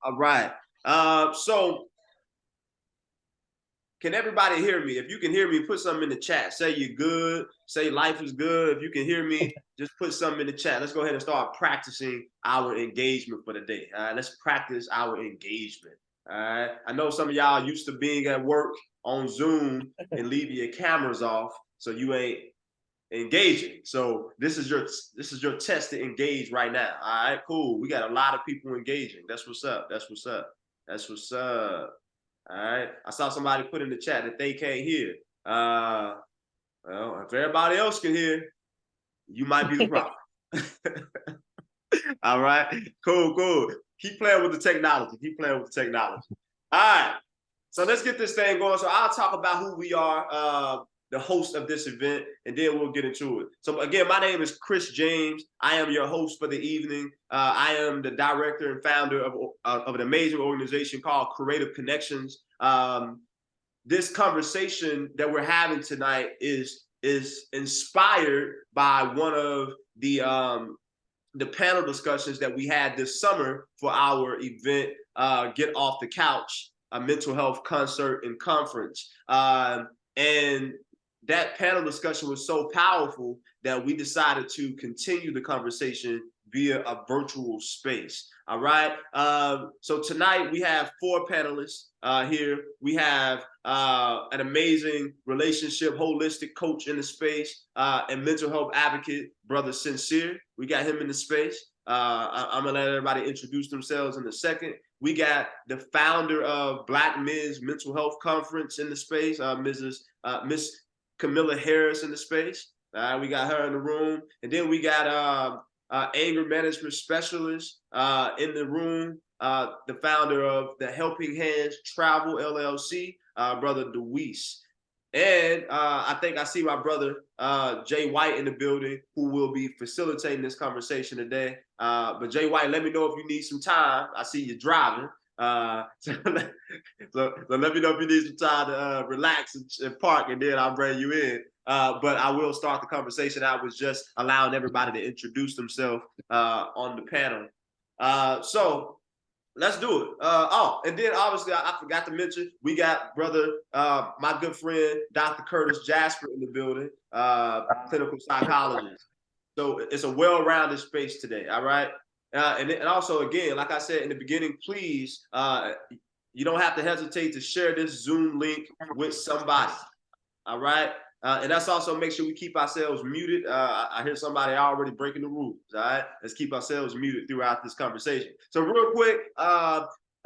All right. So can everybody hear me? If you can hear me, put something in the chat. Say you're good. Say life is good. If you can hear me, just put something in the chat. Let's go ahead and start practicing our engagement for the day. All right, let's practice our engagement. All right. I know some of y'all used to being at work on Zoom and leaving your cameras off, so you ain't engaging. So this is your test to engage right now. All right, cool. We got a lot of people engaging. That's what's up. That's what's up. That's what's up. All right. I saw somebody put in the chat that they can't hear. Well, if everybody else can hear, you might be the problem. All right. Cool. Keep playing with the technology. All right. So let's get this thing going. So I'll talk about who we are, the host of this event, and then we'll get into it. So again, my name is Chris James. I am your host for the evening. I am the director and founder of an amazing organization called Creative Connections. This conversation that we're having tonight is inspired by one of the panel discussions that we had this summer for our event, Get Off the Couch, a mental health concert and conference. And that panel discussion was so powerful that we decided to continue the conversation via a virtual space. All right. So tonight we have 4 panelists here. We have an amazing relationship holistic coach in the space and mental health advocate, brother Sinsear. We got him in the space. I'm gonna let everybody introduce themselves in a second. We got the founder of Black Men's Mental Health Conference in the space, Miss Camillia Harris in the space. We got her in the room, and then we got anger management specialist in the room, the founder of the Helping Hands Travel LLC, brother DeWese. And I think I see my brother Jay White in the building, who will be facilitating this conversation today. But Jay White, let me know if you need some time. I see you driving. So let me know if you need some time to relax and park, and then I'll bring you in. But I will start the conversation. I was just allowing everybody to introduce themselves on the panel. So let's do it. And then obviously I forgot to mention, we got brother, my good friend, Dr. Curtis Jasper in the building, clinical psychologist. So it's a well-rounded space today, all right? And also, again, like I said in the beginning, please, you don't have to hesitate to share this Zoom link with somebody, all right? And that's also make sure we keep ourselves muted. I hear somebody already breaking the rules, all right? Let's keep ourselves muted throughout this conversation. So real quick,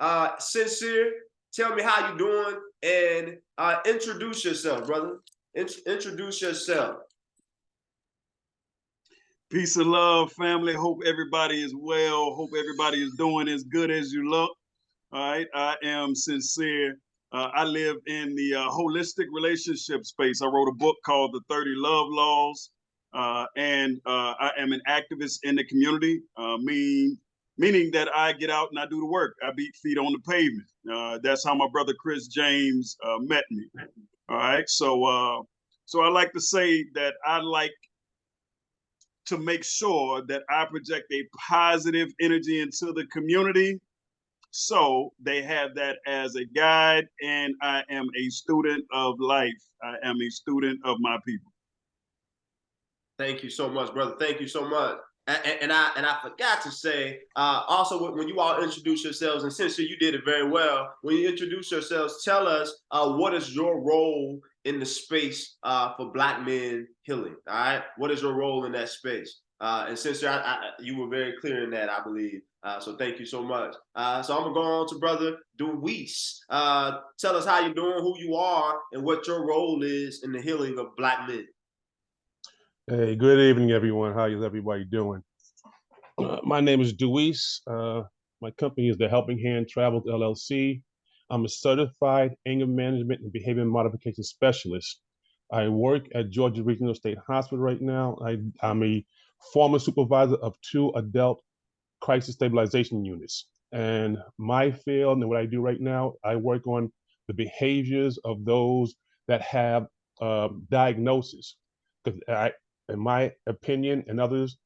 Sinsear, tell me how you doing and introduce yourself, brother. Introduce yourself. Peace and love, family. Hope everybody is well. Hope everybody is doing as good as you look. All right, I am Sinsear. I live in the holistic relationship space. I wrote a book called The 30 Love Laws, and I am an activist in the community, meaning that I get out and I do the work. I beat feet on the pavement. That's how my brother Chris James met me. All right, so I like to say that I like to make sure that I project a positive energy into the community, so they have that as a guide, and I am a student of life. I am a student of my people. Thank you so much, brother. Thank you so much. And I forgot to say, also when you all introduce yourselves, and since you did it very well, when you introduce yourselves, tell us what is your role in the space for Black men healing. All right, what is your role in that space? And since you were very clear in that, I believe. So thank you so much. So I'm gonna go on to brother DeWese. Tell us how you're doing, who you are, and what your role is in the healing of Black men. Hey, good evening, everyone. How is everybody doing? My name is DeWese. My company is the Helping Hand Travel LLC. I'm a certified anger management and behavior modification specialist. I work at Georgia Regional State Hospital right now. I'm a former supervisor of 2 adult crisis stabilization units. And my field and what I do right now, I work on the behaviors of those that have diagnosis. Because in my opinion and others,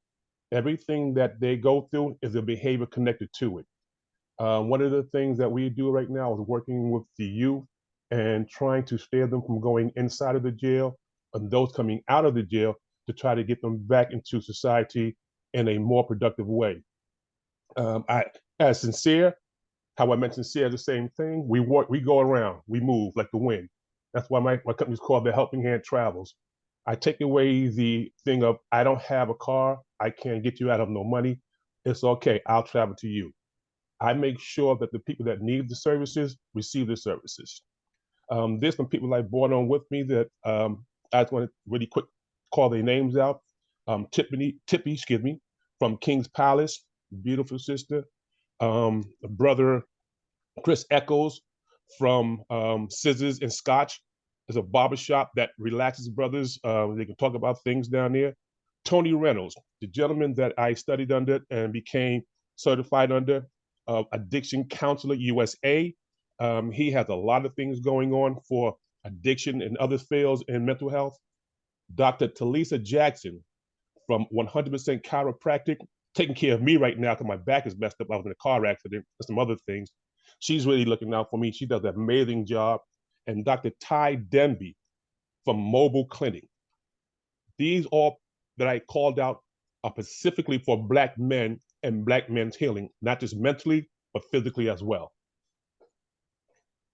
everything that they go through is a behavior connected to it. One of the things that we do right now is working with the youth and trying to steer them from going inside of the jail and those coming out of the jail to try to get them back into society in a more productive way. As Sinsear, how I mentioned Sinsear, the same thing. We work, we go around, we move like the wind. That's why my company's called the Helping Hand Travels. I take away the thing of, I don't have a car, I can't get you out of no money. It's okay, I'll travel to you. I make sure that the people that need the services receive the services. There's some people I brought on with me that I just want to really quick call their names out. Tippy, excuse me, from King's Palace, beautiful sister. Brother Chris Echoes from Scissors and Scotch. There's a barbershop that relaxes brothers. They can talk about things down there. Tony Reynolds, the gentleman that I studied under and became certified under, Addiction Counselor USA. He has a lot of things going on for addiction and other fields in mental health. Dr. Talisa Jackson from 100% Chiropractic, taking care of me right now because my back is messed up. I was in a car accident and some other things. She's really looking out for me. She does an amazing job. And Dr. Ty Denby from Mobile Clinic. These all that I called out are specifically for Black men and Black men's healing, not just mentally, but physically as well.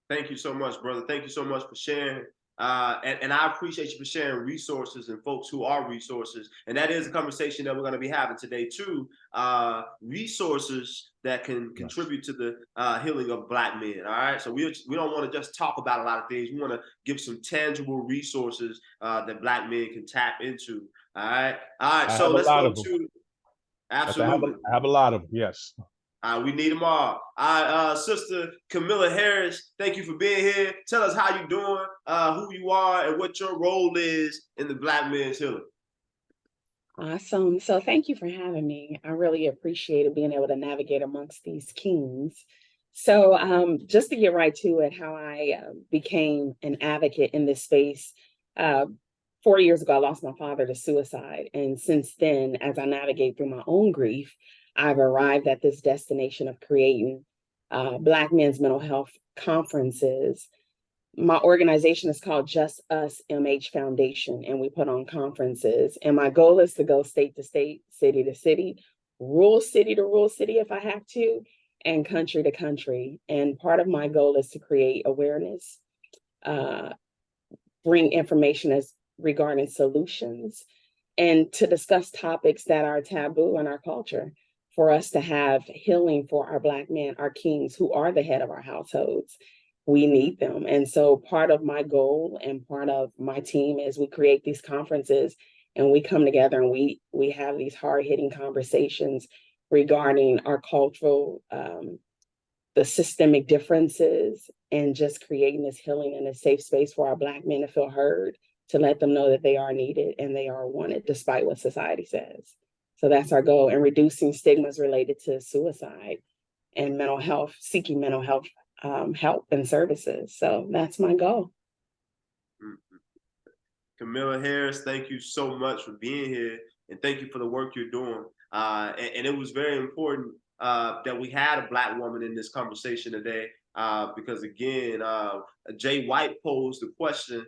Thank you so much, brother. Thank you so much for sharing. And I appreciate you for sharing resources and folks who are resources. And that is a conversation that we're going to be having today too. Resources that can contribute to the healing of Black men. All right. So we don't want to just talk about a lot of things. We want to give some tangible resources that Black men can tap into. All right. All right. So let's go to. Absolutely. I have a lot of them. Yes. We need them all. Sister Camillia Harris, thank you for being here. Tell us how you're doing, who you are, and what your role is in the Black men's healing. Awesome. So thank you for having me. I really appreciate being able to navigate amongst these kings. So just to get right to it, how I became an advocate in this space. 4 years ago, I lost my father to suicide. And since then, as I navigate through my own grief, I've arrived at this destination of creating Black men's mental health conferences. My organization is called Just Us MH Foundation, and we put on conferences. And my goal is to go state to state, city to city, rural city to rural city if I have to, and country to country. And part of my goal is to create awareness, bring information as regarding solutions, and to discuss topics that are taboo in our culture, for us to have healing for our Black men, our kings, who are the head of our households. We need them. And so part of my goal and part of my team is we create these conferences and we come together and we have these hard-hitting conversations regarding our cultural, the systemic differences, and just creating this healing and a safe space for our Black men to feel heard, to let them know that they are needed and they are wanted despite what society says. So that's our goal, and reducing stigmas related to suicide and mental health, seeking mental health help and services. So that's my goal. Camillia Harris, thank you so much for being here, and thank you for the work you're doing. And it was very important that we had a Black woman in this conversation today, because again, Jay White posed the question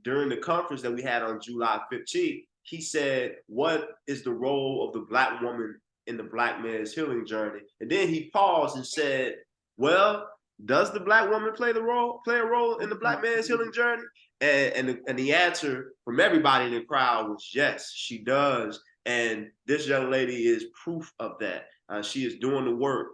during the conference that we had on July 15th. He said, what is the role of the Black woman in the Black man's healing journey? And then he paused and said, well, does the Black woman play a role in the Black man's healing journey? And the answer from everybody in the crowd was yes, she does. And this young lady is proof of that. She is doing the work.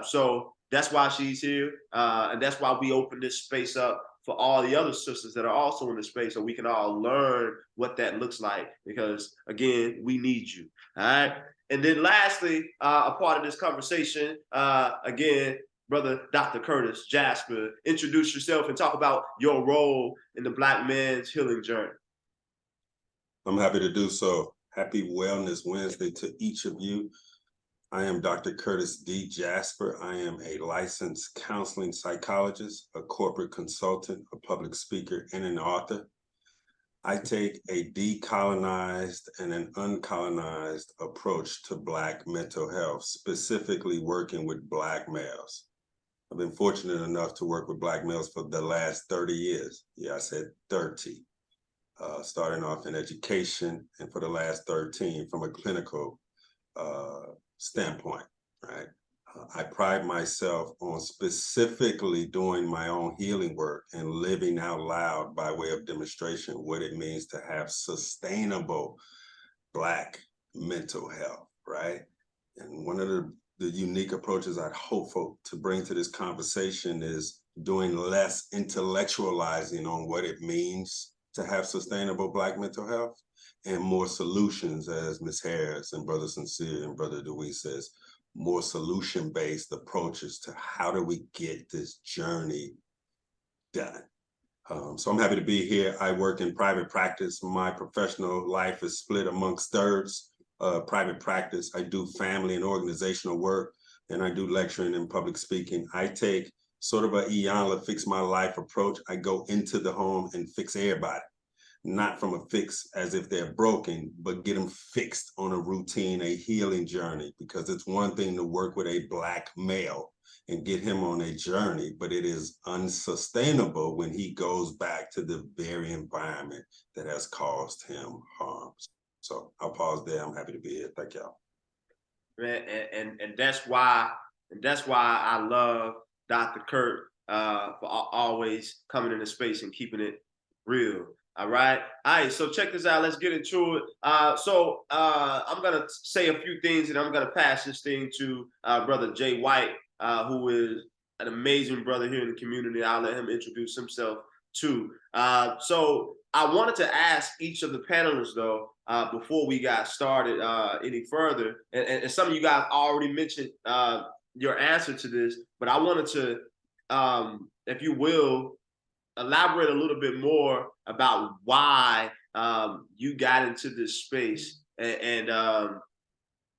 So that's why she's here. And that's why we open this space up for all the other sisters that are also in the space, so we can all learn what that looks like, because again, we need you. All right. And then lastly, a part of this conversation, again, Brother Dr. Curtis Jasper, introduce yourself and talk about your role in the Black man's healing journey. I'm happy to do so. Happy Wellness Wednesday to each of you. I am Dr. Curtis D. Jasper. I am a licensed counseling psychologist, a corporate consultant, a public speaker, and an author. I take a decolonized and an uncolonized approach to Black mental health, specifically working with Black males. I've been fortunate enough to work with Black males for the last 30 years. Yeah, I said 30. Starting off in education, and for the last 13 from a clinical standpoint, right? I pride myself on specifically doing my own healing work and living out loud by way of demonstration what it means to have sustainable Black mental health, right? And one of the unique approaches I'd hope to bring to this conversation is doing less intellectualizing on what it means to have sustainable Black mental health and more solutions, as Ms. Harris and Brother Sinsear and Brother DeWese says, more solution-based approaches to how do we get this journey done. So I'm happy to be here. I work in private practice. My professional life is split amongst thirds. Private practice, I do family and organizational work, and I do lecturing and public speaking. I take sort of a Iyanla fix my life approach. I go into the home and fix everybody, not from a fix as if they're broken, but get them fixed on a routine, a healing journey, because it's one thing to work with a Black male and get him on a journey, but it is unsustainable when he goes back to the very environment that has caused him harm. So I'll pause there. I'm happy to be here. Thank y'all. Man, and that's why I love Dr. Kurt for always coming into space and keeping it real. All right. So check this out. Let's get into it. I'm gonna say a few things, and I'm gonna pass this thing to Brother Jay White, who is an amazing brother here in the community. I'll let him introduce himself too. So I wanted to ask each of the panelists, though, before we got started any further, and some of you guys already mentioned your answer to this, but I wanted to, if you will, elaborate a little bit more about why you got into this space, and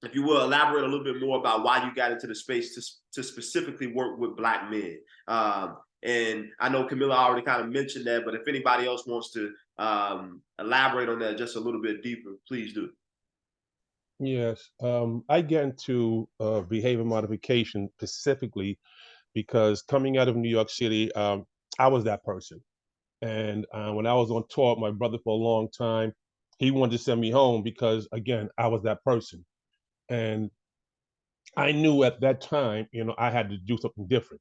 if you will, elaborate a little bit more about why you got into the space to specifically work with Black men. And I know Camilla already kind of mentioned that, but if anybody else wants to elaborate on that just a little bit deeper, please do. Yes, I get into behavior modification specifically because coming out of New York City, I was that person. And when I was on tour with my brother for a long time, he wanted to send me home because, again, I was that person. And I knew at that time, I had to do something different.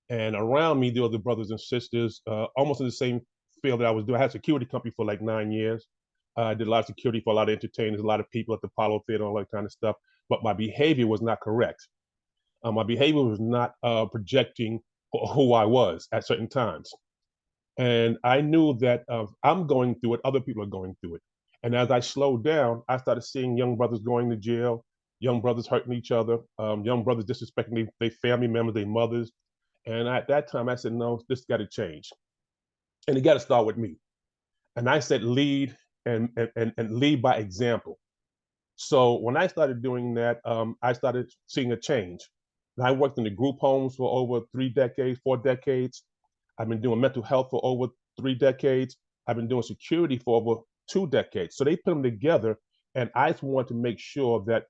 And around me, there were the brothers and sisters, almost in the same field that I was doing. I had a security company for like 9 years. I did a lot of security for a lot of entertainers, a lot of people at the Apollo Theater, all that kind of stuff. But my behavior was not correct. My behavior was not projecting who I was at certain times. And I knew that I'm going through it, other people are going through it. And as I slowed down, I started seeing young brothers going to jail, young brothers hurting each other, young brothers disrespecting their family members, their mothers. And at that time, I said, no, this got to change. And it got to start with me. And I said, lead and lead by example. So when I started doing that, I started seeing a change. And I worked in the group homes for over 3 decades, 4 decades. I've been doing mental health for over 3 decades. I've been doing security for over 2 decades. So they put them together, and I just wanted to make sure that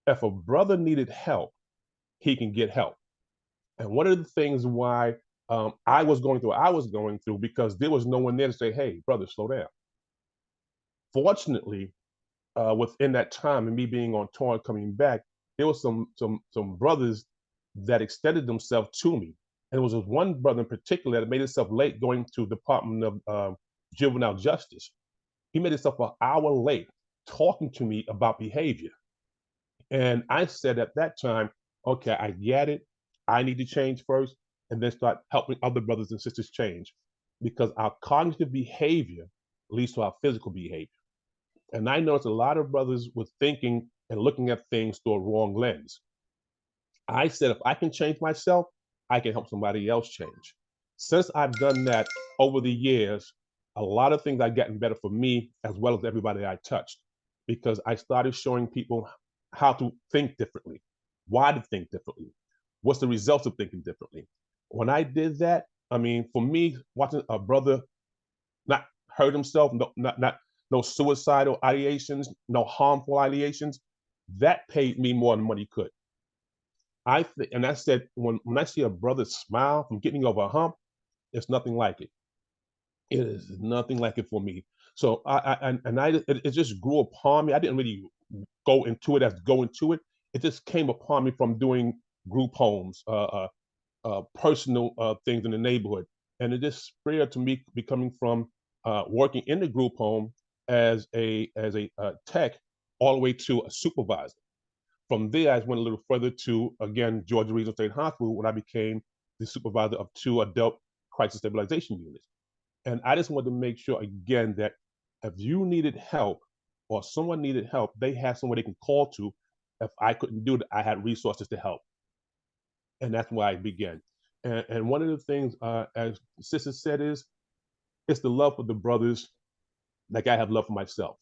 if a brother needed help, he can get help. And one of the things why I was going through, because there was no one there to say, hey, brother, slow down. Fortunately, within that time and me being on tour and coming back, there was some brothers that extended themselves to me. And there was this one brother in particular that made himself late going to the Department of Juvenile Justice. He made himself an hour late talking to me about behavior. And I said at that time, okay, I get it. I need to change first and then start helping other brothers and sisters change, because our cognitive behavior leads to our physical behavior. And I noticed a lot of brothers were thinking and looking at things through a wrong lens. I said, if I can change myself, I can help somebody else change. Since I've done that over the years, a lot of things have gotten better for me as well as everybody I touched, because I started showing people how to think differently, why to think differently, what's the results of thinking differently. When I did that, I mean, for me, watching a brother not hurt himself, no suicidal ideations, no harmful ideations, that paid me more than money could. And I said, when I see a brother smile from getting over a hump, it's nothing like it. It is nothing like it for me. So it just grew upon me. I didn't really go into it. It just came upon me from doing group homes, personal things in the neighborhood, and it just spread to me becoming from working in the group home as a tech all the way to a supervisor. From there, I went a little further to, again, Georgia Regional State Hospital, when I became the supervisor of 2 adult crisis stabilization units. And I just wanted to make sure, again, that if you needed help or someone needed help, they had someone they can call to. If I couldn't do it, I had resources to help. And that's why I began. And one of the things, as Sister said, is it's the love for the brothers like I have love for myself.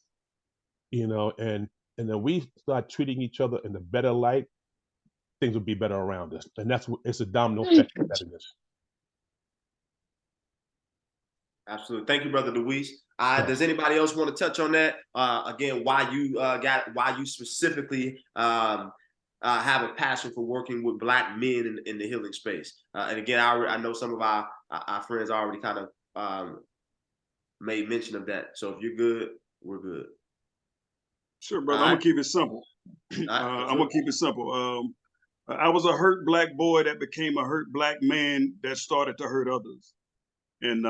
And then we start treating each other in a better light, things will be better around us. And it's a domino effect of betterness. Absolutely. Thank you, Brother DeWese. Does anybody else want to touch on that? Again, why you specifically have a passion for working with Black men in the healing space? And again, I know some of our friends already kind of made mention of that. So if you're good, we're good. Sure, brother. I'm gonna keep it simple. I'm gonna keep it simple. I was a hurt Black boy that became a hurt Black man that started to hurt others, and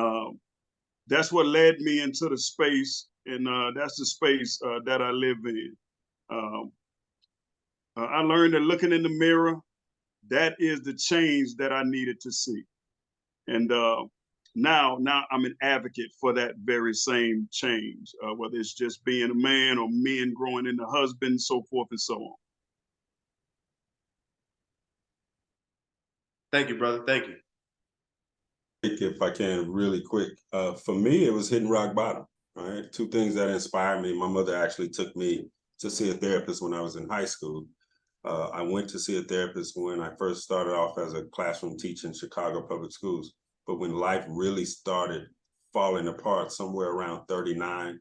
that's what led me into the space, and that's the space that I live in. I learned that looking in the mirror, that is the change that I needed to see, and now I'm an advocate for that very same change, whether it's just being a man or men growing into husband, so forth and so on. Thank you, brother. Thank you. If I can, really quick, for me, it was hitting rock bottom. Right, 2 things that inspired me. My mother actually took me to see a therapist when I was in high school. I went to see a therapist when I first started off as a classroom teacher in Chicago public schools. But when life really started falling apart somewhere around 39,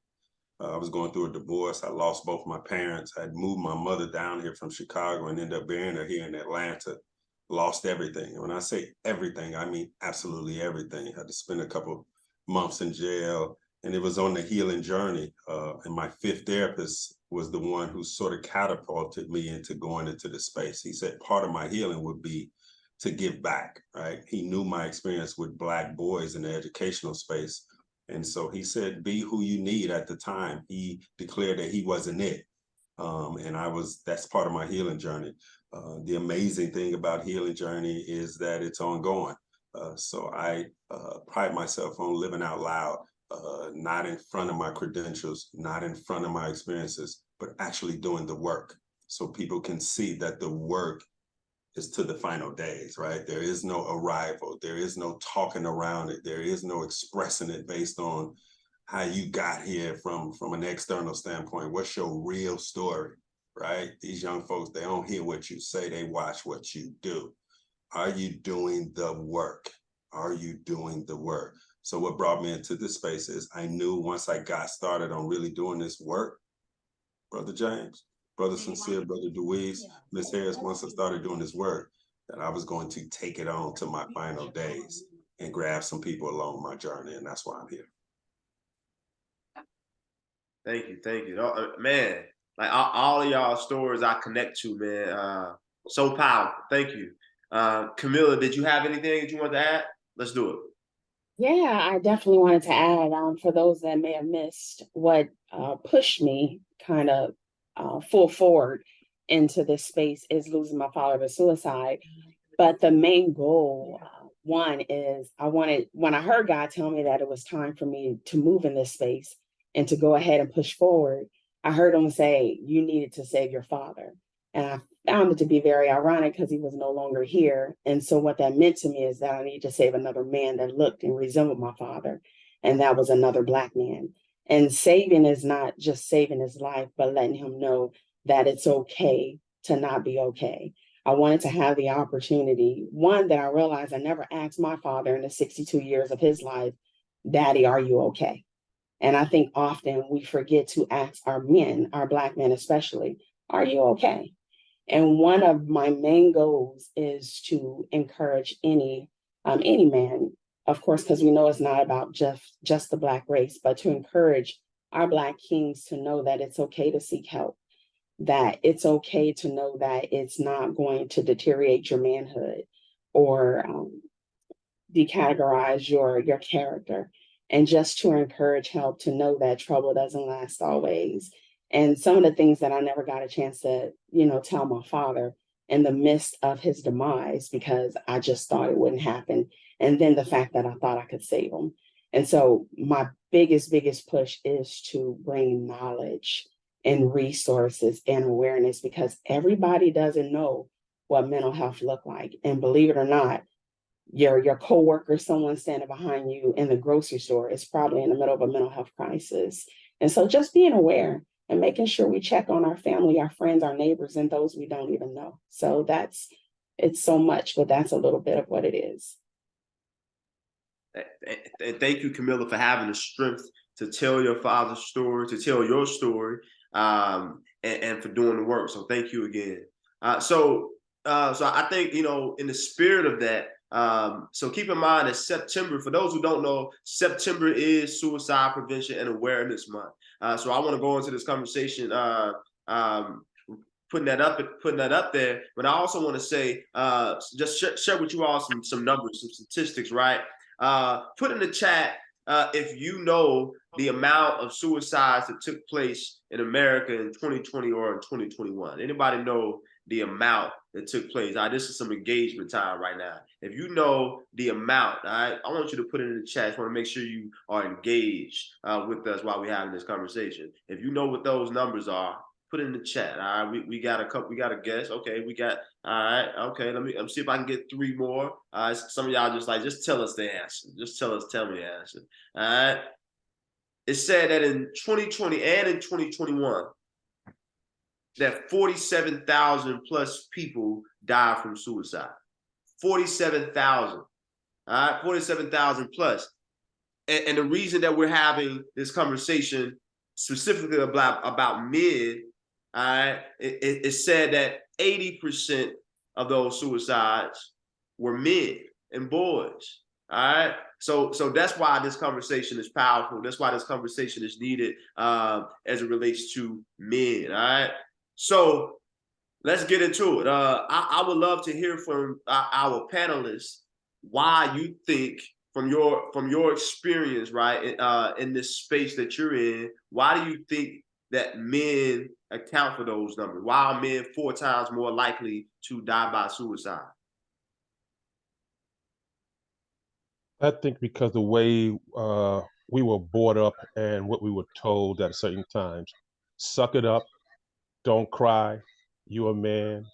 I was going through a divorce. I lost both my parents. I'd moved my mother down here from Chicago and ended up burying her here in Atlanta. Lost everything. And when I say everything, I mean absolutely everything. I had to spend a couple months in jail, and it was on the healing journey. And my 5th therapist was the one who sort of catapulted me into going into the space. He said part of my healing would be to give back, right? He knew my experience with Black boys in the educational space. And so he said, be who you need at the time. He declared that he wasn't it. And that's part of my healing journey. The amazing thing about healing journey is that it's ongoing. So I pride myself on living out loud, not in front of my credentials, not in front of my experiences, but actually doing the work so people can see that the work is to the final days, right? There is no arrival. There is no talking around it. There is no expressing it based on how you got here from an external standpoint. What's your real story, right? These young folks, they don't hear what you say, they watch what you do. Are you doing the work? Are you doing the work? So what brought me into this space is I knew once I got started on really doing this work, Brother James, Brother Sinsear, Brother DeWese, Miss Harris, once I started doing this work, that I was going to take it on to my final days and grab some people along my journey. And that's why I'm here. Thank you. Oh, man, like all of y'all stories I connect to, man. So powerful. Thank you. Camilla, did you have anything that you want to add? Let's do it. Yeah, I definitely wanted to add, for those that may have missed, what pushed me kind of full forward into this space is losing my father to suicide. But the main goal, one, is when I heard God tell me that it was time for me to move in this space and to go ahead and push forward, I heard him say, you needed to save your father. And I found it to be very ironic because he was no longer here. And so what that meant to me is that I need to save another man that looked and resembled my father. And that was another Black man. And saving is not just saving his life, but letting him know that it's okay to not be okay. I wanted to have the opportunity, one, that I realized I never asked my father in the 62 years of his life, Daddy, are you okay? And I think often we forget to ask our men, our Black men especially, are you okay? And one of my main goals is to encourage any man, of course, because we know it's not about just the Black race, but to encourage our Black kings to know that it's okay to seek help, that it's okay to know that it's not going to deteriorate your manhood or decategorize your character, and just to encourage help, to know that trouble doesn't last always. And some of the things that I never got a chance to, tell my father in the midst of his demise, because I just thought it wouldn't happen. And then the fact that I thought I could save him. And so my biggest push is to bring knowledge and resources and awareness, because everybody doesn't know what mental health look like. And believe it or not, your coworker, someone standing behind you in the grocery store, is probably in the middle of a mental health crisis. And so just being aware and making sure we check on our family, our friends, our neighbors, and those we don't even know. So it's so much, but that's a little bit of what it is. And thank you, Camilla, for having the strength to tell your father's story, to tell your story, and for doing the work. So thank you again. So I think, in the spirit of that, so keep in mind that September, for those who don't know, September is Suicide Prevention and Awareness Month. So I want to go into this conversation, putting that up there. But I also want to say, just share with you all some numbers, some statistics, right? Put in the chat if you know the amount of suicides that took place in America in 2020 or in 2021. Anybody know the amount that took place? This is some engagement time right now. If you know the amount, I want you to put it in the chat. I want to make sure you are engaged with us while we're having this conversation. If you know what those numbers are, put it in the chat. All right, we got a guess. Okay, we got, all right, okay, let me see if I can get 3 more. Some of y'all just tell us the answer. Tell me the answer. All right. It said that in 2020 and in 2021, that 47,000 plus people died from suicide. 47,000. All right, 47,000 plus. And the reason that we're having this conversation specifically about men, all right, it said that 80% of those suicides were men and boys. All right. So that's why this conversation is powerful. That's why this conversation is needed as it relates to men. All right. So let's get into it. I would love to hear from our panelists why you think, from your experience, right, in this space that you're in, why do you think that men account for those numbers? Why are men 4 times more likely to die by suicide? I think because the way we were brought up and what we were told at certain times, suck it up, don't cry, you're a man.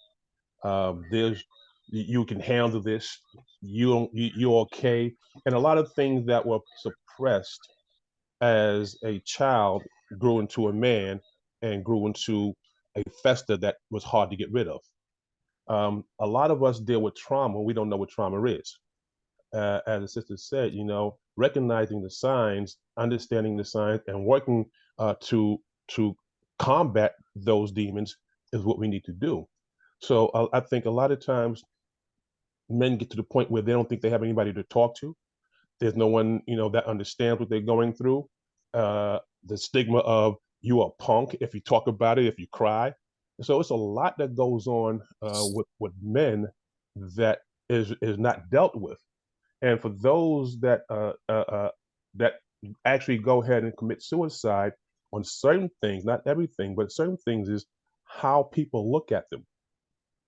You can handle this. You're okay. And a lot of things that were suppressed as a child grew into a man and grew into a fester that was hard to get rid of. A lot of us deal with trauma. We don't know what trauma is. As the sister said, recognizing the signs, understanding the signs, and working to combat those demons is what we need to do. So I think a lot of times men get to the point where they don't think they have anybody to talk to. There's no one, that understands what they're going through. The stigma of you a punk if you talk about it, if you cry. So it's a lot that goes on with men that is not dealt with. And for those that actually go ahead and commit suicide on certain things, not everything, but certain things, is how people look at them,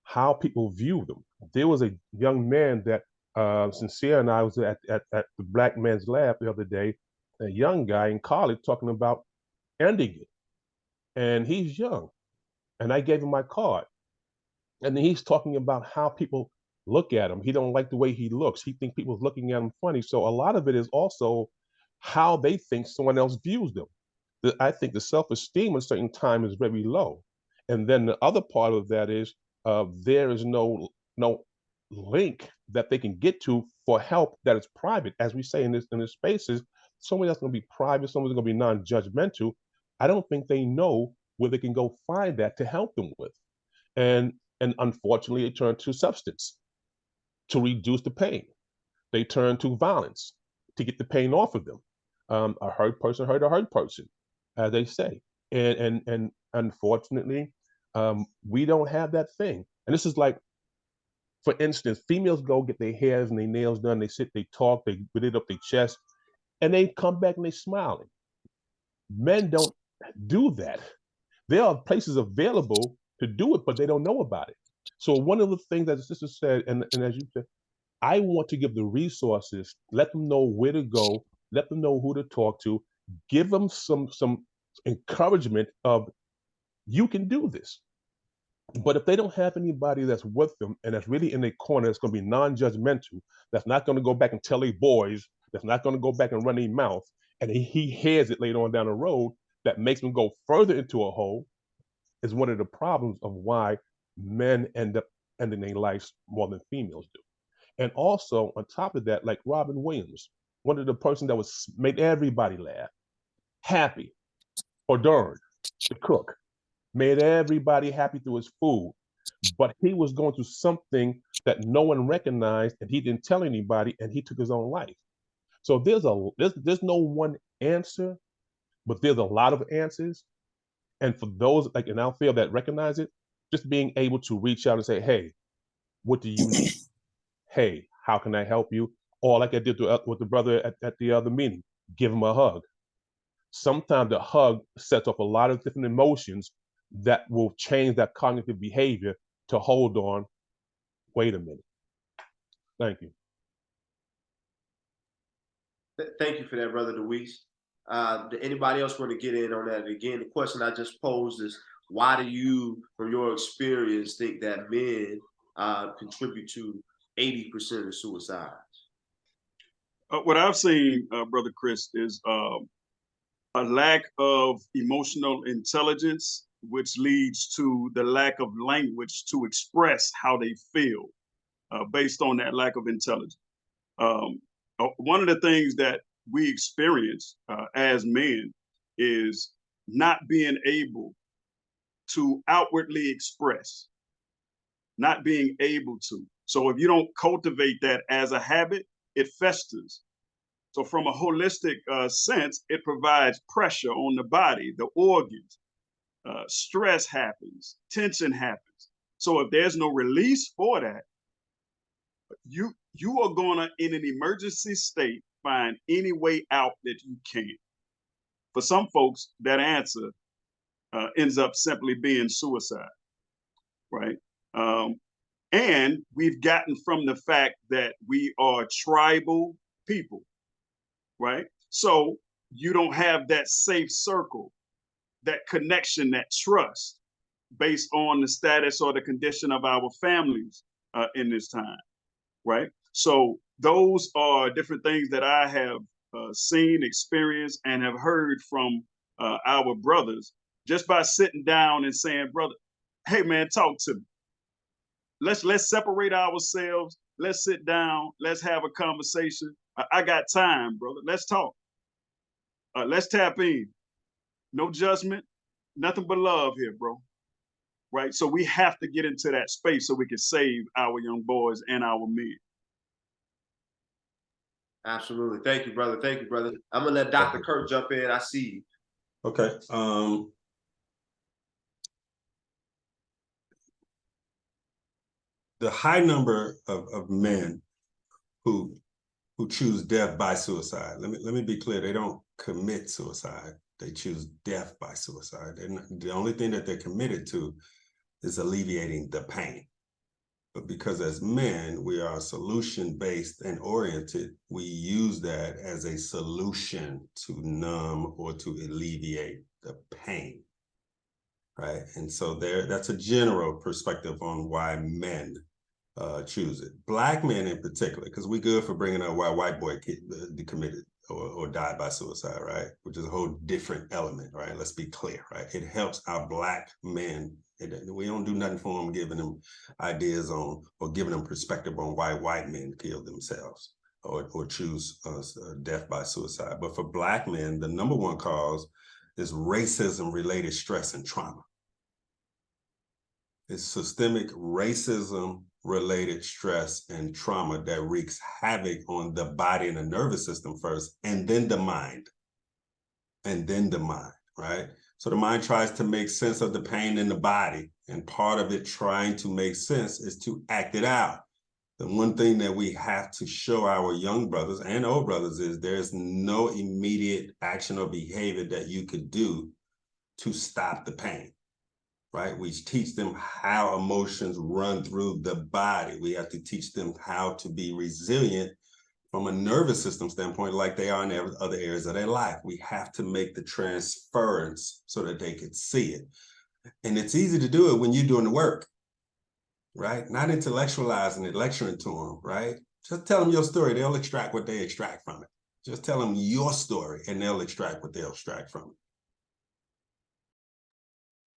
how people view them. There was a young man that Sinsear and I was at the Black Men's Lab the other day, a young guy in college talking about ending it. And he's young. And I gave him my card. And then he's talking about how people look at him. He don't like the way he looks. He thinks people's looking at him funny. So a lot of it is also how they think someone else views them. I think the self-esteem at a certain time is very low. And then the other part of that is there is no link that they can get to for help that is private. As we say in this spaces, somewhere that's going to be private, somewhere that's going to be non-judgmental, I don't think they know where they can go find that to help them with. And unfortunately, they turn to substance to reduce the pain. They turn to violence to get the pain off of them. A hurt person hurt a hurt person, as they say. And unfortunately, we don't have that thing. And this is like, for instance, females go get their hairs and their nails done. They sit, they talk, they put it up their chest, and they come back and they smiling. Men don't do that. There are places available to do it, but they don't know about it. So one of the things that the sister said, and as you said, I want to give the resources, let them know where to go, let them know who to talk to, give them some encouragement of, you can do this. But if they don't have anybody that's with them and that's really in their corner, that's going to be non-judgmental, that's not going to go back and tell their boys, that's not going to go back and run their mouth, and he hears it later on down the road, that makes them go further into a hole, is one of the problems of why men end up ending their lives more than females do. And also on top of that, like Robin Williams, one of the person that was made everybody laugh, happy, or darn, the cook, made everybody happy through his food, but he was going through something that no one recognized, and he didn't tell anybody, and he took his own life. So there's no one answer, but there's a lot of answers. And for those like in our field that recognize it, just being able to reach out and say, hey, what do you need? Hey, how can I help you? Or like I did with the brother at the other meeting, give him a hug. Sometimes the hug sets off a lot of different emotions that will change that cognitive behavior to hold on, wait a minute. Thank you. Thank you for that, Brother DeWese. Did anybody else want to get in on that? Again, the question I just posed is, why do you, from your experience, think that men contribute to 80% of suicides? What I've seen, Brother Chris, is a lack of emotional intelligence, which leads to the lack of language to express how they feel based on that lack of intelligence. One of the things that we experience as men is not being able to outwardly express, not being able to. So if you don't cultivate that as a habit, it festers. So from a holistic sense, it provides pressure on the body, the organs. Stress happens, tension happens. So if there's no release for that, you are gonna, in an emergency state, find any way out that you can. For some folks, that answer ends up simply being suicide, right? And we've gotten from the fact that we are tribal people, right? So you don't have that safe circle, that connection, that trust based on the status or the condition of our families in this time, right? So those are different things that I have seen, experienced, and have heard from our brothers just by sitting down and saying, brother, hey man, talk to me. Let's separate ourselves. Let's sit down. Let's have a conversation. I got time, brother. Let's talk. Let's tap in. No judgment, nothing but love here, bro. Right? So we have to get into that space so we can save our young boys and our men. Absolutely. Thank you, brother. Thank you, brother. I'm gonna let Dr. Kurt jump in. I see you. Okay. The high number of men who choose death by suicide. Let me be clear. They don't commit suicide. They choose death by suicide. The only thing that they're committed to is alleviating the pain. But because as men, we are solution-based and oriented, we use that as a solution to numb or to alleviate the pain, right? And so that's a general perspective on why men choose it. Black men in particular, because we're good for bringing up why white boy committed or died by suicide, right? Which is a whole different element, right? Let's be clear, right? It helps our Black men. We don't do nothing for them, giving them ideas on or giving them perspective on why white men killed themselves. or choose death by suicide. But for Black men, the number one cause is racism-related stress and trauma. It's systemic racism-related stress and trauma that wreaks havoc on the body and the nervous system first, and then the mind. Right? So the mind tries to make sense of the pain in the body, and part of it trying to make sense is to act it out. The one thing that we have to show our young brothers and old brothers is there's no immediate action or behavior that you could do to stop the pain, right? We teach them how emotions run through the body. We have to teach them how to be resilient from a nervous system standpoint, like they are in other areas of their life. We have to make the transference so that they can see it. And it's easy to do it when you're doing the work, right? Not intellectualizing it, lecturing to them, right? Just tell them your story. They'll extract what they extract from it. Just tell them your story and they'll extract what they'll extract from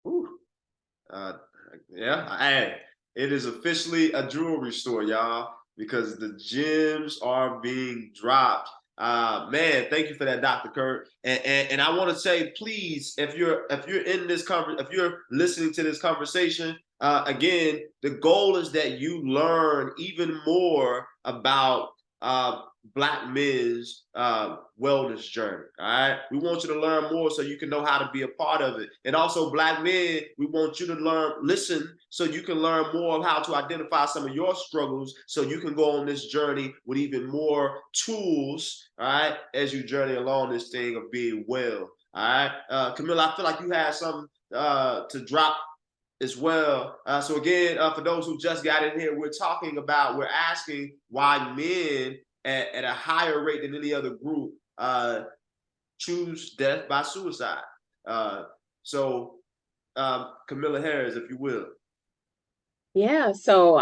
it. Ooh. Yeah, it is officially a jewelry store, y'all, because the gems are being dropped. Man, thank you for that, Dr. Kurt. And I want to say, please, if you're in this if you're listening to this conversation, again, the goal is that you learn even more about Black men's wellness journey. All right, we want you to learn more so you can know how to be a part of it. And also, Black men, we want you to listen so you can learn more of how to identify some of your struggles so you can go on this journey with even more tools, all right, as you journey along this thing of being well. All right, Camilla, I feel like you had something to drop as well. So again, for those who just got in here, we're asking why men at a higher rate than any other group choose death by suicide. So Camilla Harris, if you will. Yeah, so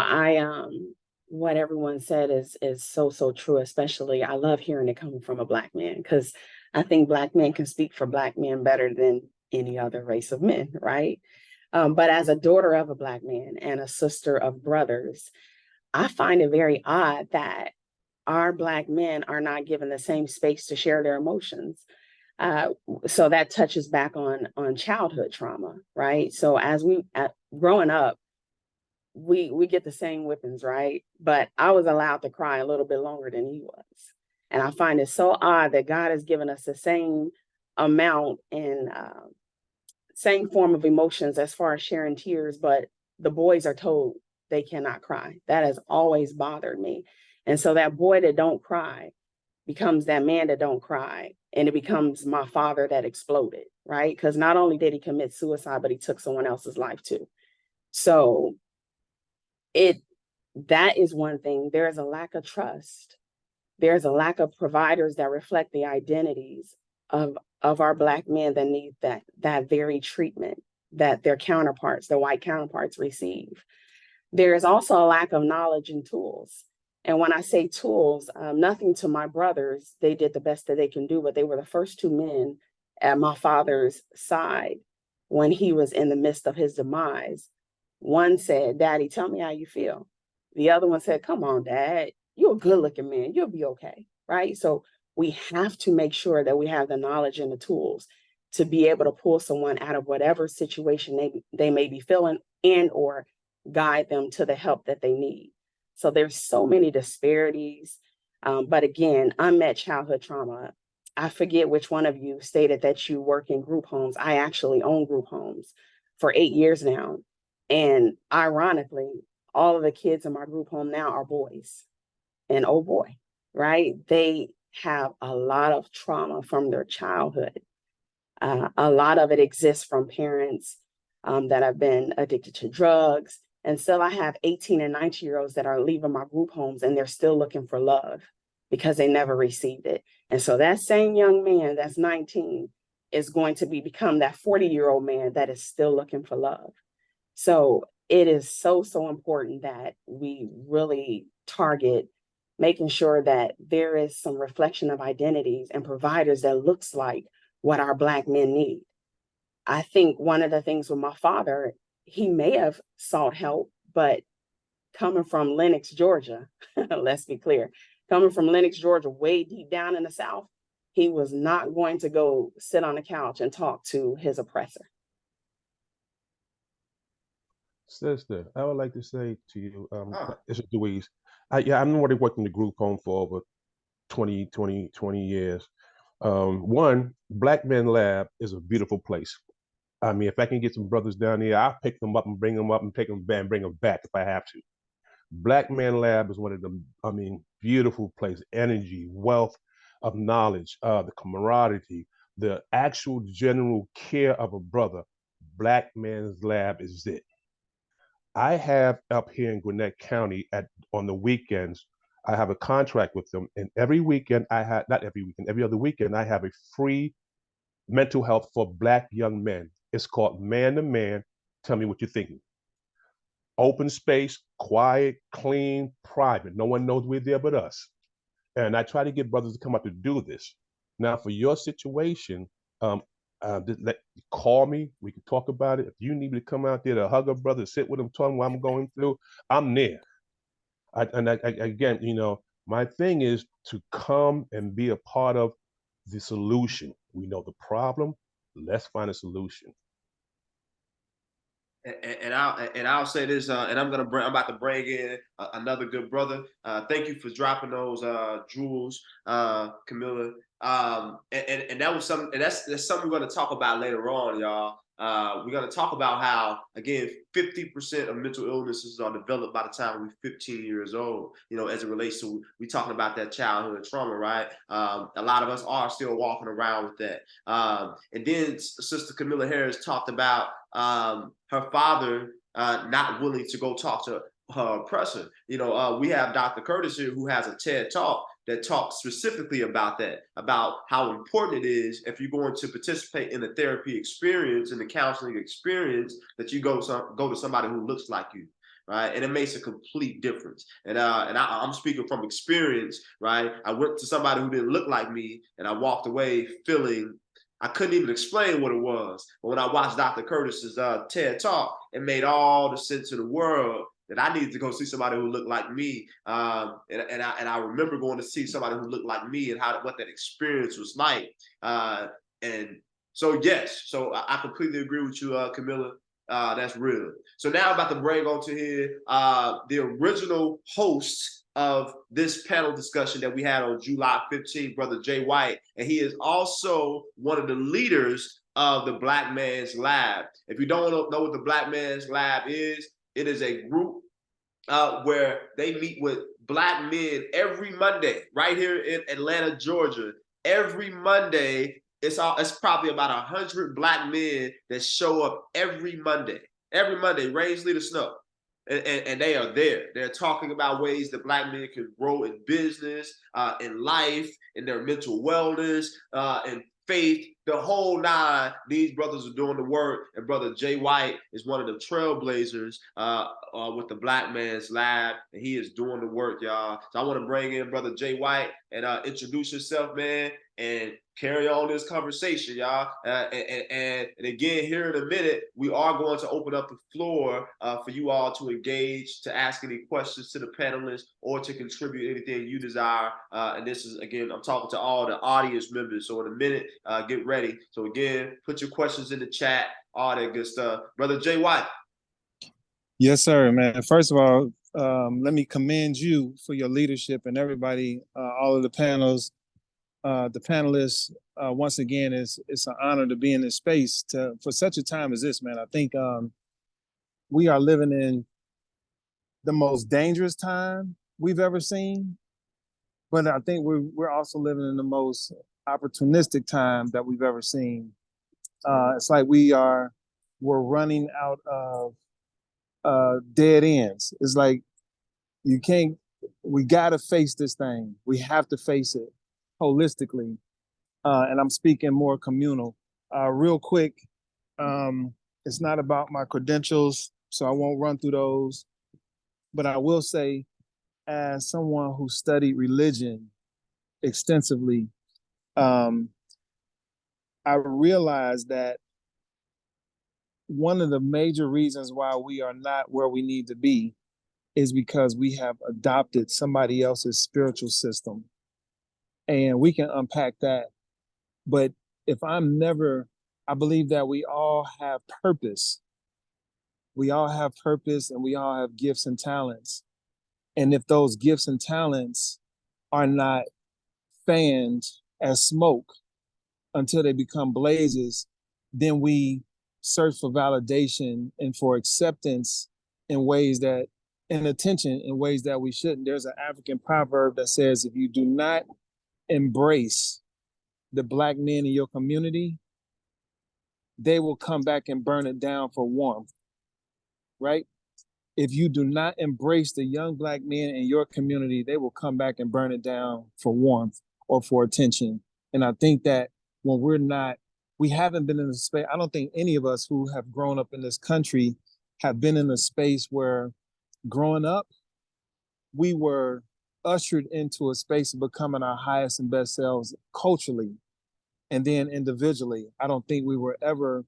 what everyone said is so true, especially I love hearing it coming from a Black man, because I think Black men can speak for Black men better than any other race of men, right? But as a daughter of a Black man and a sister of brothers, I find it very odd that our Black men are not given the same space to share their emotions. So that touches back on childhood trauma, right? So as growing up, we get the same whippings, right? But I was allowed to cry a little bit longer than he was. And I find it so odd that God has given us the same amount and same form of emotions as far as sharing tears, but the boys are told they cannot cry. That has always bothered me. And so that boy that don't cry becomes that man that don't cry. And it becomes my father that exploded, right? Because not only did he commit suicide, but he took someone else's life too. So that is one thing. There is a lack of trust. There's a lack of providers that reflect the identities of our Black men that need that very treatment that their white counterparts receive. There is also a lack of knowledge and tools. And when I say tools, nothing to my brothers, they did the best that they can do, but they were the first two men at my father's side when he was in the midst of his demise. One said, "Daddy, tell me how you feel." The other one said, "Come on, Dad, you're a good looking man. You'll be okay." Right? So we have to make sure that we have the knowledge and the tools to be able to pull someone out of whatever situation they may be feeling or guide them to the help that they need. So there's so many disparities. But again, unmet childhood trauma. I forget which one of you stated that you work in group homes. I actually own group homes for 8 years now. And ironically, all of the kids in my group home now are boys. And oh boy, right? They have a lot of trauma from their childhood. A lot of it exists from parents that have been addicted to drugs. And still I have 18 and 19-year-olds that are leaving my group homes and they're still looking for love because they never received it. And so that same young man that's 19 is going to become that 40-year-old man that is still looking for love. So it is so important that we really target making sure that there is some reflection of identities and providers that looks like what our Black men need. I think one of the things with my father, he may have sought help, but coming from Lenox, Georgia, let's be clear, coming from Lenox, Georgia, way deep down in the South, he was not going to go sit on the couch and talk to his oppressor. Sister, I would like to say to you, this is DeWese. I've already worked in the group home for over 20 years. One, Black Men Lab is a beautiful place. I mean, if I can get some brothers down there, I'll pick them up and bring them up and take them back and bring them back if I have to. Black Man Lab is one of the, beautiful places, energy, wealth of knowledge, the camaraderie, the actual general care of a brother. Black Man's Lab is it. I have up here in Gwinnett County on the weekends, I have a contract with them, and every weekend not every weekend, every other weekend, I have a free mental health for Black young men. It's called Man to Man. Tell me what you're thinking. Open space, quiet, clean, private. No one knows we're there but us. And I try to get brothers to come out to do this. Now, for your situation, call me. We can talk about it. If you need me to come out there to hug a brother, sit with him, tell him what I'm going through, I'm there. Again, my thing is to come and be a part of the solution. We know the problem. Let's find a solution. And I'll say this, and I'm about to bring in another good brother. Thank you for dropping those jewels, Camilla. And that was something, and that's something we're going to talk about later on, y'all. We're going to talk about how, again, 50% of mental illnesses are developed by the time we're 15 years old, as it relates to, we talking about that childhood trauma, right? A lot of us are still walking around with that. And then Sister Camilla Harris talked about her father not willing to go talk to her oppressor. We have Dr. Curtis here who has a TED Talk that talks specifically about that, about how important it is if you're going to participate in the therapy experience and the counseling experience that you go to somebody who looks like you. Right, and it makes a complete difference. And I'm speaking from experience, right? I went to somebody who didn't look like me, and I walked away feeling I couldn't even explain what it was. But when I watched Dr. Curtis's TED Talk, it made all the sense in the world that I needed to go see somebody who looked like me. And I remember going to see somebody who looked like me and what that experience was like. And so, yes, so I completely agree with you, Camilla. That's real. So now I'm about to bring on to here the original host of this panel discussion that we had on July 15th, Brother Jay White. And he is also one of the leaders of the Black Man's Lab. If you don't know what the Black Man's Lab is, it is a group where they meet with Black men every Monday, right here in Atlanta, Georgia. Every Monday, it's probably about 100 Black men that show up every Monday. Every Monday, rain, sleet, or snow. And they are there. They're talking about ways that Black men can grow in business, in life, in their mental wellness, in faith, the whole nine. These brothers are doing the work, and Brother Jay White is one of the trailblazers with the Black Man's Lab, and he is doing the work, y'all. So I want to bring in Brother Jay White and introduce yourself, man, and carry on this conversation, y'all. And again, here in a minute, we are going to open up the floor for you all to engage, to ask any questions to the panelists, or to contribute anything you desire. And this is, again, I'm talking to all the audience members. So in a minute, get ready. So again, put your questions in the chat, all that good stuff. Brother Jay White. Yes, sir, man. First of all, let me commend you for your leadership, and everybody, all of the panels, the panelists. Once again, it's an honor to be in this space for such a time as this, man. I think we are living in the most dangerous time we've ever seen, but I think we're also living in the most opportunistic time that we've ever seen. It's like we're running out of dead ends. It's like we gotta face this thing. We have to face it holistically. And I'm speaking more communal. Real quick, it's not about my credentials, so I won't run through those. But I will say, as someone who studied religion extensively, I realized that one of the major reasons why we are not where we need to be is because we have adopted somebody else's spiritual system. And we can unpack that. But if I believe that we all have purpose. We all have purpose and we all have gifts and talents. And if those gifts and talents are not fanned as smoke until they become blazes, then we search for validation and for acceptance in ways that, and attention in ways that we shouldn't. There's an African proverb that says, if you do not embrace the Black men in your community, they will come back and burn it down for warmth, right? If you do not embrace the young Black men in your community, they will come back and burn it down for warmth or for attention. And I think that when we haven't been in a space, I don't think any of us who have grown up in this country have been in a space where growing up, we were ushered into a space of becoming our highest and best selves culturally and then individually. I don't think we were ever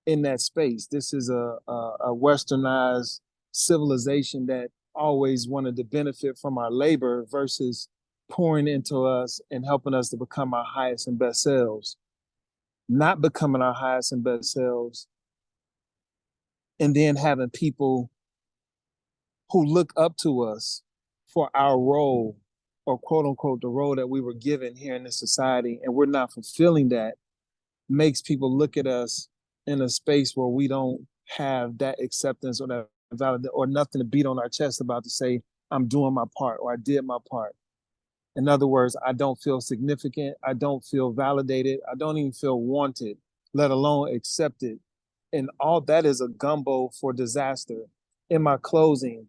in that space. This is a westernized civilization that always wanted to benefit from our labor versus pouring into us and helping us to become our highest and best selves. Not becoming our highest and best selves, and then having people who look up to us for our role, or quote unquote, the role that we were given here in this society, and we're not fulfilling that, makes people look at us in a space where we don't have that acceptance or that valid or nothing to beat on our chest about to say, I'm doing my part or I did my part. In other words, I don't feel significant. I don't feel validated. I don't even feel wanted, let alone accepted. And all that is a gumbo for disaster. In my closing,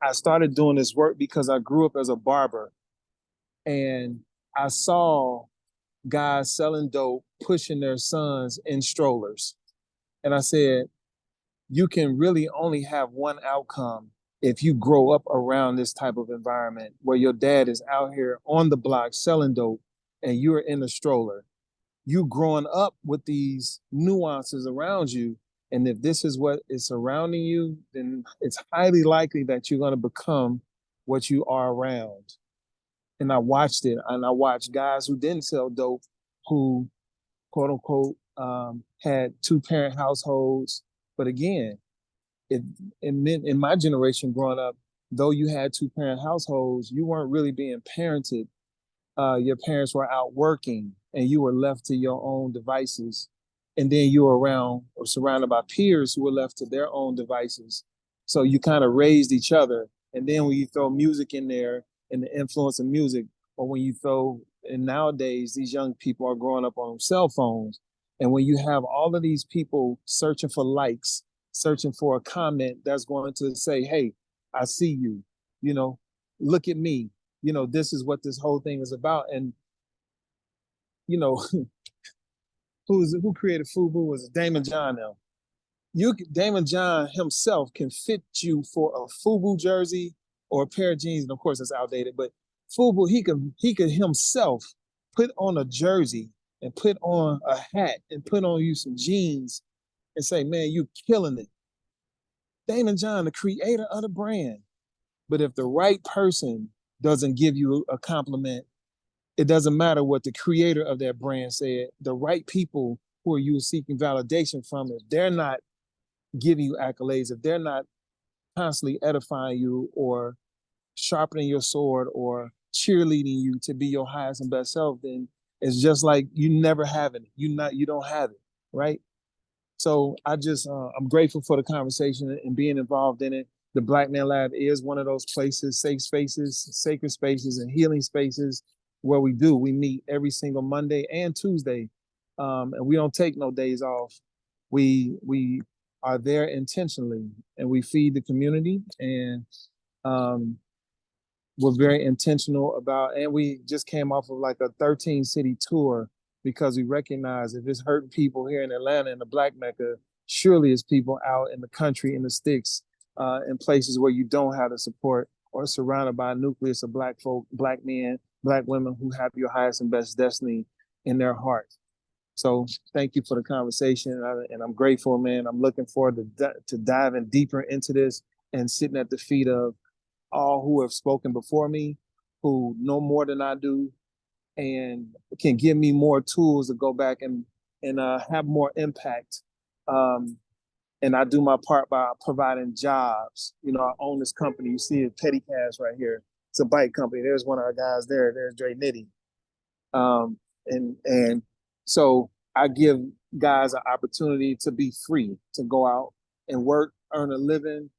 I started doing this work because I grew up as a barber and I saw guys selling dope, pushing their sons in strollers. And I said, you can really only have one outcome if you grow up around this type of environment where your dad is out here on the block selling dope and you're in a stroller. You growing up with these nuances around you. And if this is what is surrounding you, then it's highly likely that you're going to become what you are around. And I watched it, and I watched guys who didn't sell dope, who quote unquote had two-parent households. But again, in my generation growing up, though you had two-parent households, you weren't really being parented. Your parents were out working and you were left to your own devices. And then you were around or surrounded by peers who were left to their own devices. So you kind of raised each other. And then when you throw music in there and the influence of music, or when you throw, and nowadays these young people are growing up on cell phones. And when you have all of these people searching for likes, searching for a comment that's going to say, hey, I see you, look at me, this is what this whole thing is about. And, who created FUBU was Damon John now. Damon John himself can fit you for a FUBU jersey or a pair of jeans, and of course it's outdated, but FUBU, he could himself put on a jersey and put on a hat and put on you some jeans and say, man, you killing it. Damon John, the creator of the brand. But if the right person doesn't give you a compliment, it doesn't matter what the creator of that brand said. The right people who are you seeking validation from, if they're not giving you accolades, if they're not constantly edifying you or sharpening your sword or cheerleading you to be your highest and best self, then it's just like you never have it. You don't have it, right? So I'm grateful for the conversation and being involved in it. The Black Man Lab is one of those places, safe spaces, sacred spaces, and healing spaces where we meet every single Monday and Tuesday. And we don't take no days off. We are there intentionally and we feed the community, and we're very intentional about, and we just came off of like a 13 city tour because we recognize if it's hurting people here in Atlanta in the Black Mecca, surely it's people out in the country, in the sticks, in places where you don't have the support or surrounded by a nucleus of Black folk, Black men, Black women who have your highest and best destiny in their heart. So thank you for the conversation, and I'm grateful, man. I'm looking forward to diving deeper into this and sitting at the feet of all who have spoken before me, who know more than I do, and can give me more tools to go back and have more impact. And I do my part by providing jobs. You know, I own this company. You see it, Petty Cash right here. It's a bike company. There's one of our guys there. There's Dre Nitty. And so I give guys an opportunity to be free, to go out and work, earn a living.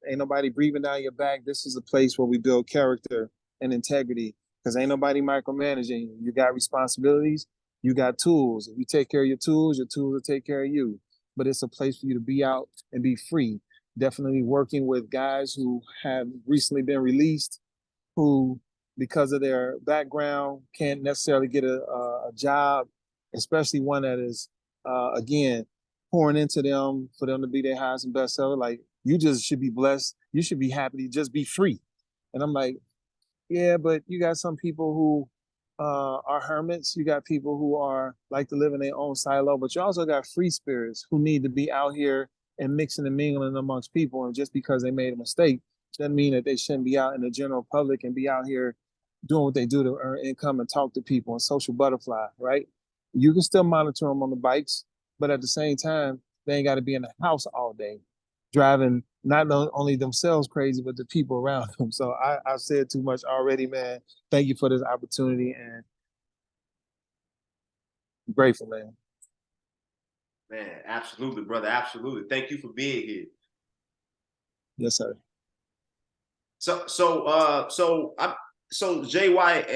Ain't nobody breathing down your back. This is a place where we build character and integrity, because ain't nobody micromanaging you. You got responsibilities, you got tools. If you take care of your tools will take care of you. But it's a place for you to be out and be free. Definitely working with guys who have recently been released, who, because of their background, can't necessarily get a job, especially one that is, again, pouring into them for them to be their highest and best seller. Like, you just should be blessed. You should be happy to just be free. And I'm like, yeah, but you got some people who are hermits. You got people who are like to live in their own silo, but you also got free spirits who need to be out here and mixing and mingling amongst people. And just because they made a mistake doesn't mean that they shouldn't be out in the general public and be out here doing what they do to earn income and talk to people and social butterfly, right? You can still monitor them on the bikes, but at the same time, they ain't got to be in the house all day, driving not only themselves crazy, but the people around them. So I've said too much already, man. Thank you for this opportunity, and I'm grateful, man. Man, absolutely, brother. Absolutely. Thank you for being here. Yes, sir. So Jay White,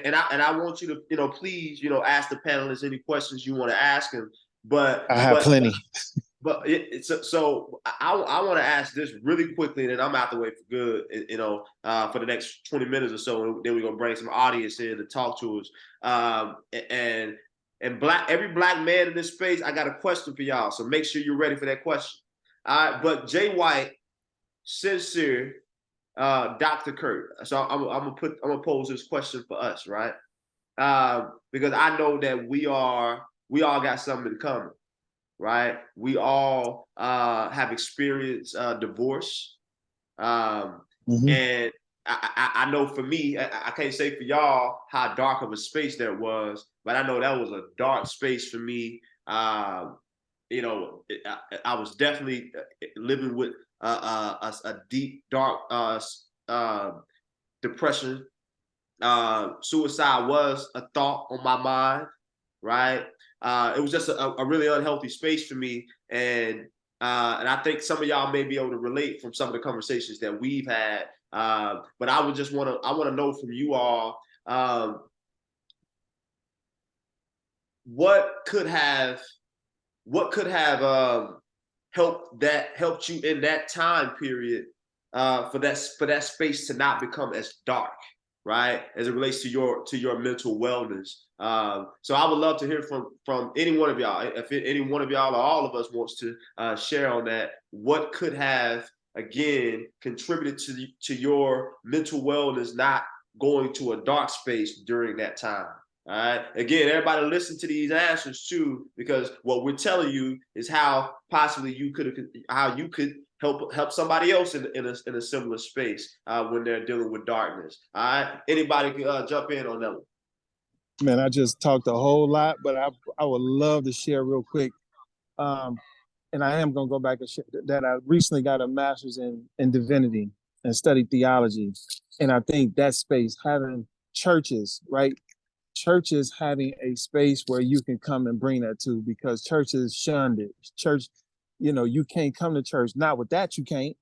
and I want you to, please, ask the panelists any questions you want to ask them. But I have plenty. But I want to ask this really quickly, and then I'm out the way for good, for the next 20 minutes or so, and then we're gonna bring some audience in to talk to us. And every black man in this space, I got a question for y'all. So make sure you're ready for that question. All right, but Jay White, Sinsear, Dr. Kurt. So I'm gonna pose this question for us, right? Because I know that we all got something in common. Right, we all have experienced divorce, and I know for me, I can't say for y'all how dark of a space that was, but I know that was a dark space for me. I was definitely living with a deep, dark depression. Suicide was a thought on my mind, right? It was just a really unhealthy space for me, and I think some of y'all may be able to relate from some of the conversations that we've had. But I want to know from you all, what could have helped you in that time period, for that space to not become as dark, right, as it relates to your mental wellness. So I would love to hear from any one of y'all. If any one of y'all or all of us wants to share on that, what could have, again, contributed to your mental wellness not going to a dark space during that time. All right. Again, everybody listen to these answers too, because what we're telling you is how possibly you could help somebody else in a similar space when they're dealing with darkness. All right. Anybody can jump in on that one. Man, I just talked a whole lot, but I would love to share real quick. And I am going to go back and share that I recently got a master's in divinity and studied theology. And I think that space, having churches, right? Churches having a space where you can come and bring that to, because churches shunned it. Church, you can't come to church. Not with that, you can't.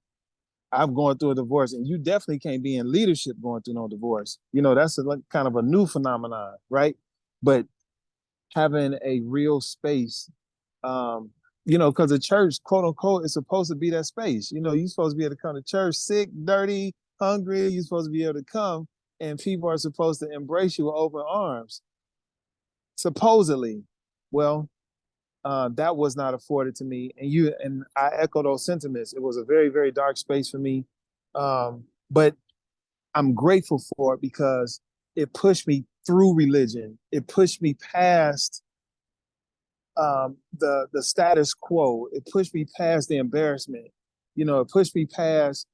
I'm going through a divorce, and you definitely can't be in leadership going through no divorce. That's kind of a new phenomenon, right? But having a real space, because the church, quote unquote, is supposed to be that space. You're supposed to be able to come to church sick, dirty, hungry. You're supposed to be able to come, and people are supposed to embrace you with open arms. Supposedly. Well, that was not afforded to me, and I echo those sentiments. It was a very, very dark space for me, but I'm grateful for it because it pushed me through religion. It pushed me past the status quo. It pushed me past the embarrassment. It pushed me past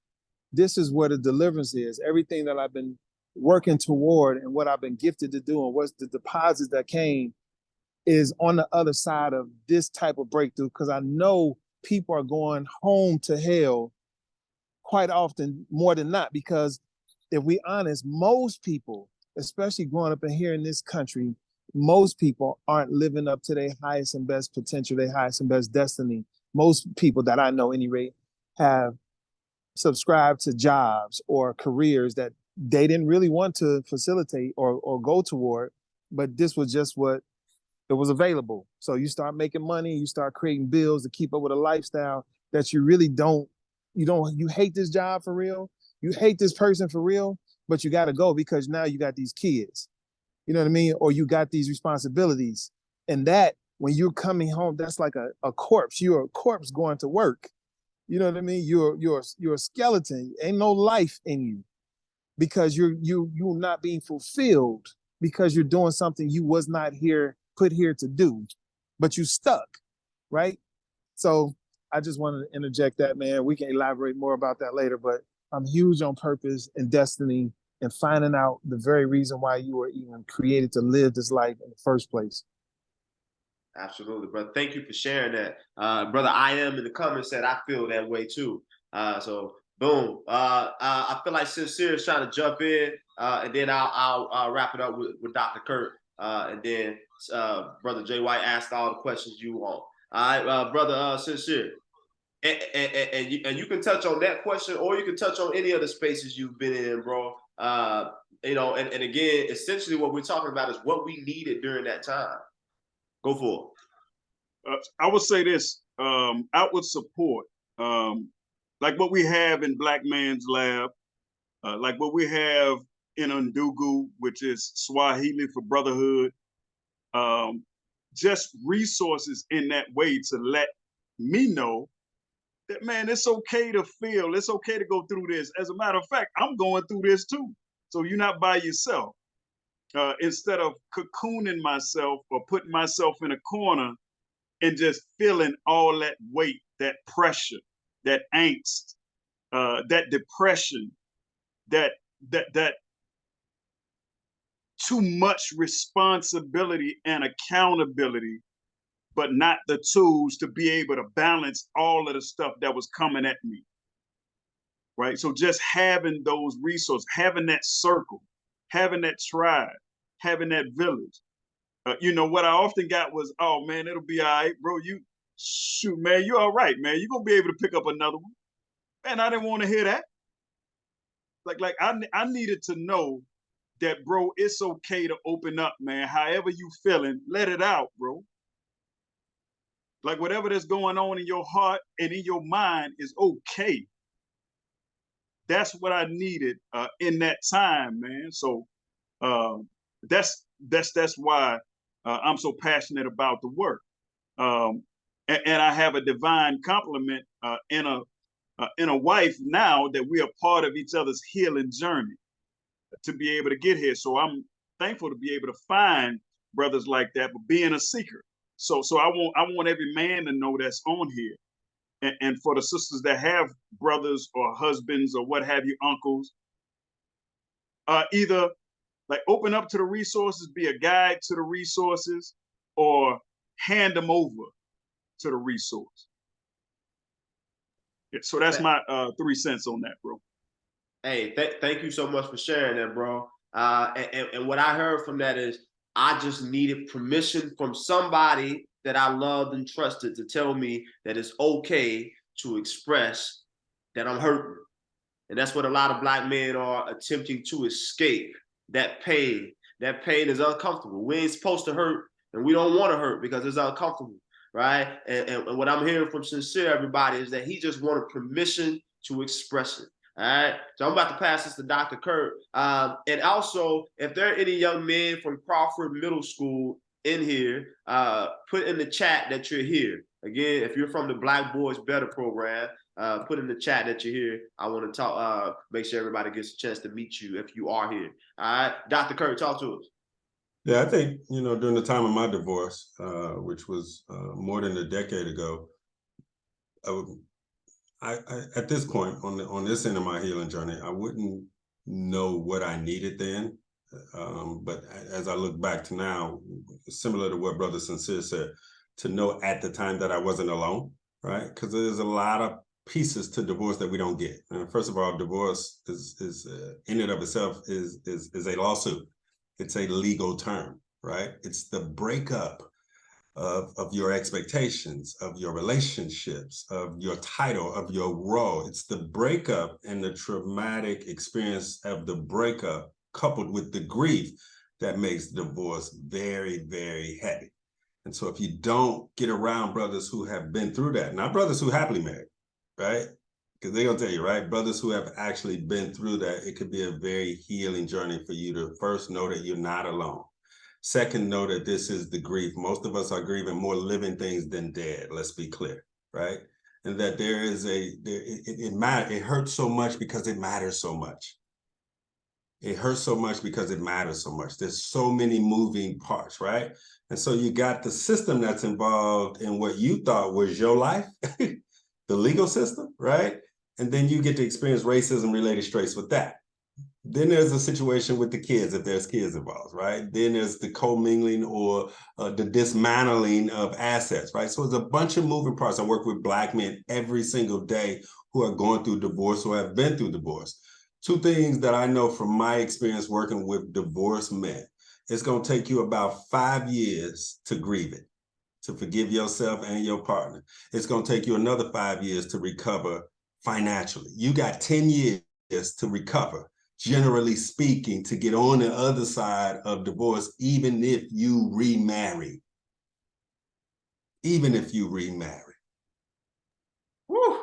this is where the deliverance is. Everything that I've been working toward and what I've been gifted to do and what's the deposits that came is on the other side of this type of breakthrough, because I know people are going home to hell quite often, more than not, because if we honest, most people, especially growing up in here in this country, most people aren't living up to their highest and best potential, their highest and best destiny. Most people that I know, at any rate, have subscribed to jobs or careers that they didn't really want to facilitate or go toward, but this was just what it was available. So you start making money, you start creating bills to keep up with a lifestyle that you really you hate this job for real, you hate this person for real, but you got to go because now you got these kids, you know what I mean? Or you got these responsibilities. And that, when you're coming home, that's like a corpse. You're a corpse going to work. You know what I mean? You're a skeleton. Ain't no life in you because you're not being fulfilled because you're doing something you was not put here to do, but you stuck, right? So I just wanted to interject that, man. We can elaborate more about that later, but I'm huge on purpose and destiny and finding out the very reason why you were even created to live this life in the first place. Absolutely, brother. Thank you for sharing that. Brother, I am in the comments said I feel that way too. So boom. I feel like Sinsear is trying to jump in, and then I'll wrap it up with Dr. Kurt, and then Brother Jay White asked all the questions you want. All right, Brother Sinsear, and you can touch on that question, or you can touch on any other spaces you've been in, bro. You know, and again, essentially what we're talking about is what we needed during that time. Go for it. I would say this, outward support, like what we have in Black Man's Lab, like what we have in Undugu, which is Swahili for brotherhood, just resources in that way to let me know that, man, it's okay to feel, it's okay to go through this. As a matter of fact, I'm going through this too. So you're not by yourself. Instead of cocooning myself or putting myself in a corner and just feeling all that weight, that pressure, that angst, that depression, that too much responsibility and accountability, but not the tools to be able to balance all of the stuff that was coming at me. Right? So just having those resources, having that circle, having that tribe, having that village. You know, what I often got was, oh man, it'll be all right, bro. Shoot, man, you're all right, man. You're gonna be able to pick up another one. Man, I didn't want to hear that. Like I needed to know that, bro, it's okay to open up, man. However you feeling, let it out, bro. Like whatever that's going on in your heart and in your mind is okay. That's what I needed in that time, man. So that's why I'm so passionate about the work. And I have a divine complement in a wife now that we are part of each other's healing journey to be able to get here. So I'm thankful to be able to find brothers like that, but being a seeker. So I want every man to know that's on here. And for the sisters that have brothers or husbands or what have you, uncles, either like open up to the resources, be a guide to the resources, or hand them over to the resource. Yeah, so that's my 3 cents on that, bro. Hey, thank you so much for sharing that, bro. And what I heard from that is I just needed permission from somebody that I loved and trusted to tell me that it's okay to express that I'm hurting. And that's what a lot of Black men are attempting to escape, that pain. That pain is uncomfortable. We ain't supposed to hurt, and we don't want to hurt because it's uncomfortable, right? And what I'm hearing from Sinsear, everybody, is that he just wanted permission to express it. All right, so I'm about to pass this to Dr. Kurt. And also, if there are any young men from Crawford Middle School in here, put in the chat that you're here. Again, if you're from the Black Boys Better program, put in the chat that you're here. I want to talk, make sure everybody gets a chance to meet you if you are here. All right, Dr. Kurt, talk to us. Yeah, I think, during the time of my divorce, which was more than a decade ago, I at this point on this end of my healing journey, I wouldn't know what I needed then. But as I look back to now, similar to what Brother Sinsear said, to know at the time that I wasn't alone, right? Because there's a lot of pieces to divorce that we don't get. And first of all, divorce is in and of itself is a lawsuit. It's a legal term, right? It's the breakup of your expectations, of your relationships, of your title, of your role. It's the breakup and the traumatic experience of the breakup coupled with the grief that makes divorce very, very heavy. And so if you don't get around brothers who have been through that, not brothers who happily married, right? Because they're gonna tell you, right? Brothers who have actually been through that, it could be a very healing journey for you to first know that you're not alone. Second, know that this is the grief. Most of us are grieving more living things than dead, let's be clear, right? And that there is it hurts so much because it matters so much. It hurts so much because it matters so much. There's so many moving parts, right? And so you got the system that's involved in what you thought was your life, the legal system, right? And then you get to experience racism related stress with that. Then there's a situation with the kids, if there's kids involved, right? Then there's the commingling or the dismantling of assets, right? So there's a bunch of moving parts. I work with Black men every single day who are going through divorce or have been through divorce. Two things that I know from my experience working with divorced men. It's going to take you about 5 years to grieve it, to forgive yourself and your partner. It's going to take you another 5 years to recover financially. You got 10 years to recover, generally speaking, to get on the other side of divorce, even if you remarry. Even if you remarry. Woo.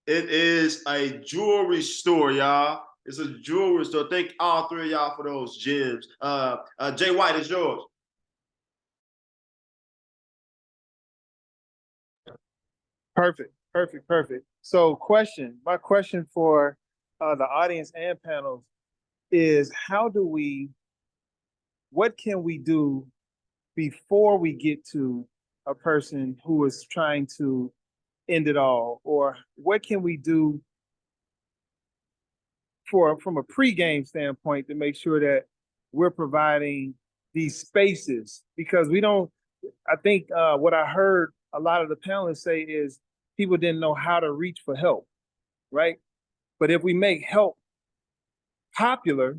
It is a jewelry store, y'all. It's a jewelry store. Thank all three of y'all for those gems. Jay White, it's yours. Perfect. So my question for the audience and panels is what can we do before we get to a person who is trying to end it all? Or what can we do from a pregame standpoint to make sure that we're providing these spaces? Because I think what I heard a lot of the panelists say is people didn't know how to reach for help, right? But if we make help popular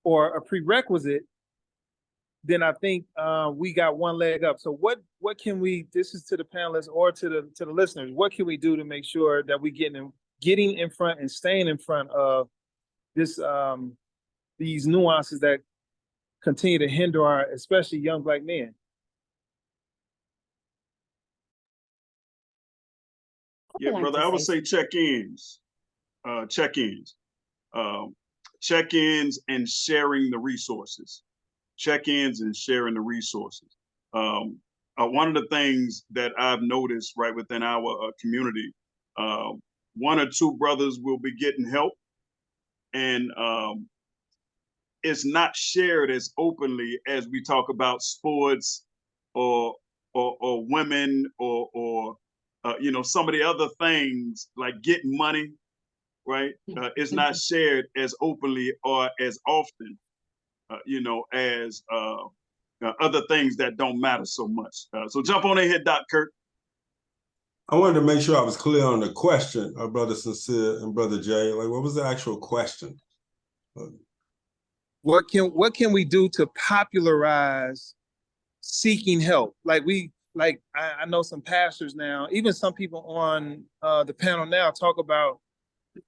or a prerequisite, then I think we got one leg up. So what can we, this is to the panelists or to the listeners, what can we do to make sure that we getting in front and staying in front of this these nuances that continue to hinder our, especially young Black men? Yeah, brother, I would say check-ins. Check-ins and sharing the resources. Check-ins and sharing the resources. One of the things that I've noticed right within our community, one or two brothers will be getting help, and it's not shared as openly as we talk about sports or women or some of the other things like getting money, right? It's not shared as openly or as often, as other things that don't matter so much. So jump on ahead, Doc Kirk. I wanted to make sure I was clear on the question of Brother Sinsear and Brother Jay. Like, what was the actual question? What can we do to popularize seeking help? I know some pastors now, even some people on the panel now talk about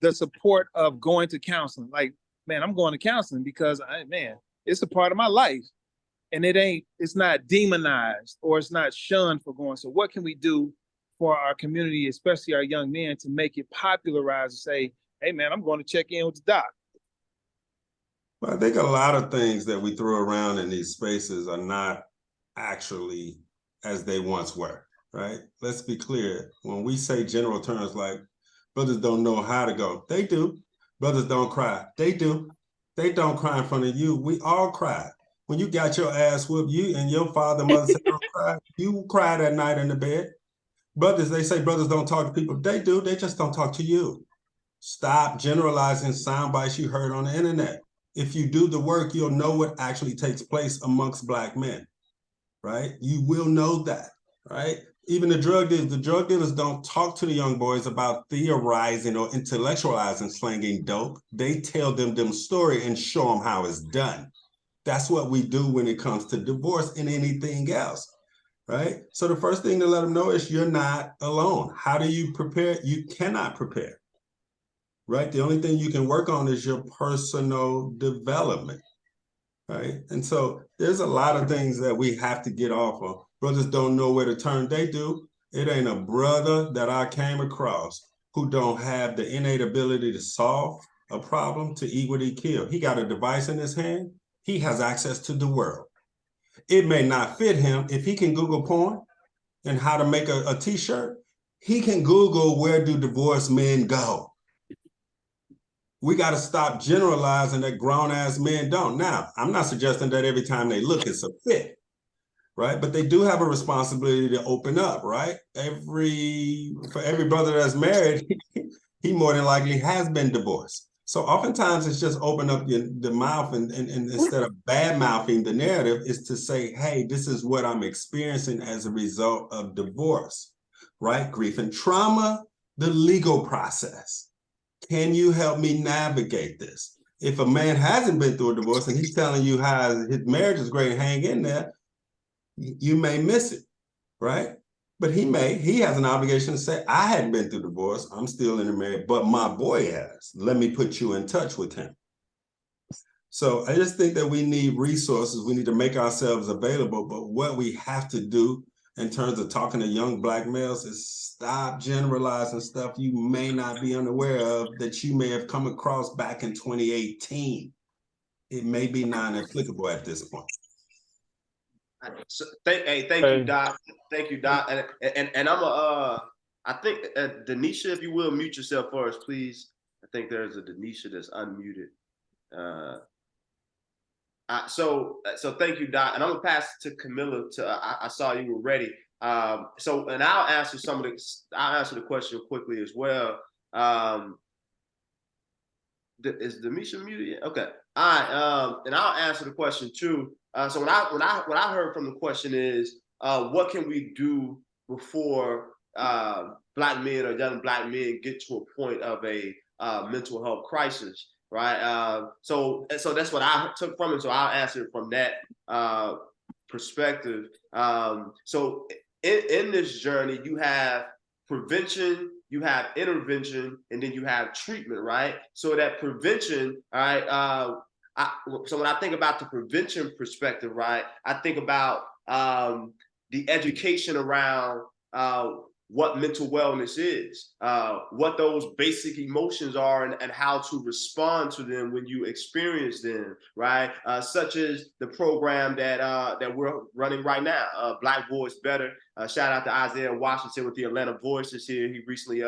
the support of going to counseling. Like, man, I'm going to counseling because it's a part of my life, and it's not demonized or it's not shunned for going. So what can we do for our community, especially our young men, to make it popularized and say, hey man, I'm going to check in with the doc? Well, I think a lot of things that we throw around in these spaces are not actually as they once were, right? Let's be clear. When we say general terms like brothers don't know how to go, they do. Brothers don't cry, they do. They don't cry in front of you. We all cry. When you got your ass whooped, you and your father, mother said, don't cry. You cried that night in the bed. Brothers, they say brothers don't talk to people. They do, they just don't talk to you. Stop generalizing sound bites you heard on the internet. If you do the work, you'll know what actually takes place amongst Black men, right? You will know that, right? Even the drug dealers don't talk to the young boys about theorizing or intellectualizing slanging dope. They tell them story and show them how it's done. That's what we do when it comes to divorce and anything else, right? So the first thing to let them know is you're not alone. How do you prepare? You cannot prepare, right? The only thing you can work on is your personal development, right? And so there's a lot of things that we have to get off of. Brothers don't know where to turn. They do. It ain't a brother that I came across who don't have the innate ability to solve a problem, to eat what he killed. He got a device in his hand. He has access to the world. It may not fit him. If he can Google porn and how to make a t-shirt, he can Google where do divorced men go. We got to stop generalizing that grown-ass men don't. Now, I'm not suggesting that every time they look, it's a fit, right? But they do have a responsibility to open up, right? For every brother that's married, he more than likely has been divorced. So oftentimes it's just open up the mouth and instead of bad-mouthing the narrative is to say, hey, this is what I'm experiencing as a result of divorce, right? Grief and trauma, the legal process. Can you help me navigate this? If a man hasn't been through a divorce and he's telling you how his marriage is great, hang in there, you may miss it, right? But he has an obligation to say, I hadn't been through divorce, I'm still in a marriage, but my boy has. Let me put you in touch with him. So I just think that we need resources, we need to make ourselves available, but what we have to do in terms of talking to young Black males is stop generalizing stuff you may not be unaware of that you may have come across back in 2018. It may be non-applicable at this point. So thank you, Doc. Thank you, Doc. And I think Denisha, if you will, mute yourself for us, please. I think there's a Denisha that's unmuted. So thank you, Doc. And I'm gonna pass it to Camilla. I saw you were ready. And I'll answer I'll answer the question quickly as well. Is Denisha muted yet? Okay. All right. And I'll answer the question too. So what I heard from the question is, what can we do before Black men or young Black men get to a point of a mental health crisis, right? So that's what I took from it. So I'll answer it from that perspective. So in this journey, you have prevention, you have intervention, and then you have treatment, right? So that prevention, all right, so when I think about the prevention perspective, right, I think about the education around what mental wellness is, what those basic emotions are, and how to respond to them when you experience them, right? Such as the program that we're running right now, Black Voice Better. Shout out to Isaiah Washington with the Atlanta Voices here. He recently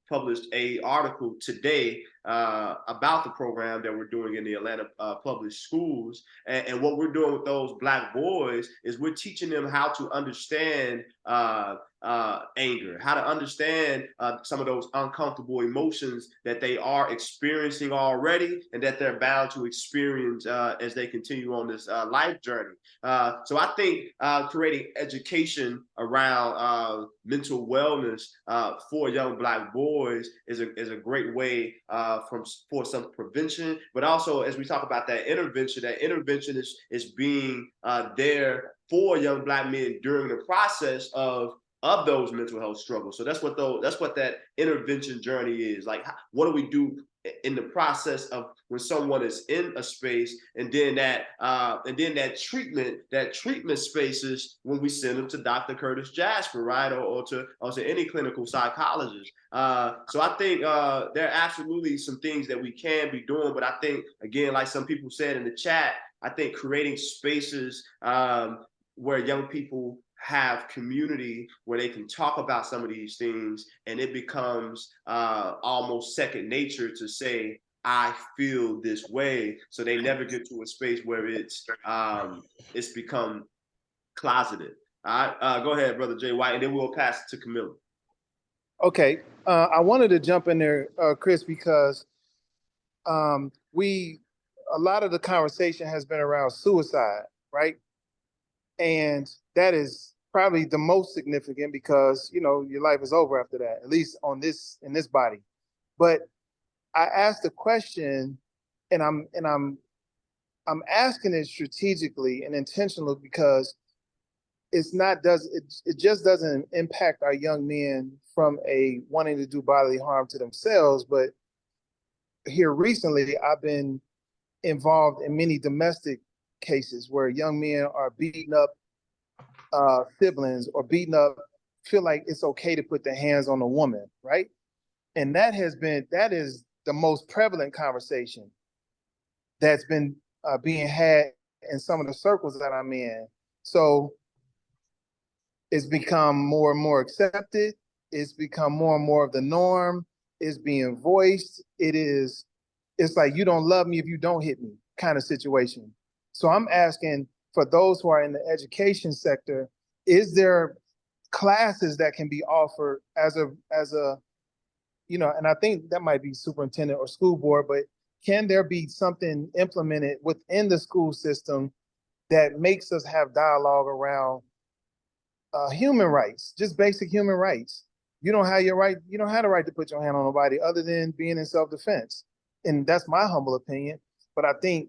published an article today about the program that we're doing in the Atlanta public schools. And what we're doing with those Black boys is we're teaching them how to understand anger, how to understand some of those uncomfortable emotions that they are experiencing already and that they're bound to experience as they continue on this life journey. So I think creating education around mental wellness for young Black boys is a great way for some prevention, but also as we talk about that intervention is being there for young Black men during the process of those mental health struggles. So that's what that intervention journey is. Like, what do we do in the process of when someone is in a space, and then that treatment space is when we send them to Dr. Curtis Jasper, right, or to any clinical psychologist. So I think there are absolutely some things that we can be doing, but I think, again, like some people said in the chat, I think creating spaces where young people have community where they can talk about some of these things, and it becomes almost second nature to say, I feel this way. So they never get to a space where it's become closeted. All right, go ahead, Brother Jay White, and then we'll pass it to Camilla. Okay, I wanted to jump in there, Chris, because a lot of the conversation has been around suicide, right? And that is probably the most significant because, you know, your life is over after that, at least in this body. But I asked the question, and I'm asking it strategically and intentionally because it just doesn't impact our young men from a wanting to do bodily harm to themselves. But here recently, I've been involved in many domestic cases where young men are beating up siblings or feel like it's okay to put their hands on a woman, right? And that is the most prevalent conversation that's been being had in some of the circles that I'm in. So it's become more and more accepted. It's become more and more of the norm. It's being voiced. It's like, you don't love me if you don't hit me kind of situation. So I'm asking for those who are in the education sector, is there classes that can be offered as a, you know, and I think that might be superintendent or school board, but can there be something implemented within the school system that makes us have dialogue around human rights, just basic human rights? You don't have the right to put your hand on nobody other than being in self-defense. And that's my humble opinion. But I think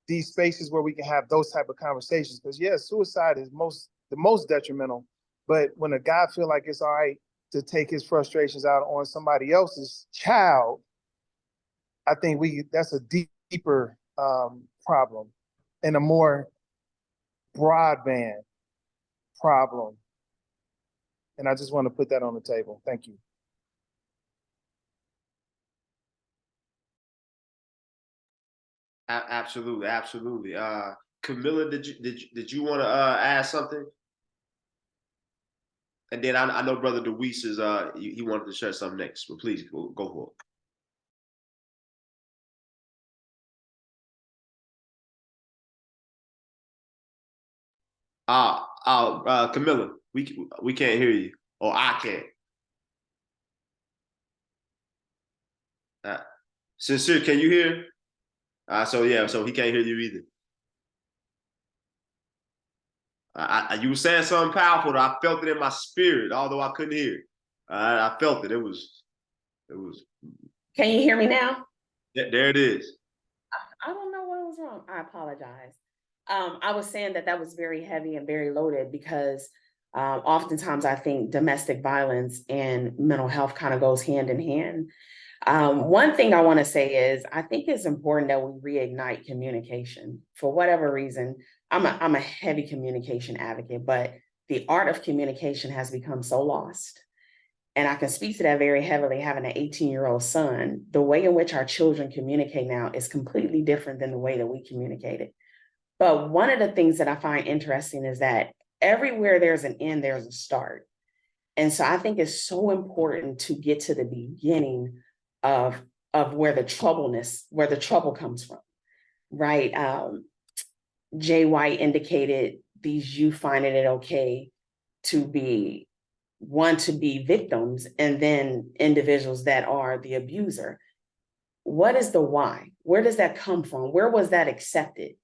these spaces where we can have those type of conversations, because suicide is the most detrimental. But when a guy feel like it's all right to take his frustrations out on somebody else's child, I think that's a deeper problem and a more broadband problem. And I just want to put that on the table. Thank you. Absolutely, absolutely. Camilla, did you want to add something? And then I know Brother DeWese is he wanted to share something next, but please go for it. Camilla, we can't hear you, or I can't. Sinsear, can you hear? So he can't hear you either. You were saying something powerful. I felt it in my spirit, although I couldn't hear it. I felt it. It was. Can you hear me now? There it is. I don't know what was wrong. I apologize. I was saying that was very heavy and very loaded because oftentimes I think domestic violence and mental health kind of goes hand in hand. One thing I want to say is I think it's important that we reignite communication. For whatever reason, I'm a heavy communication advocate, but the art of communication has become so lost. And I can speak to that very heavily, having an 18-year-old son. The way in which our children communicate now is completely different than the way that we communicated. But one of the things that I find interesting is that everywhere there's an end, there's a start. And so I think it's so important to get to the beginning of where the trouble comes from, right? Jay White indicated these youth finding it okay to want to be victims and then individuals that are the abuser. What is the why? Where does that come from? Where was that accepted?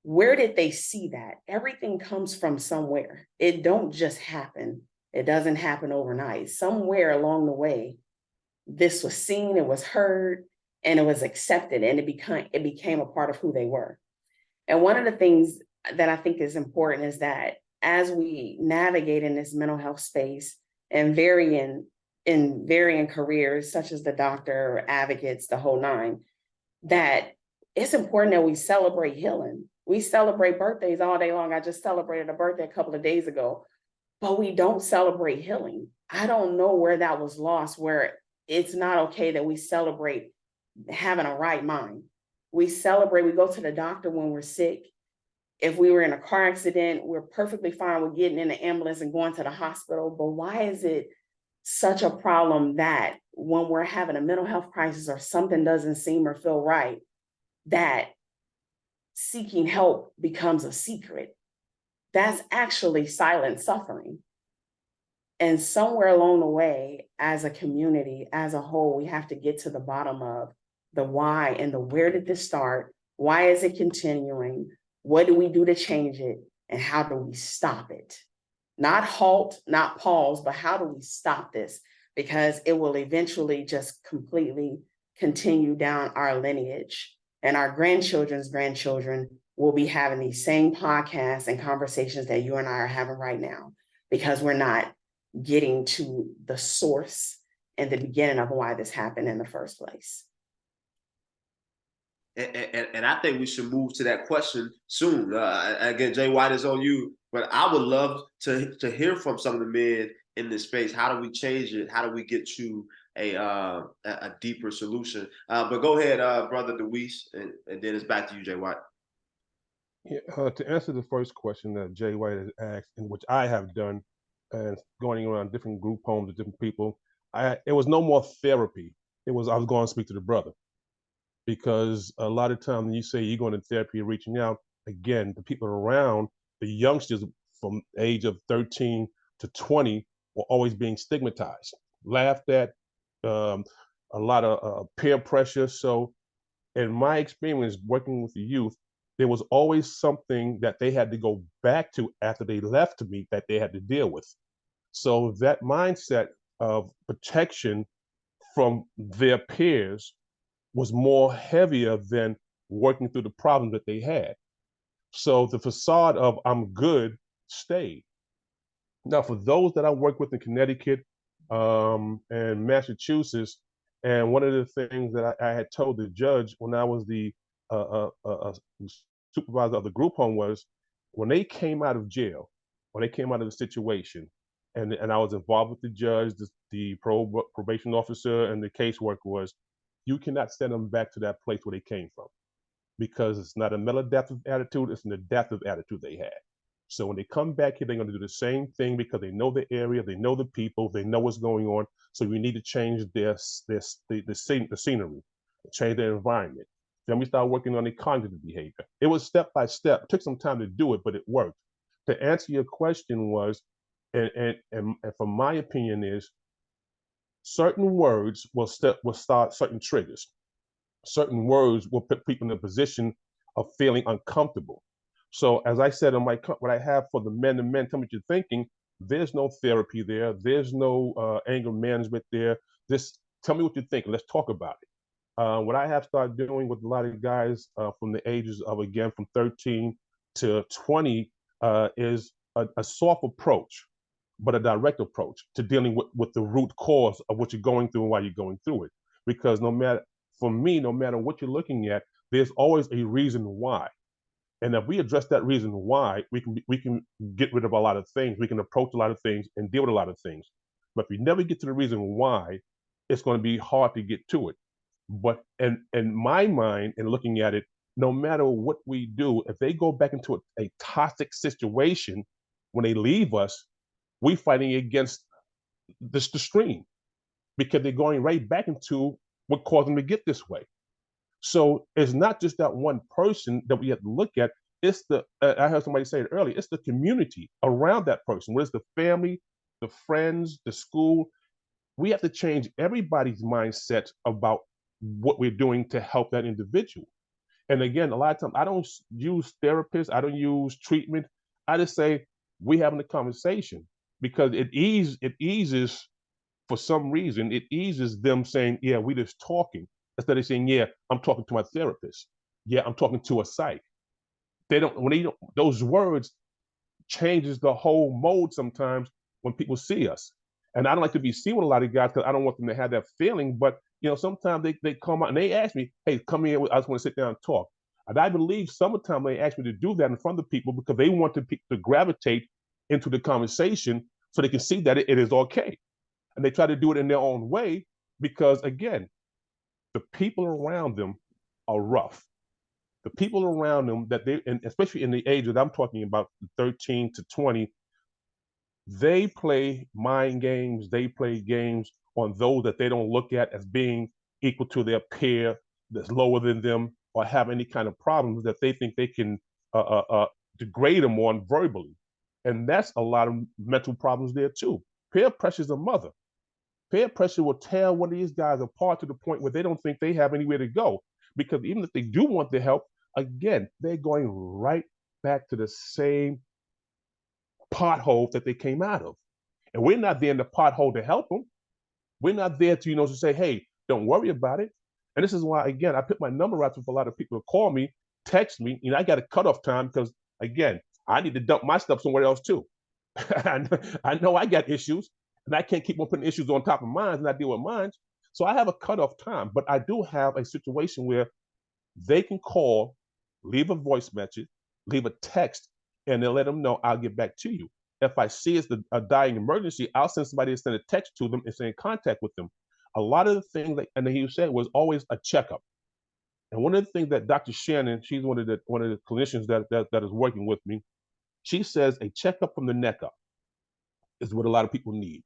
Where did they see that? Everything comes from somewhere. It don't just happen. It doesn't happen overnight. Somewhere along the way, this was seen, it was heard, and it was accepted, and it became a part of who they were. And one of the things that I think is important is that as we navigate in this mental health space and varying careers, such as the doctor, advocates, the whole nine, that it's important that we celebrate healing. We celebrate birthdays all day long. I just celebrated a birthday a couple of days ago, but we don't celebrate healing. I don't know where that was lost, where it's not okay that we celebrate having a right mind. We go to the doctor when we're sick. If we were in a car accident, we're perfectly fine with getting in the ambulance and going to the hospital. But why is it such a problem that when we're having a mental health crisis or something doesn't seem or feel right, that seeking help becomes a secret? That's actually silent suffering. And somewhere along the way, as a community, as a whole, we have to get to the bottom of the why and the where did this start? Why is it continuing? What do we do to change it? And how do we stop it? Not halt, not pause, but how do we stop this? Because it will eventually just completely continue down our lineage. And our grandchildren's grandchildren will be having these same podcasts and conversations that you and I are having right now, because we're not getting to the source and the beginning of why this happened in the first place. And I think we should move to that question soon. Again, Jay White is on you, but I would love to hear from some of the men in this space. How do we change it? How do we get to a deeper solution? But go ahead, Brother DeWese, and then it's back to you, Jay White. Yeah, to answer the first question that Jay White has asked, and which I have done, and going around different group homes with different people, it was no more therapy. I was going to speak to the brother, because a lot of times when you say you're going to therapy, reaching out, again, the people around, the youngsters from the age of 13 to 20 were always being stigmatized, laughed at, a lot of peer pressure. So in my experience working with the youth, there was always something that they had to go back to after they left me that they had to deal with. So that mindset of protection from their peers was more heavier than working through the problems that they had. So the facade of I'm good stayed. Now, for those that I work with in Connecticut and Massachusetts, and one of the things that I had told the judge when I was the supervisor of the group home was, when they came out of jail, when they came out of the situation, and I was involved with the judge, the probation officer, and the caseworker, was you cannot send them back to that place where they came from, because it's not a maladaptive attitude, it's an adaptive attitude they had. So when they come back here, they're going to do the same thing because they know the area, they know the people, they know what's going on. So we need to change the scenery, change their environment. Then we start working on the cognitive behavior. It was step by step. It took some time to do it, but it worked. To answer your question was, and from my opinion is, certain words will start certain triggers. Certain words will put people in a position of feeling uncomfortable. So as I said, what I have for the men, tell me what you're thinking, there's no therapy there. There's no anger management there. Just tell me what you're thinking. Let's talk about it. What I have started doing with a lot of guys from the ages of, again, from 13 to 20 is a soft approach, but a direct approach to dealing with the root cause of what you're going through and why you're going through it. Because for me, no matter what you're looking at, there's always a reason why. And if we address that reason why, we can get rid of a lot of things. We can approach a lot of things and deal with a lot of things. But if we never get to the reason why, it's going to be hard to get to it. But in my mind, and looking at it, no matter what we do, if they go back into a toxic situation when they leave us, we're fighting against the stream, because they're going right back into what caused them to get this way. So it's not just that one person that we have to look at. It's I heard somebody say it earlier, it's the community around that person. What is the family, the friends, the school? We have to change everybody's mindset about what we're doing to help that individual. And again, a lot of times I don't use therapists, I don't use treatment. I just say, we having a conversation, because it eases, for some reason, it eases them saying, yeah, we just talking, instead of saying, yeah, I'm talking to my therapist. Yeah, I'm talking to a psych. Those words changes the whole mode sometimes when people see us. And I don't like to be seen with a lot of guys because I don't want them to have that feeling. But sometimes they come out and they ask me, hey, come here, I just want to sit down and talk. And I believe sometimes they ask me to do that in front of people because they want to gravitate into the conversation so they can see that it is okay. And they try to do it in their own way because, again, the people around them are rough. The people around them and especially in the age that I'm talking about, 13 to 20, they play mind games. They play games on those that they don't look at as being equal to their peer that's lower than them or have any kind of problems that they think they can degrade them on verbally. And that's a lot of mental problems there too. Peer pressure is a mother. Peer pressure will tear one of these guys apart to the point where they don't think they have anywhere to go. Because even if they do want the help, again, they're going right back to the same pothole that they came out of. And we're not there in the pothole to help them. We're not there to, to say, hey, don't worry about it. And this is why, again, I put my number out for a lot of people to call me, text me. I got a cutoff time because, again, I need to dump my stuff somewhere else too. I know I got issues, and I can't keep on putting issues on top of mine and I deal with mine. So I have a cutoff time, but I do have a situation where they can call, leave a voice message, leave a text, and they'll let them know I'll get back to you. If I see it's a dying emergency, I'll send somebody to send a text to them and stay in contact with them. A lot of the things that, and he said, was always a checkup. And one of the things that Dr. Shannon, she's one of the clinicians that is working with me, she says a checkup from the neck up is what a lot of people need.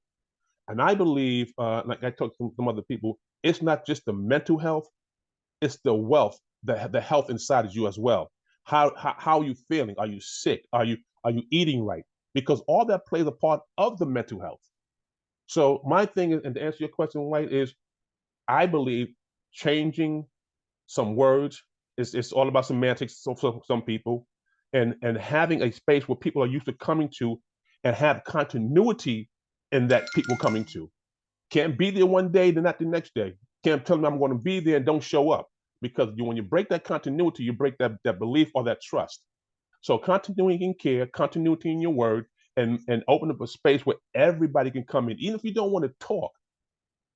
And I believe, like I talked to some other people, it's not just the mental health, it's the wealth, the health inside of you as well. How are you feeling? Are you sick? Are you eating right? Because all that plays a part of the mental health. So my thing is, and to answer your question, White, is I believe changing some words, it's all about semantics for some people, and having a space where people are used to coming to and have continuity in that people coming to. Can't be there one day, then not the next day. Can't tell them I'm going to be there and don't show up. Because when you break that continuity, you break that belief or that trust. So continuity in care, continuity in your word, and open up a space where everybody can come in. Even if you don't want to talk,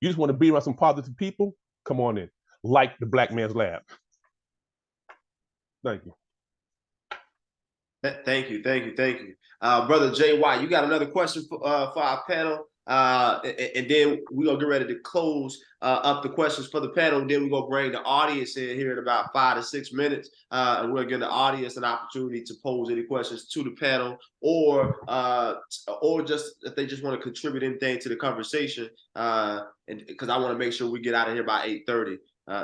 you just want to be around some positive people, come on in. Like the Black Man's Lab. Thank you. Thank you. Brother Jay White, you got another question for our panel? And then we're going to get ready to close up the questions for the panel. And then we're going to bring the audience in here in about 5 to 6 minutes. And we're going to give the audience an opportunity to pose any questions to the panel, or just if they just want to contribute anything to the conversation. And because I want to make sure we get out of here by 8:30.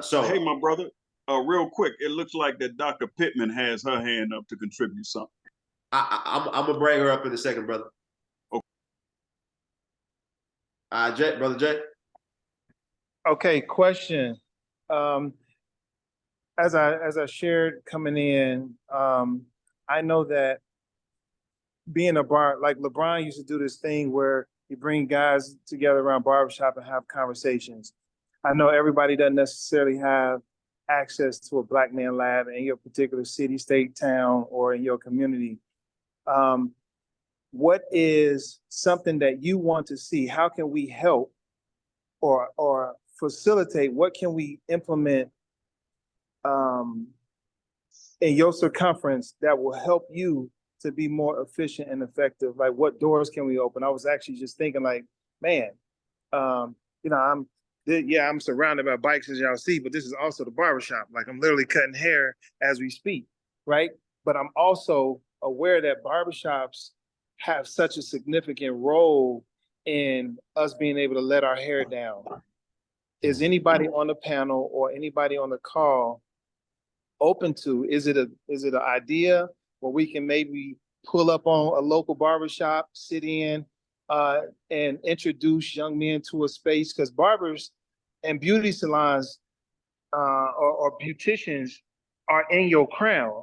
So, hey, my brother, real quick, it looks like that Dr. Pittman has her hand up to contribute something. I'm going to bring her up in a second, brother. Okay. Brother Jay. Okay, question. As I shared coming in, I know that being a bar, like LeBron used to do this thing where you bring guys together around barbershop and have conversations. I know everybody doesn't necessarily have access to a Black Man Lab in your particular city, state, town, or in your community. What is something that you want to see? How can we help or facilitate? What can we implement in your circumference that will help you to be more efficient and effective? Like, what doors can we open? I was actually just thinking, like, man, I'm surrounded by bikes, as y'all see, but this is also the barbershop. Like, I'm literally cutting hair as we speak, right? But I'm also aware that barbershops have such a significant role in us being able to let our hair down. Is anybody on the panel or anybody on the call open to, is it an idea where we can maybe pull up on a local barbershop, sit in, and introduce young men to a space? Because barbers and beauty salons or beauticians are in your crown,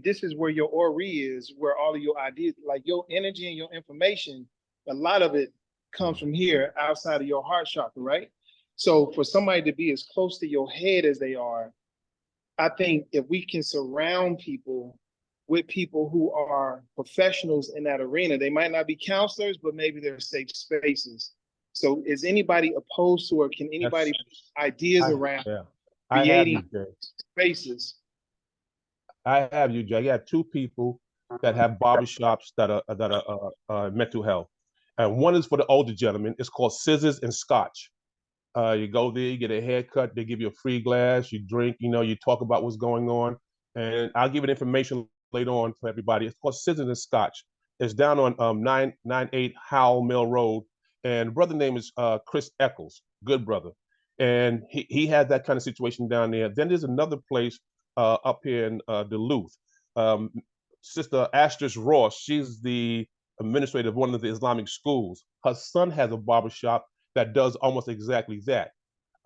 this is where your ori is, where all of your ideas, like your energy and your information, a lot of it comes from here outside of your heart chakra, right? So for somebody to be as close to your head as they are, I think if we can surround people with people who are professionals in that arena, they might not be counselors, but maybe they're safe spaces. So is anybody opposed to, or can anybody put ideas around creating spaces? I have you, Jay. I got two people that have barbershops that are mental health. And one is for the older gentlemen. It's called Scissors and Scotch. You go there, you get a haircut, they give you a free glass, you drink, you talk about what's going on. And I'll give it information later on for everybody. It's called Scissors and Scotch. It's down on 998 Howell Mill Road. And the brother name is Chris Eccles, good brother. And he had that kind of situation down there. Then there's another place up here in Duluth. Sister Asterisk Ross, she's the administrator of one of the Islamic schools. Her son has a barbershop that does almost exactly that.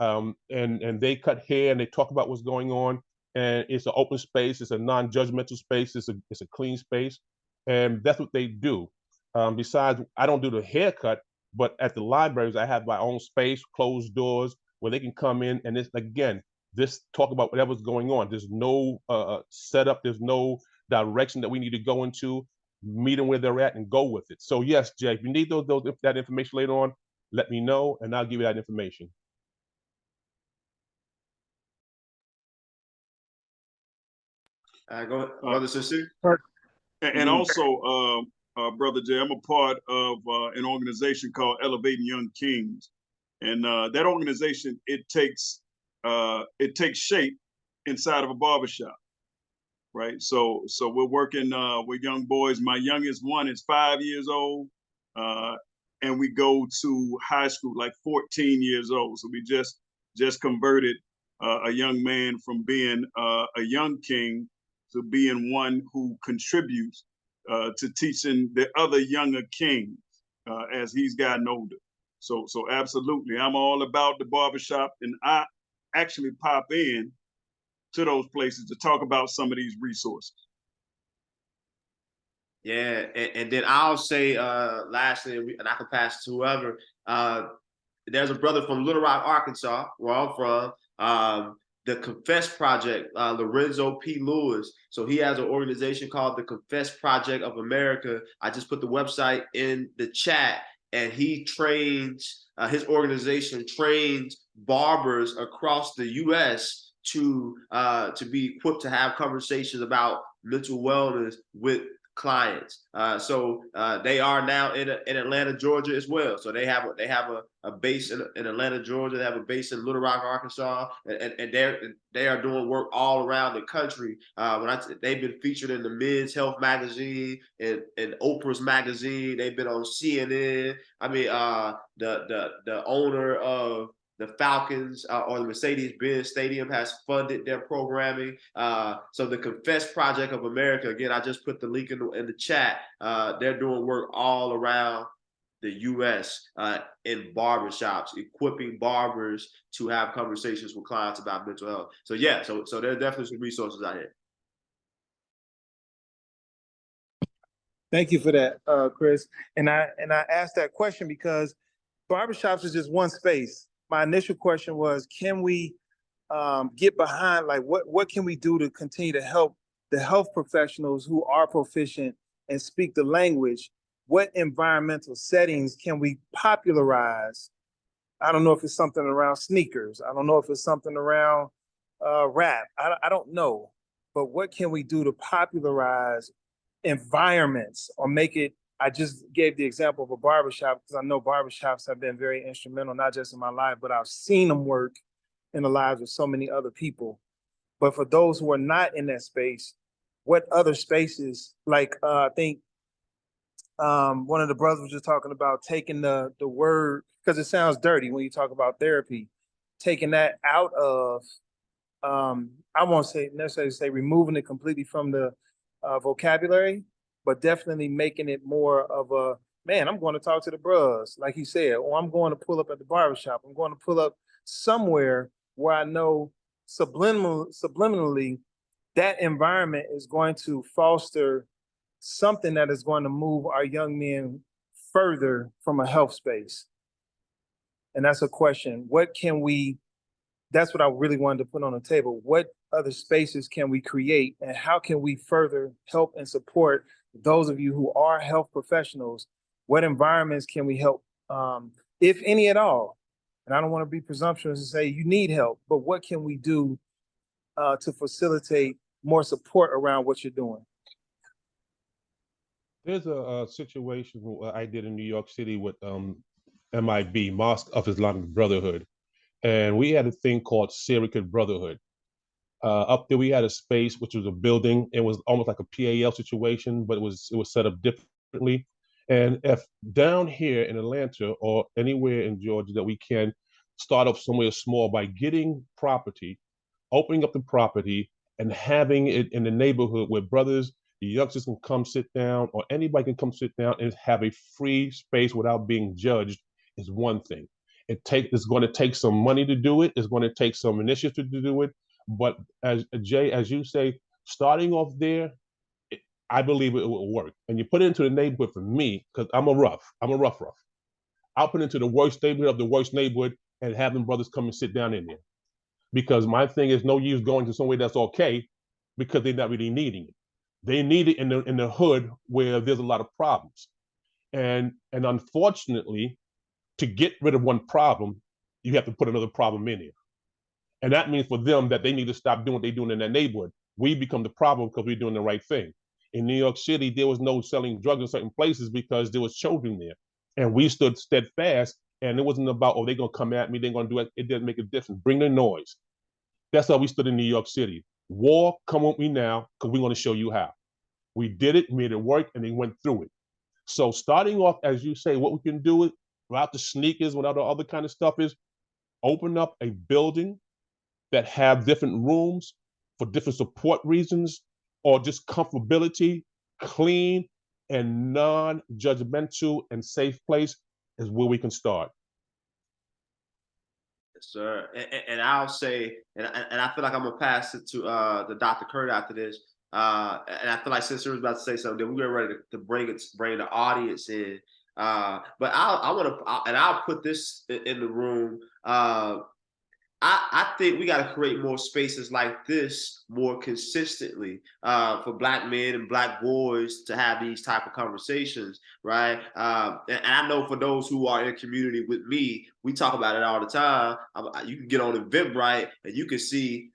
And they cut hair and they talk about what's going on. And it's an open space, it's a non-judgmental space, it's a clean space. And that's what they do. Besides, I don't do the haircut, but at the libraries, I have my own space, closed doors, where they can come in and this again, this talk about whatever's going on. There's no setup, there's no direction that we need to go into. Meet them where they're at and go with it. So yes, Jay, if you need that information later on, let me know and I'll give you that information. Go ahead, Brother Sinsear. And also, Brother Jay, I'm a part of an organization called Elevating Young Kings, and that organization it takes shape inside of a barbershop, right? So we're working with young boys. My youngest one is 5 years old, and we go to high school like 14 years old. So we just converted a young man from being a young king to being one who contributes to teaching the other younger kings as he's gotten older. So absolutely, I'm all about the barbershop, and I actually pop in to those places to talk about some of these resources. Yeah, and then I'll say lastly, and I can pass to whoever. There's a brother from Little Rock, Arkansas, where I'm from. The Confess Project, Lorenzo P. Lewis. So he has an organization called the Confess Project of America. I just put the website in the chat, and he trains, his organization trains barbers across the U.S. to be equipped to have conversations about mental wellness with clients. So they are now in Atlanta, Georgia as well. So they have a base in Atlanta, Georgia. They have a base in Little Rock, Arkansas, and they are doing work all around the country. They've been featured in the Men's Health magazine and Oprah's magazine. They've been on CNN. I mean, the owner of the Falcons or the Mercedes-Benz Stadium has funded their programming. So the Confess Project of America, again, I just put the link in the chat. They're doing work all around the U.S. In barbershops, equipping barbers to have conversations with clients about mental health. So yeah, so there are definitely some resources out here. Thank you for that, Chris. And I asked that question because barbershops is just one space. My initial question was, can we get behind, like, what can we do to continue to help the health professionals who are proficient and speak the language? What environmental settings can we popularize? I don't know if it's something around sneakers. I don't know if it's something around rap. I don't know. But what can we do to popularize environments or make it? I just gave the example of a barbershop because I know barbershops have been very instrumental, not just in my life, but I've seen them work in the lives of so many other people. But for those who are not in that space, what other spaces, like I think one of the brothers was just talking about taking the word, because it sounds dirty when you talk about therapy, taking that out of, I won't say necessarily say removing it completely from the vocabulary, but definitely making it more of a, man, I'm going to talk to the bros, like he said, or I'm going to pull up at the barbershop. I'm going to pull up somewhere where I know subliminally that environment is going to foster something that is going to move our young men further from a health space. And that's a question. What can we, that's what I really wanted to put on the table. What other spaces can we create, and how can we further help and support those of you who are health professionals? What environments can we help, if any at all? And I don't want to be presumptuous and say you need help, but what can we do to facilitate more support around what you're doing? There's a situation I did in New York City with MIB, Mosque of Islamic Brotherhood. And we had a thing called Syrian Brotherhood. Up there, we had a space, which was a building. It was almost like a PAL situation, but it was set up differently. And if down here in Atlanta or anywhere in Georgia that we can start off somewhere small by getting property, opening up the property and having it in the neighborhood where brothers the youngsters can come sit down, or anybody can come sit down and have a free space without being judged is one thing. It's going to take some money to do it. It's going to take some initiative to do it. But as Jay, as you say, starting off there, I believe it will work. And you put it into the neighborhood for me, because I'm a rough. I'll put it into the worst neighborhood of the worst neighborhood and have them brothers come and sit down in there. Because my thing is no use going to somewhere that's okay, because they're not really needing it. They need it in the hood where there's a lot of problems. And unfortunately, to get rid of one problem, you have to put another problem in there. And that means for them that they need to stop doing what they're doing in that neighborhood. We become the problem because we're doing the right thing. In New York City, there was no selling drugs in certain places because there was children there. And we stood steadfast, and it wasn't about, oh, they're going to come at me, they're going to do it. It didn't make a difference. Bring the noise. That's how we stood in New York City. War, come with me now, because we're going to show you how. We did it, made it work, and they went through it. So starting off, as you say, what we can do is, without the sneakers, without the other kind of stuff, is open up a building that have different rooms for different support reasons, or just comfortability, clean and non-judgmental and safe place is where we can start. Yes, sir. And I'll say, and I feel like I'm gonna pass it to the Dr. Kurt after this. And I feel like Sinsear was about to say something, then we're ready to bring the audience in. But I'll put this in the room. I think we got to create more spaces like this more consistently for Black men and Black boys to have these type of conversations, right? And I know for those who are in community with me, we talk about it all the time. You can get on Eventbrite and you can see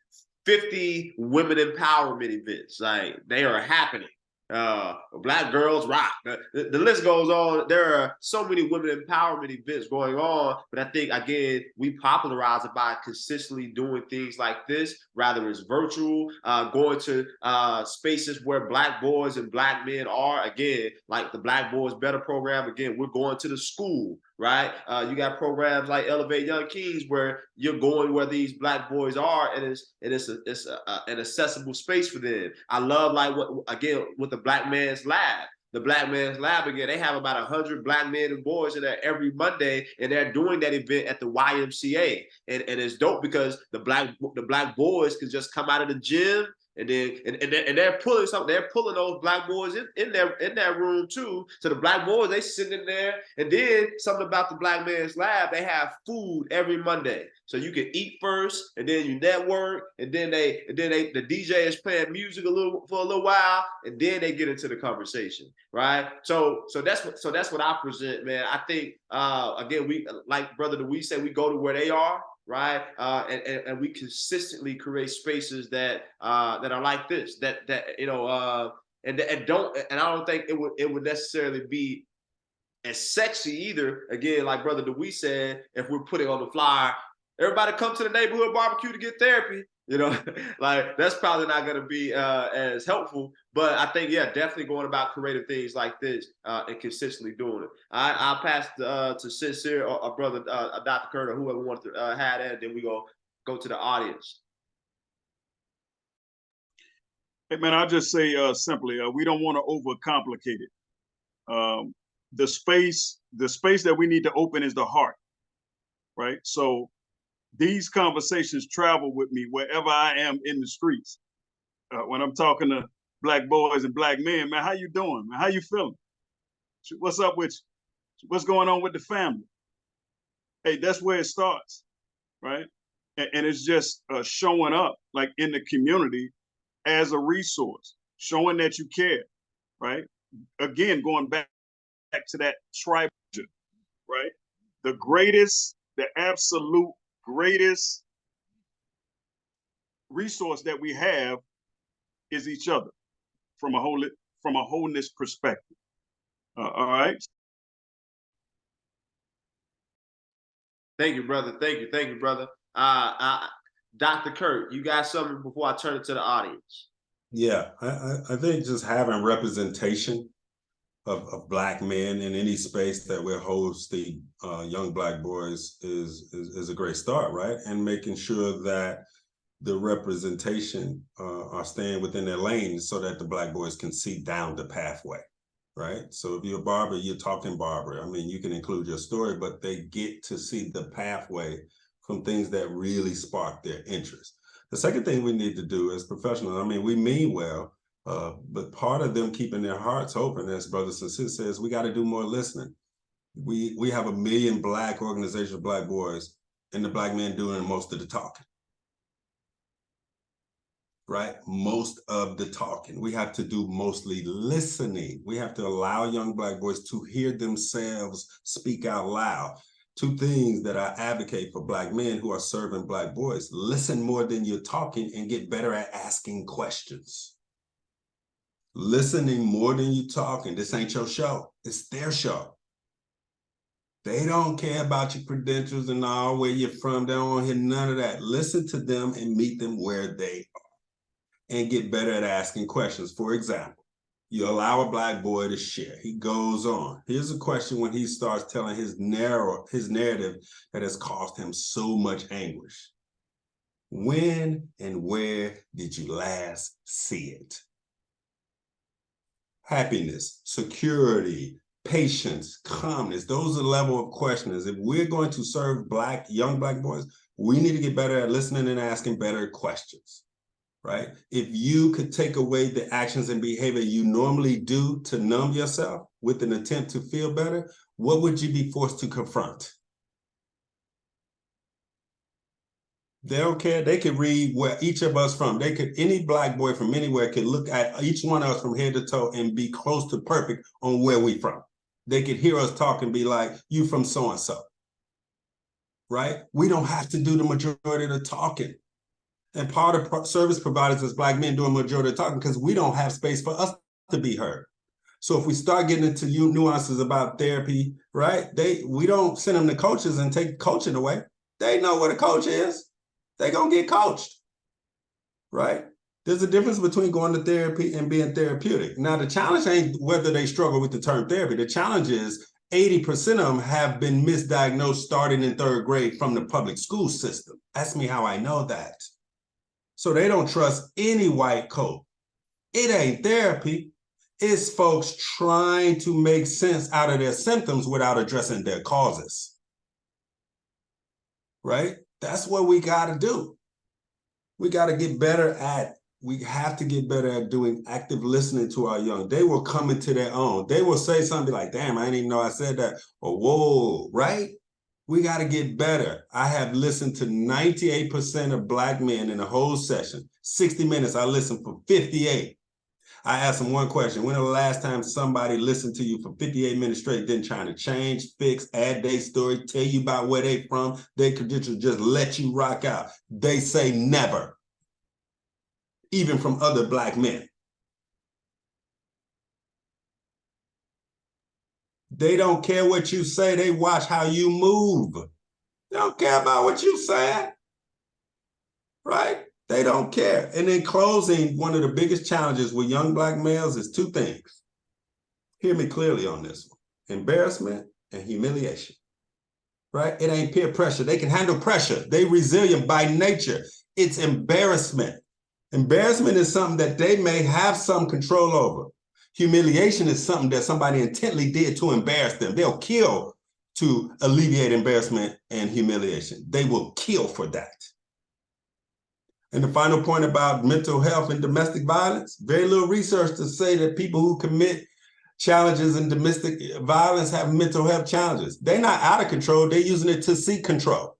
50 women empowerment events. Like, they are happening. Black girls rock. The list goes on. There are so many women empowerment events going on, but I think, again, we popularize it by consistently doing things like this, rather it's virtual, going to spaces where Black boys and Black men are. Again, like the Black Boys Better program. Again, we're going to the school, right? You got programs like Elevate Young Kings where you're going where these Black boys are, and it's an accessible space for them. I love, like, with the Black Man's Lab. The Black Man's Lab, again, they have about 100 Black men and boys in there every Monday, and they're doing that event at the YMCA. And it's dope because the black boys can just come out of the gym, and then and they're pulling something. They're pulling those Black boys in that room too. So the Black boys, they sitting in there, and then something about the Black Man's Lab, they have food every Monday. So you can eat first, and then you network, and then the DJ is playing music for a little while, and then they get into the conversation, right? So that's what I present, man. I think again, we, like Brother DeWese said, we go to where they are, right? And we consistently create spaces that are like this, and I don't think it would necessarily be as sexy either. Again, like Brother DeWese said, if we're putting on the flyer, everybody come to the neighborhood barbecue to get therapy, like, that's probably not going to be as helpful. But I think, yeah, definitely going about creative things like this and consistently doing it. I'll pass to Sinsear or Brother Dr. Kurt, or whoever wants to have that, and then we go to the audience. Hey, man, I'll just say simply, we don't want to overcomplicate it. The space that we need to open is the heart, right? So these conversations travel with me wherever I am in the streets. When I'm talking to Black boys and Black men, man, how you doing, man? How you feeling? What's up with you? What's going on with the family? Hey, that's where it starts, right? And it's just showing up, like, in the community as a resource, showing that you care, right? Again, going back to that tribal, right? The absolute greatest resource that we have is each other from a wholeness perspective. All right. Thank you, brother. Thank you, brother. Dr. Kurt, you got something before I turn it to the audience? Yeah, I think just having representation of Black men in any space that we're hosting young Black boys is a great start, right? And making sure that the representation are staying within their lane so that the Black boys can see down the pathway, right? So if you're a barber, you're talking barber. I mean, you can include your story, but they get to see the pathway from things that really spark their interest. The second thing we need to do as professionals, I mean, we mean well, but part of them keeping their hearts open, as Brother Sinsear says, we got to do more listening. We have 1 million Black organizations, Black boys, and the Black men doing most of the talking. Right? Most of the talking. We have to do mostly listening. We have to allow young Black boys to hear themselves speak out loud. 2 things that I advocate for Black men who are serving Black boys: listen more than you're talking and get better at asking questions. Listening more than you talking. This ain't your show. It's their show. They don't care about your credentials and all, where you're from. They don't want to hear none of that. Listen to them and meet them where they are and get better at asking questions. For example, you allow a Black boy to share. He goes on. Here's a question when he starts telling his narrative that has caused him so much anguish. When and where did you last see it? Happiness, security, patience, calmness. Those are the level of questions. If we're going to serve young Black boys, we need to get better at listening and asking better questions, right? If you could take away the actions and behavior you normally do to numb yourself with an attempt to feel better, what would you be forced to confront? They don't care. They could read where each of us from. Any Black boy from anywhere could look at each one of us from head to toe and be close to perfect on where we from. They could hear us talk and be like, you from so-and-so, right? We don't have to do the majority of the talking. And part of service providers as Black men doing majority of the talking because we don't have space for us to be heard. So if we start getting into nuances about therapy, right? We don't send them to coaches and take coaching away. They know what a coach is. They're going to get coached, right? There's a difference between going to therapy and being therapeutic. Now, the challenge ain't whether they struggle with the term therapy. The challenge is 80% of them have been misdiagnosed starting in 3rd grade from the public school system. Ask me how I know that. So they don't trust any white coach. It ain't therapy. It's folks trying to make sense out of their symptoms without addressing their causes, right? That's what we got to do. We got to get better at, we have to get better at doing active listening to our young. They will come into their own. They will say something like, damn, I didn't even know I said that. Or whoa, right? We got to get better. I have listened to 98% of Black men in the whole session. 60 minutes, I listened for 58. I asked them one question. When was the last time somebody listened to you for 58 minutes straight, then trying to change, fix, add their story, tell you about where they from, their credentials, just let you rock out? They say never, even from other Black men. They don't care what you say. They watch how you move. They don't care about what you say, right? They don't care. And in closing, one of the biggest challenges with young Black males is 2 things. Hear me clearly on this one. Embarrassment and humiliation, right? It ain't peer pressure. They can handle pressure. They resilient by nature. It's embarrassment. Embarrassment is something that they may have some control over. Humiliation is something that somebody intently did to embarrass them. They'll kill to alleviate embarrassment and humiliation. They will kill for that. And the final point about mental health and domestic violence, very little research to say that people who commit challenges in domestic violence have mental health challenges. They're not out of control. They're using it to seek control.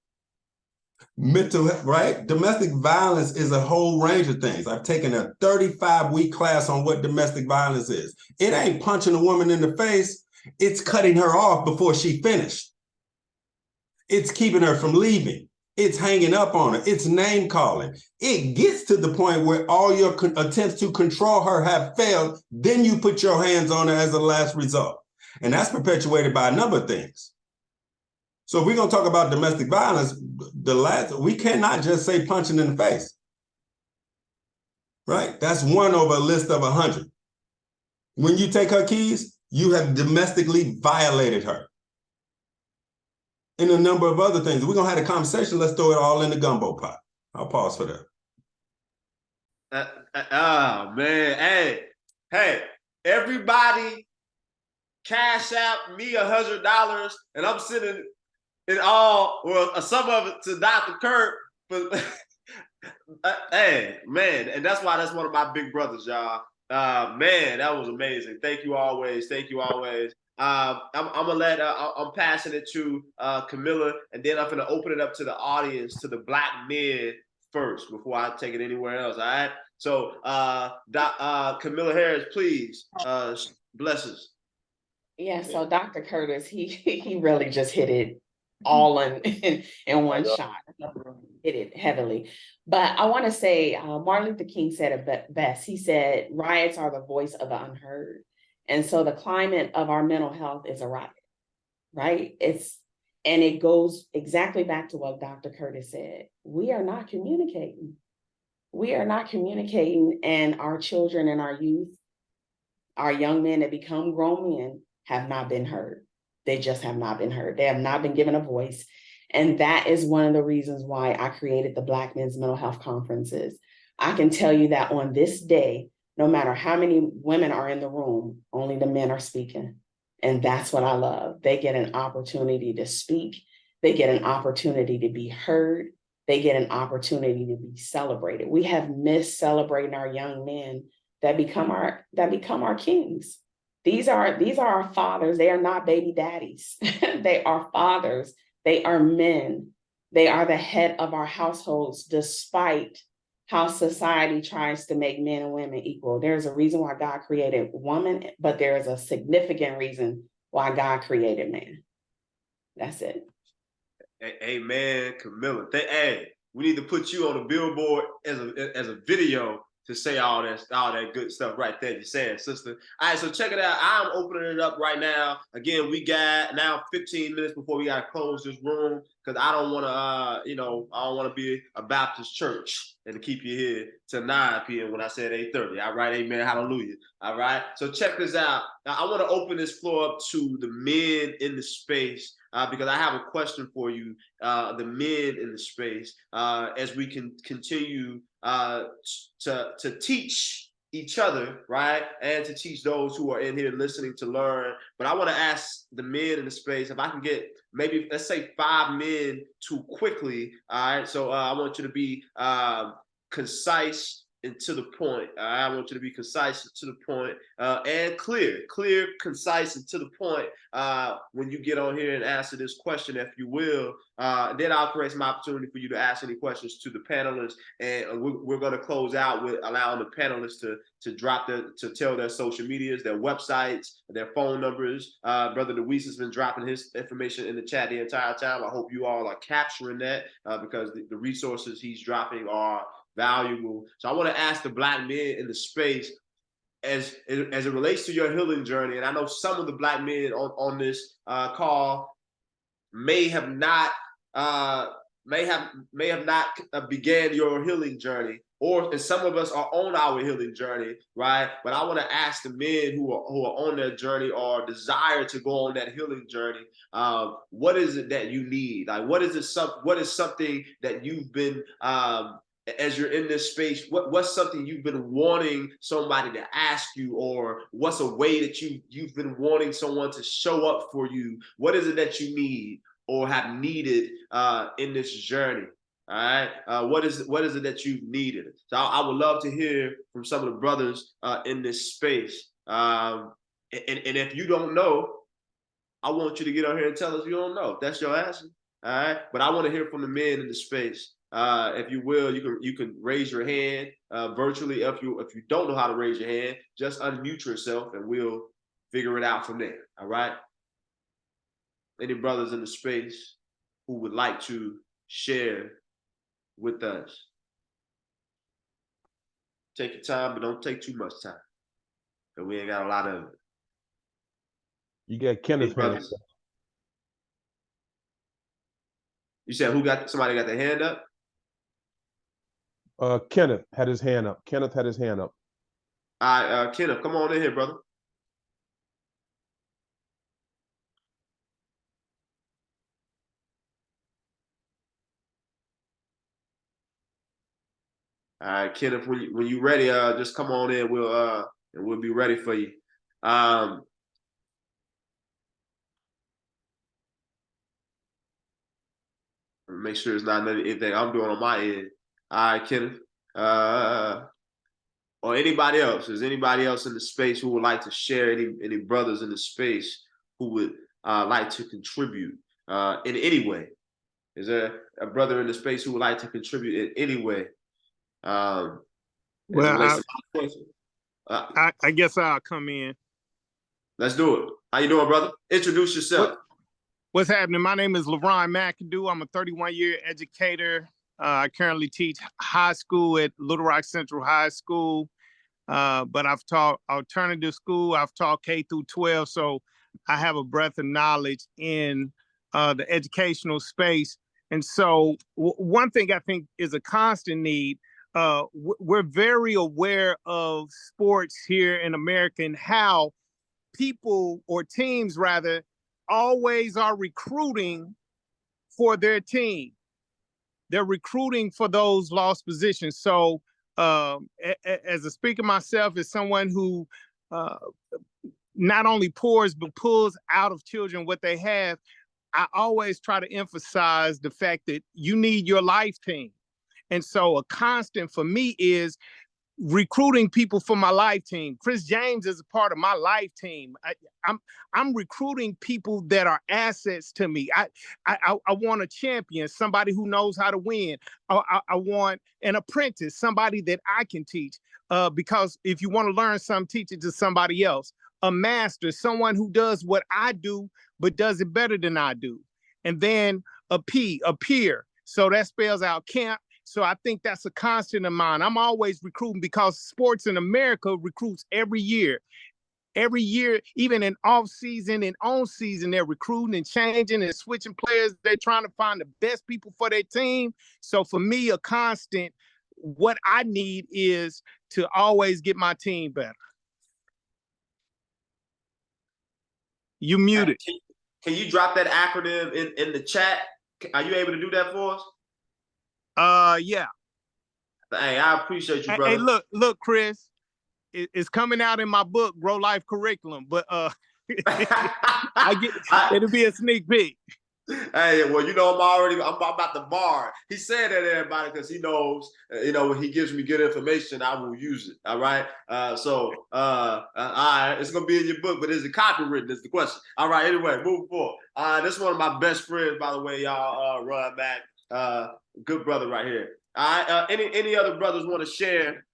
Mental health, right? Domestic violence is a whole range of things. I've taken a 35-week class on what domestic violence is. It ain't punching a woman in the face. It's cutting her off before she finished. It's keeping her from leaving. It's hanging up on her. It's name calling. It gets to the point where all your attempts to control her have failed. Then you put your hands on her as a last result. And that's perpetuated by a number of things. So if we're going to talk about domestic violence, we cannot just say punching in the face, right? That's one over a list of 100. When you take her keys, you have domestically violated her. And a number of other things. We're going to have a conversation. Let's throw it all in the gumbo pot. I'll pause for that. Oh man, hey, everybody, cash out me $100, and I'm sending it all, well, some of it to Dr. Kirk. But hey, man, and that's why that's one of my big brothers, y'all. Man, that was amazing. Thank you always. Thank you always. I'm gonna let I'm passing it to Camilla, and then I'm gonna open it up to the audience, to the black men first before I take it anywhere else. All right. So, Camilla Harris, please, bless us. Yeah, so Dr. Curtis, he really just hit it all in one shot. Hit it heavily. But I want to say, Martin Luther King said it best. He said, riots are the voice of the unheard. And so the climate of our mental health is a riot, right? And it goes exactly back to what Dr. Curtis said. We are not communicating. We are not communicating, and our children and our youth, our young men that become grown men, have not been heard. They just have not been heard. They have not been given a voice. And that is one of the reasons why I created the Black Men's Mental Health Conferences. I can tell you that on this day, no matter how many women are in the room, only the men are speaking. And that's what I love. They get an opportunity to speak. They get an opportunity to be heard. They get an opportunity to be celebrated. We have missed celebrating our young men that become our kings. These are our fathers. They are not baby daddies. They are fathers. They are men. They are the head of our households, despite how society tries to make men and women equal. There's a reason why God created woman, but there is a significant reason why God created man. That's it. Amen, Camilla. Hey, we need to put you on the billboard as a video to say all that good stuff right there you're saying, sister. All right, so check it out. I'm opening it up right now. Again, we got now 15 minutes before we gotta close this room, because I don't want to, I don't want to be a Baptist church and keep you here till 9 p.m. when I said 8:30. All right, amen, hallelujah. All right, so check this out. Now, I want to open this floor up to the men in the space. Because I have a question for you, the men in the space, as we can continue to teach each other, right? And to teach those who are in here listening to learn. But I want to ask the men in the space if I can get maybe, let's say, 5 men too quickly. All right. So I want you to be concise and to the point. I want you to be concise and to the point, and clear, concise and to the point when you get on here and answer this question, if you will. Then I'll create some opportunity for you to ask any questions to the panelists, and we're going to close out with allowing the panelists to tell their social medias, their websites, their phone numbers. Brother DeWese has been dropping his information in the chat the entire time. I hope you all are capturing that, because the resources he's dropping are valuable. So I want to ask the Black men in the space, as it relates to your healing journey, and I know some of the Black men on this call may have not began your healing journey, and some of us are on our healing journey, right? But I want to ask the men who are on their journey or desire to go on that healing journey, what is it that you need? Like, what is something that you've been as you're in this space, what's something you've been wanting somebody to ask you, or what's a way that you've been wanting someone to show up for you? What is it that you need or have needed in this journey? All right. What is it that you've needed? So I would love to hear from some of the brothers in this space. And if you don't know, I want you to get on here and tell us you don't know. If that's your answer. All right. But I want to hear from the men in the space. If you will, you can raise your hand virtually. If you don't know how to raise your hand, just unmute yourself and we'll figure it out from there. All right. Any brothers in the space who would like to share with us? Take your time, but don't take too much time, because we ain't got a lot of it. You got Kenneth. You said somebody got their hand up? Kenneth had his hand up. Kenneth had his hand up. All right, Kenneth, come on in here, brother. All right, Kenneth, when you ready, just come on in. We'll be ready for you. Make sure it's not anything I'm doing on my end. All right, Kenneth. Or anybody else? Is anybody else in the space who would like to share? Any brothers in the space who would like to contribute in any way? Is there a brother in the space who would like to contribute in any way? Well, I guess I'll come in. Let's do it. How you doing, brother? Introduce yourself. What's happening? My name is LeBron McAdoo. I'm a 31-year educator. I currently teach high school at Little Rock Central High School, but I've taught alternative school. I've taught K through 12, so I have a breadth of knowledge in the educational space. And so one thing I think is a constant need, we're very aware of sports here in America and how people, or teams rather, always are recruiting for their team. They're recruiting for those lost positions. So as a speaker myself, as someone who not only pours, but pulls out of children what they have, I always try to emphasize the fact that you need your life team. And so a constant for me is recruiting people for my life team. Chris James is a part of my life team. I'm recruiting people that are assets to me. I want a champion, somebody who knows how to win. I want an apprentice, somebody that I can teach. Because if you want to learn something, teach it to somebody else. A master, someone who does what I do, but does it better than I do. And then a peer. So that spells out camp. So I think that's a constant of mine. I'm always recruiting because sports in America recruits every year. Every year, even in off season and on season, they're recruiting and changing and switching players. They're trying to find the best people for their team. So for me, a constant, what I need is to always get my team better. You muted. Can you drop that acronym in the chat? Are you able to do that for us? Yeah. Hey, I appreciate you, brother. Hey, look, Chris, it's coming out in my book, Grow Life Curriculum, but it'll be a sneak peek. Hey, well, I'm about to bar. He said that to everybody because he knows, when he gives me good information, I will use it. All right. All right, it's gonna be in your book, but is it copywritten? Is the question. All right. Anyway, moving forward. This is one of my best friends, by the way, y'all. Run back. Good brother right here. All right. Any other brothers want to share?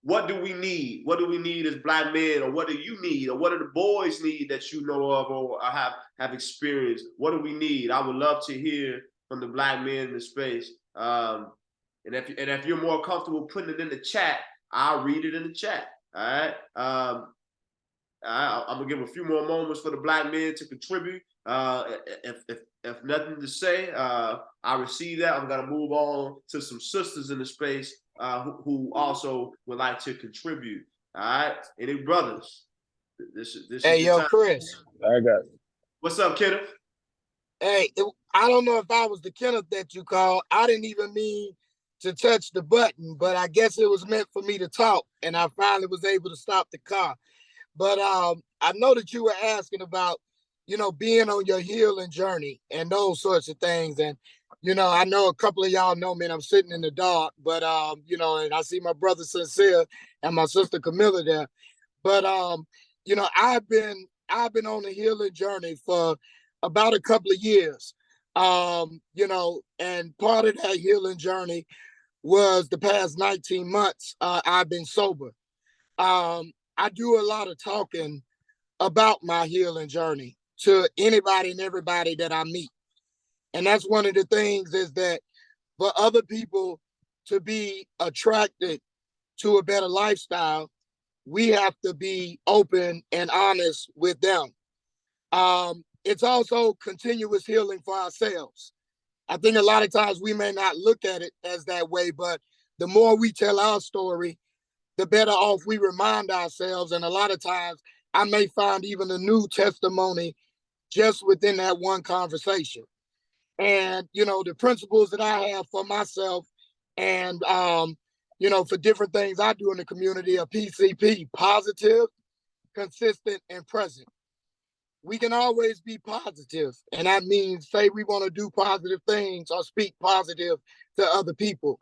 What do we need? What do we need as Black men, or what do you need, or what do the boys need that you know of or have experienced? What do we need? I would love to hear from the Black men in the space. And if you're more comfortable putting it in the chat, I'll read it in the chat. All right. I'm gonna give a few more moments for the Black men to contribute. If nothing to say, I receive that. I'm gonna move on to some sisters in the space who also would like to contribute. All right, any brothers? This hey, is yo, time. Chris. I got it. What's up, Kenneth? Hey, I don't know if I was the Kenneth that you called. I didn't even mean to touch the button, but I guess it was meant for me to talk, and I finally was able to stop the car. But I know that you were asking about, being on your healing journey and those sorts of things. And, I know a couple of y'all know me and I'm sitting in the dark, but, and I see my brother Sinsear and my sister Camilla there. But, I've been on a healing journey for about a couple of years, and part of that healing journey was the past 19 months. I've been sober. I do a lot of talking about my healing journey to anybody and everybody that I meet. And that's one of the things, is that for other people to be attracted to a better lifestyle, we have to be open and honest with them. It's also continuous healing for ourselves. I think a lot of times we may not look at it as that way, but the more we tell our story, the better off we remind ourselves. And a lot of times I may find even a new testimony just within that one conversation. And, the principles that I have for myself and for different things I do in the community, a PCP, positive, consistent, and present. We can always be positive, and that means say we want to do positive things or speak positive to other people.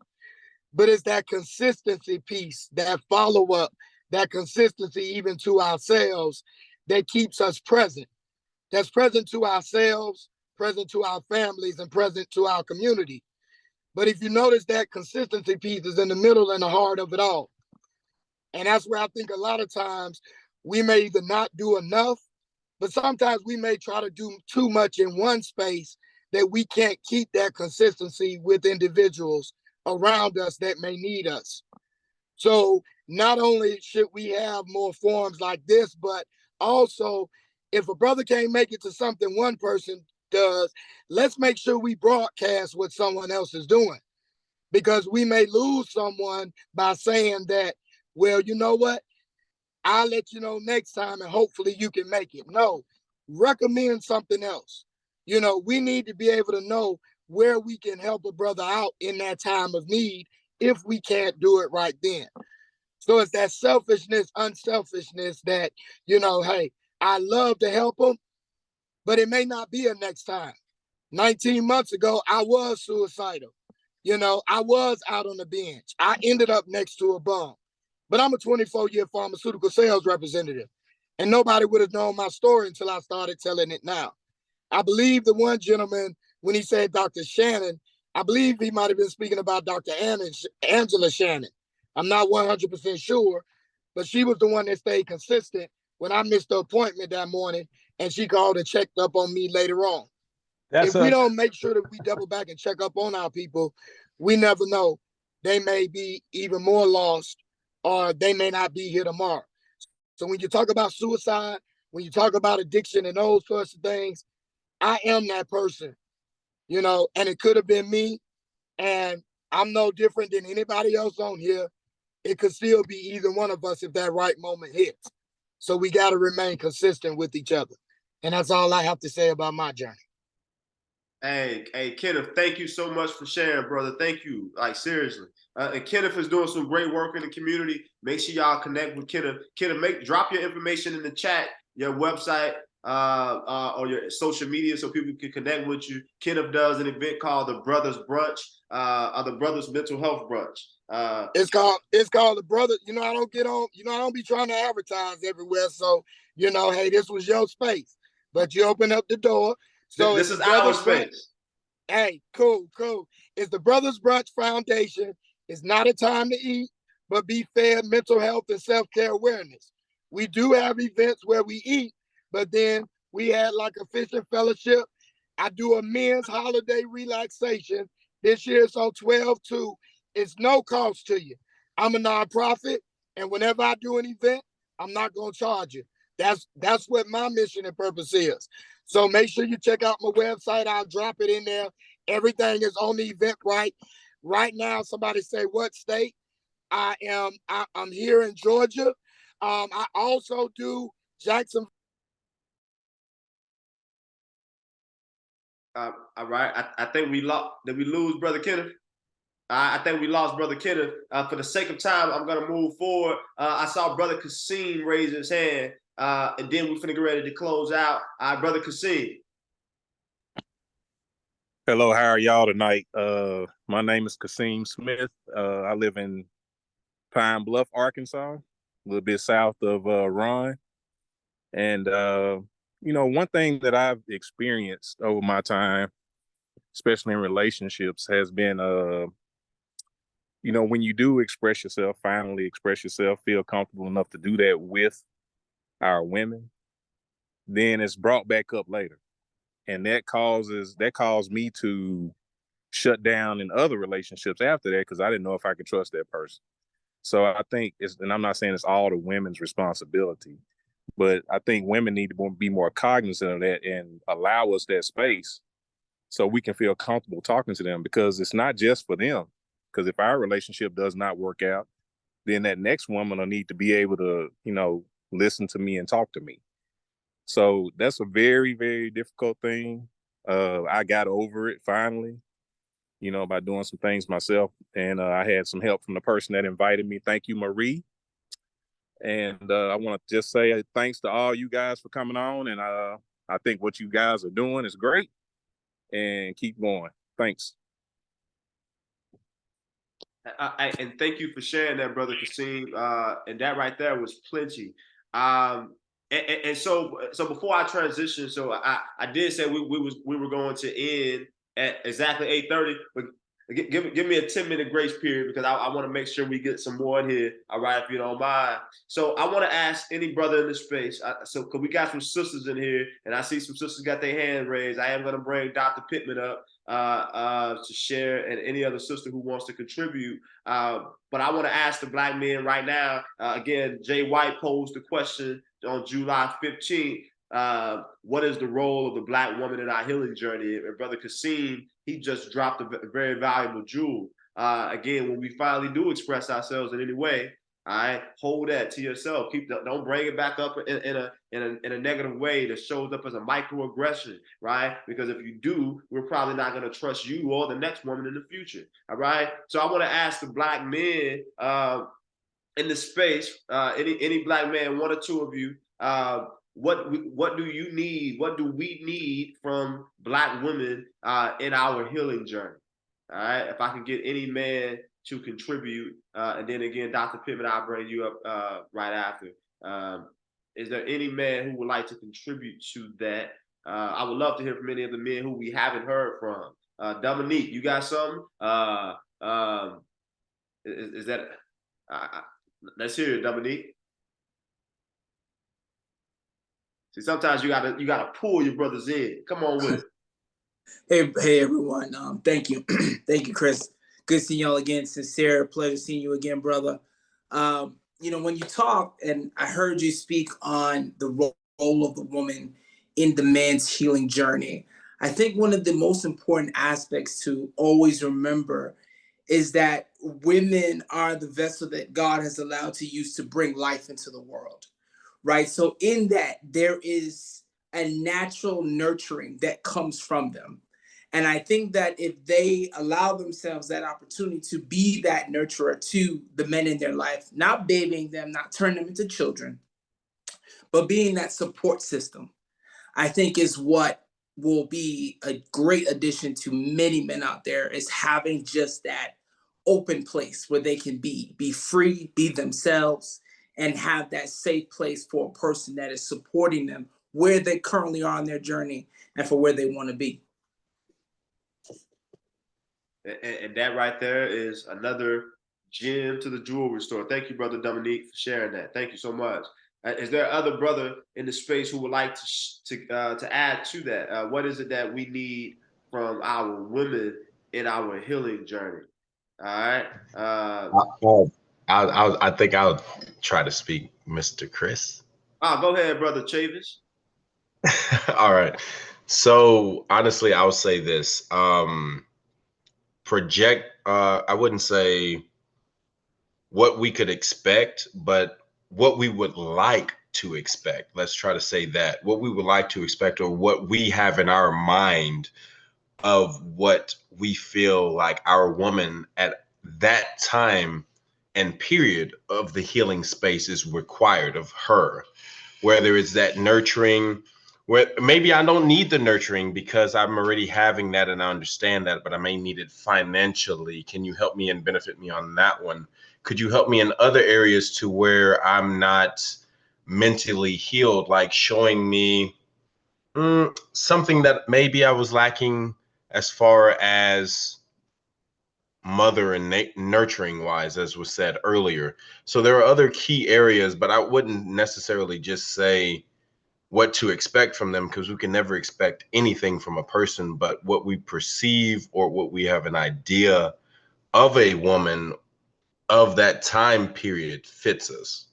But it's that consistency piece, that follow-up, that consistency even to ourselves that keeps us present. That's present to ourselves, present to our families, and present to our community. But if you notice, that consistency piece is in the middle and the heart of it all. And that's where I think a lot of times we may either not do enough, but sometimes we may try to do too much in one space that we can't keep that consistency with individuals around us that may need us. So not only should we have more forums like this, but also if a brother can't make it to something one person does, let's make sure we broadcast what someone else is doing, because we may lose someone by saying that, well, you know what? I'll let you know next time and hopefully you can make it. No, recommend something else. We need to be able to know where we can help a brother out in that time of need if we can't do it right then. So it's that selfishness, unselfishness that, hey, I love to help them, but it may not be a next time. 19 months ago, I was suicidal. I was out on the bench. I ended up next to a bum. But I'm a 24-year pharmaceutical sales representative, and nobody would have known my story until I started telling it now. I believe the one gentleman, when he said Dr. Shannon, I believe he might have been speaking about Dr. Angela Shannon. I'm not 100% sure, but she was the one that stayed consistent when I missed the appointment that morning, and she called and checked up on me later on. If we don't make sure that we double back and check up on our people, we never know. They may be even more lost, or they may not be here tomorrow. So when you talk about suicide, when you talk about addiction and those sorts of things, I am that person, and it could have been me, and I'm no different than anybody else on here. It could still be either one of us if that right moment hits. So we got to remain consistent with each other. And that's all I have to say about my journey. Hey, Kenneth, thank you so much for sharing, brother. Thank you, like seriously. And Kenneth is doing some great work in the community. Make sure y'all connect with Kenneth. Kenneth, drop your information in the chat, your website, or your social media, so people can connect with you. Kenneth does an event called the Brothers Brunch, or the Brothers Mental Health Brunch. It's called the Brother. I don't get on. I don't be trying to advertise everywhere. So hey, this was your space, but you open up the door. So this is our space. Hey, cool. It's the Brothers Brunch Foundation. It's not a time to eat, but be fed mental health and self-care awareness. We do have events where we eat, but then we had like a fishing fellowship. I do a men's holiday relaxation. This year it's on 12/2. It's no cost to you. I'm a nonprofit, and whenever I do an event, I'm not going to charge you. That's what my mission and purpose is. So make sure you check out my website. I'll drop it in there. Everything is on the Eventbrite. Right now, somebody say what state? I'm here in Georgia. I also do Jackson. All right. I think we lost. Did we lose Brother Kenneth? I think we lost Brother Kenneth. For the sake of time, I'm going to move forward. I saw Brother Kasim raise his hand, and then we're finna get ready to close out. Brother Kasim. Hello, how are y'all tonight? My name is Kasim Smith. I live in Pine Bluff, Arkansas, a little bit south of Ron. And, one thing that I've experienced over my time, especially in relationships, has been, when you do express yourself, finally express yourself, feel comfortable enough to do that with our women, then it's brought back up later. And that caused me to shut down in other relationships after that, because I didn't know if I could trust that person. So I think and I'm not saying it's all the women's responsibility, but I think women need to be more cognizant of that and allow us that space so we can feel comfortable talking to them, because it's not just for them. Because if our relationship does not work out, then that next woman will need to be able to, listen to me and talk to me. So that's a very, very difficult thing. I got over it finally. by doing some things myself. And I had some help from the person that invited me. Thank you, Marie. And I want to just say thanks to all you guys for coming on. And I think what you guys are doing is great. And keep going. Thanks. And thank you for sharing that, Brother Kasim. And that right there was plenty. And so before I transition, so I did say we were going to end at exactly 8:30, but give me a 10-minute grace period because I want to make sure we get some more in here. All right, if you don't mind. So I want to ask any brother in this space. So because we got some sisters in here, and I see some sisters got their hand raised. I am going to bring Dr. Pittman up to share, and any other sister who wants to contribute. But I want to ask the black men right now. Again, Jay White posed the question on July 15th. What is the role of the black woman in our healing journey? And Brother Kasim, he just dropped a very valuable jewel. Again, when we finally do express ourselves in any way, all right, hold that to yourself. Don't bring it back up in a negative way that shows up as a microaggression, right? Because if you do, we're probably not going to trust you or the next woman in the future. All right. So I want to ask the black men in the space, any black man, one or two of you, what do you need? What do we need from black women in our healing journey? All right. If I can get any man to contribute, and then again, Dr. Pittman, I'll bring you up right after. Is there any man who would like to contribute to that? I would love to hear from any of the men who we haven't heard from. Dominique, you got something? Is that? Let's hear it, Dominique. See, sometimes you gotta pull your brothers in. Come on with it. Hey everyone. Thank you. Thank you, Chris. Good seeing y'all again. Sincere, pleasure seeing you again, brother. When you talk, and I heard you speak on the role of the woman in the man's healing journey, I think one of the most important aspects to always remember is that women are the vessel that God has allowed to use to bring life into the world, right? So in that, there is a natural nurturing that comes from them. And I think that if they allow themselves that opportunity to be that nurturer to the men in their life, not babying them, not turning them into children, but being that support system, I think is what will be a great addition to many men out there, is having just that open place where they can be free, be themselves, and have that safe place for a person that is supporting them where they currently are on their journey and for where they want to be. And that right there is another gem to the jewelry store. Thank you, Brother Dominique, for sharing that. Thank you so much. Is there other brother in the space who would like to add to that? What is it that we need from our women in our healing journey? All right. I think I'll try to speak, Mr. Chris. Go ahead, Brother Chavis. All right. So honestly, I'll say this. I wouldn't say what we could expect, but what we would like to expect. Let's try to say that. What we would like to expect, or what we have in our mind of what we feel like our woman at that time and period of the healing space is required of her. Whether it's that nurturing, where maybe I don't need the nurturing because I'm already having that and I understand that, but I may need it financially. Can you help me and benefit me on that one? Could you help me in other areas to where I'm not mentally healed, like showing me something that maybe I was lacking as far as mother and nurturing wise, as was said earlier. So there are other key areas, but I wouldn't necessarily just say what to expect from them, because we can never expect anything from a person, but what we perceive or what we have an idea of a woman of that time period fits us.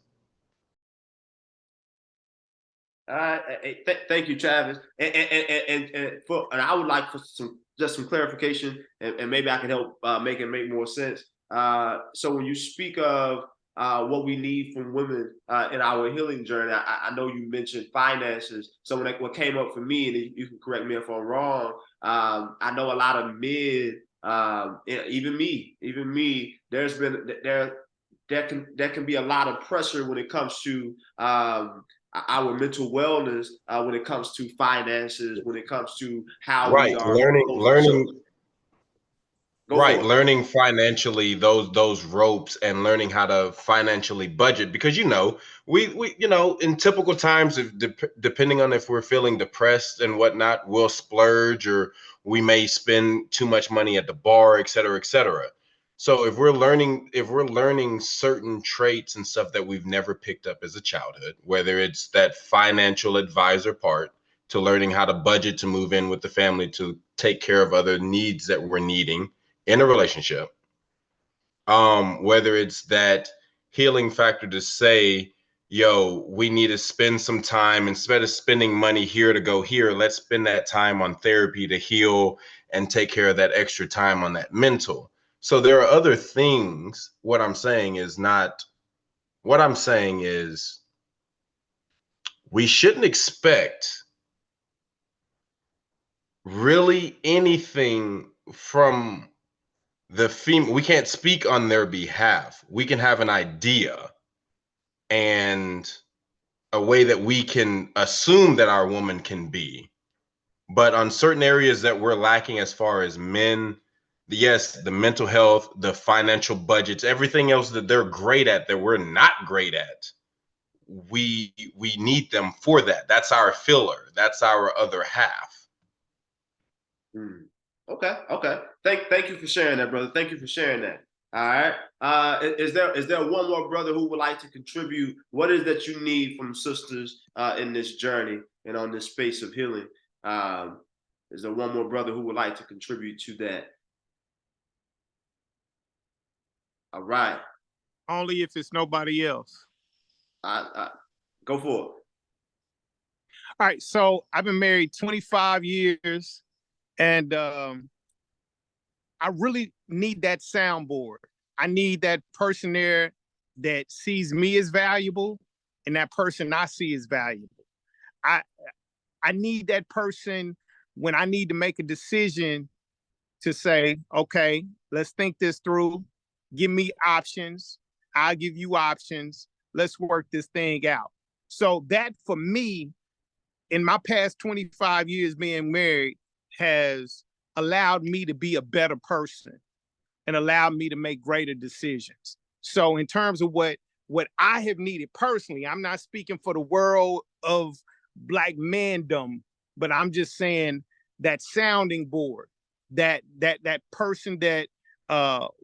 Thank you, Travis. And I would like for some clarification, and maybe I can help make it make more sense. So when you speak of what we need from women in our healing journey, I know you mentioned finances. So what came up for me, and you can correct me if I'm wrong, I know a lot of men Even me, there's been there can be a lot of pressure when it comes to our mental wellness, when it comes to finances, when it comes to how we Right. are. Right, learning financially those ropes and learning how to financially budget, because we in typical times, if depending on if we're feeling depressed and whatnot, we'll splurge, or we may spend too much money at the bar, et cetera, et cetera. So if we're learning certain traits and stuff that we've never picked up as a childhood, whether it's that financial advisor part, to learning how to budget to move in with the family to take care of other needs that we're needing in a relationship, whether it's that healing factor to say, yo, we need to spend some time, instead of spending money here to go here, let's spend that time on therapy to heal and take care of that extra time on that mental. So there are other things. What I'm saying is we shouldn't expect really anything from the female. We can't speak on their behalf. We can have an idea and a way that we can assume that our woman can be, but on certain areas that we're lacking as far as men, yes, the mental health, the financial budgets, everything else that they're great at that we're not great at, we need them for that. That's our filler. That's our other half. Okay. Thank you for sharing that, brother. Thank you for sharing that. All right. Is there one more brother who would like to contribute? What is that you need from sisters in this journey and on this space of healing? Is there one more brother who would like to contribute to that? All right. Only if it's nobody else. Go for it. All right. So I've been married 25 years. And I really need that soundboard. I need that person there that sees me as valuable and that person I see as valuable. I need that person when I need to make a decision to say, okay, let's think this through. Give me options. I'll give you options. Let's work this thing out. So that, for me, in my past 25 years being married, has allowed me to be a better person and allowed me to make greater decisions. So in terms of what I have needed personally, I'm not speaking for the world of Black mandom, but I'm just saying that sounding board, that person that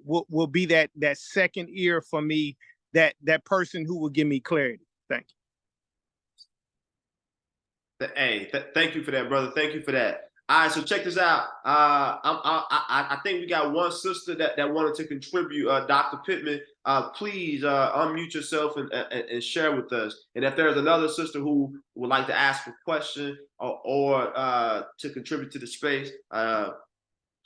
will be that second ear for me, that person who will give me clarity. Thank you. Hey, thank you for that, brother. Thank you for that. All right, so check this out. I think we got one sister that wanted to contribute. Dr. Pittman, please unmute yourself and share with us. And if there's another sister who would like to ask a question or to contribute to the space,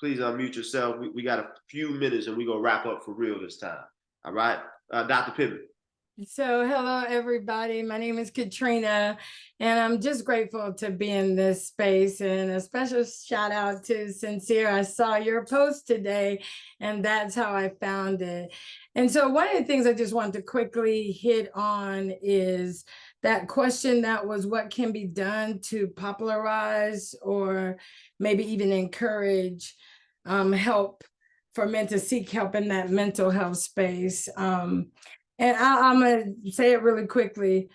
please unmute yourself. We got a few minutes and we're going to wrap up for real this time. All right, Dr. Pittman. So hello, everybody. My name is Katrina, and I'm just grateful to be in this space. And a special shout out to Sinsear. I saw your post today, and that's how I found it. And so one of the things I just want to quickly hit on is that question that was, what can be done to popularize or maybe even encourage help for men to seek help in that mental health space. And I'm going to say it really quickly.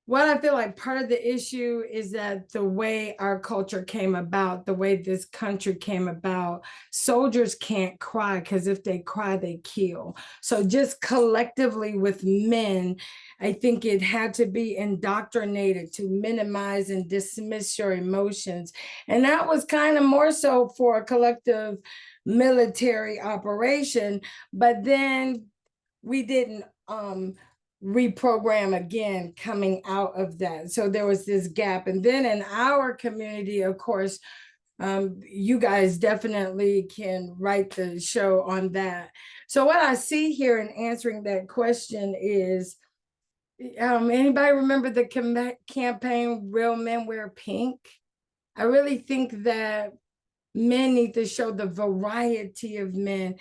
What I feel like part of the issue is that the way our culture came about, the way this country came about, soldiers can't cry because if they cry, they kill. So just collectively with men, I think it had to be indoctrinated to minimize and dismiss your emotions. And that was kind of more so for a collective military operation. But then we didn't reprogram again coming out of that. So there was this gap. And then in our community, of course, you guys definitely can write the show on that. So what I see here in answering that question is, anybody remember the campaign, Real Men Wear Pink? I really think that men need to show the variety of men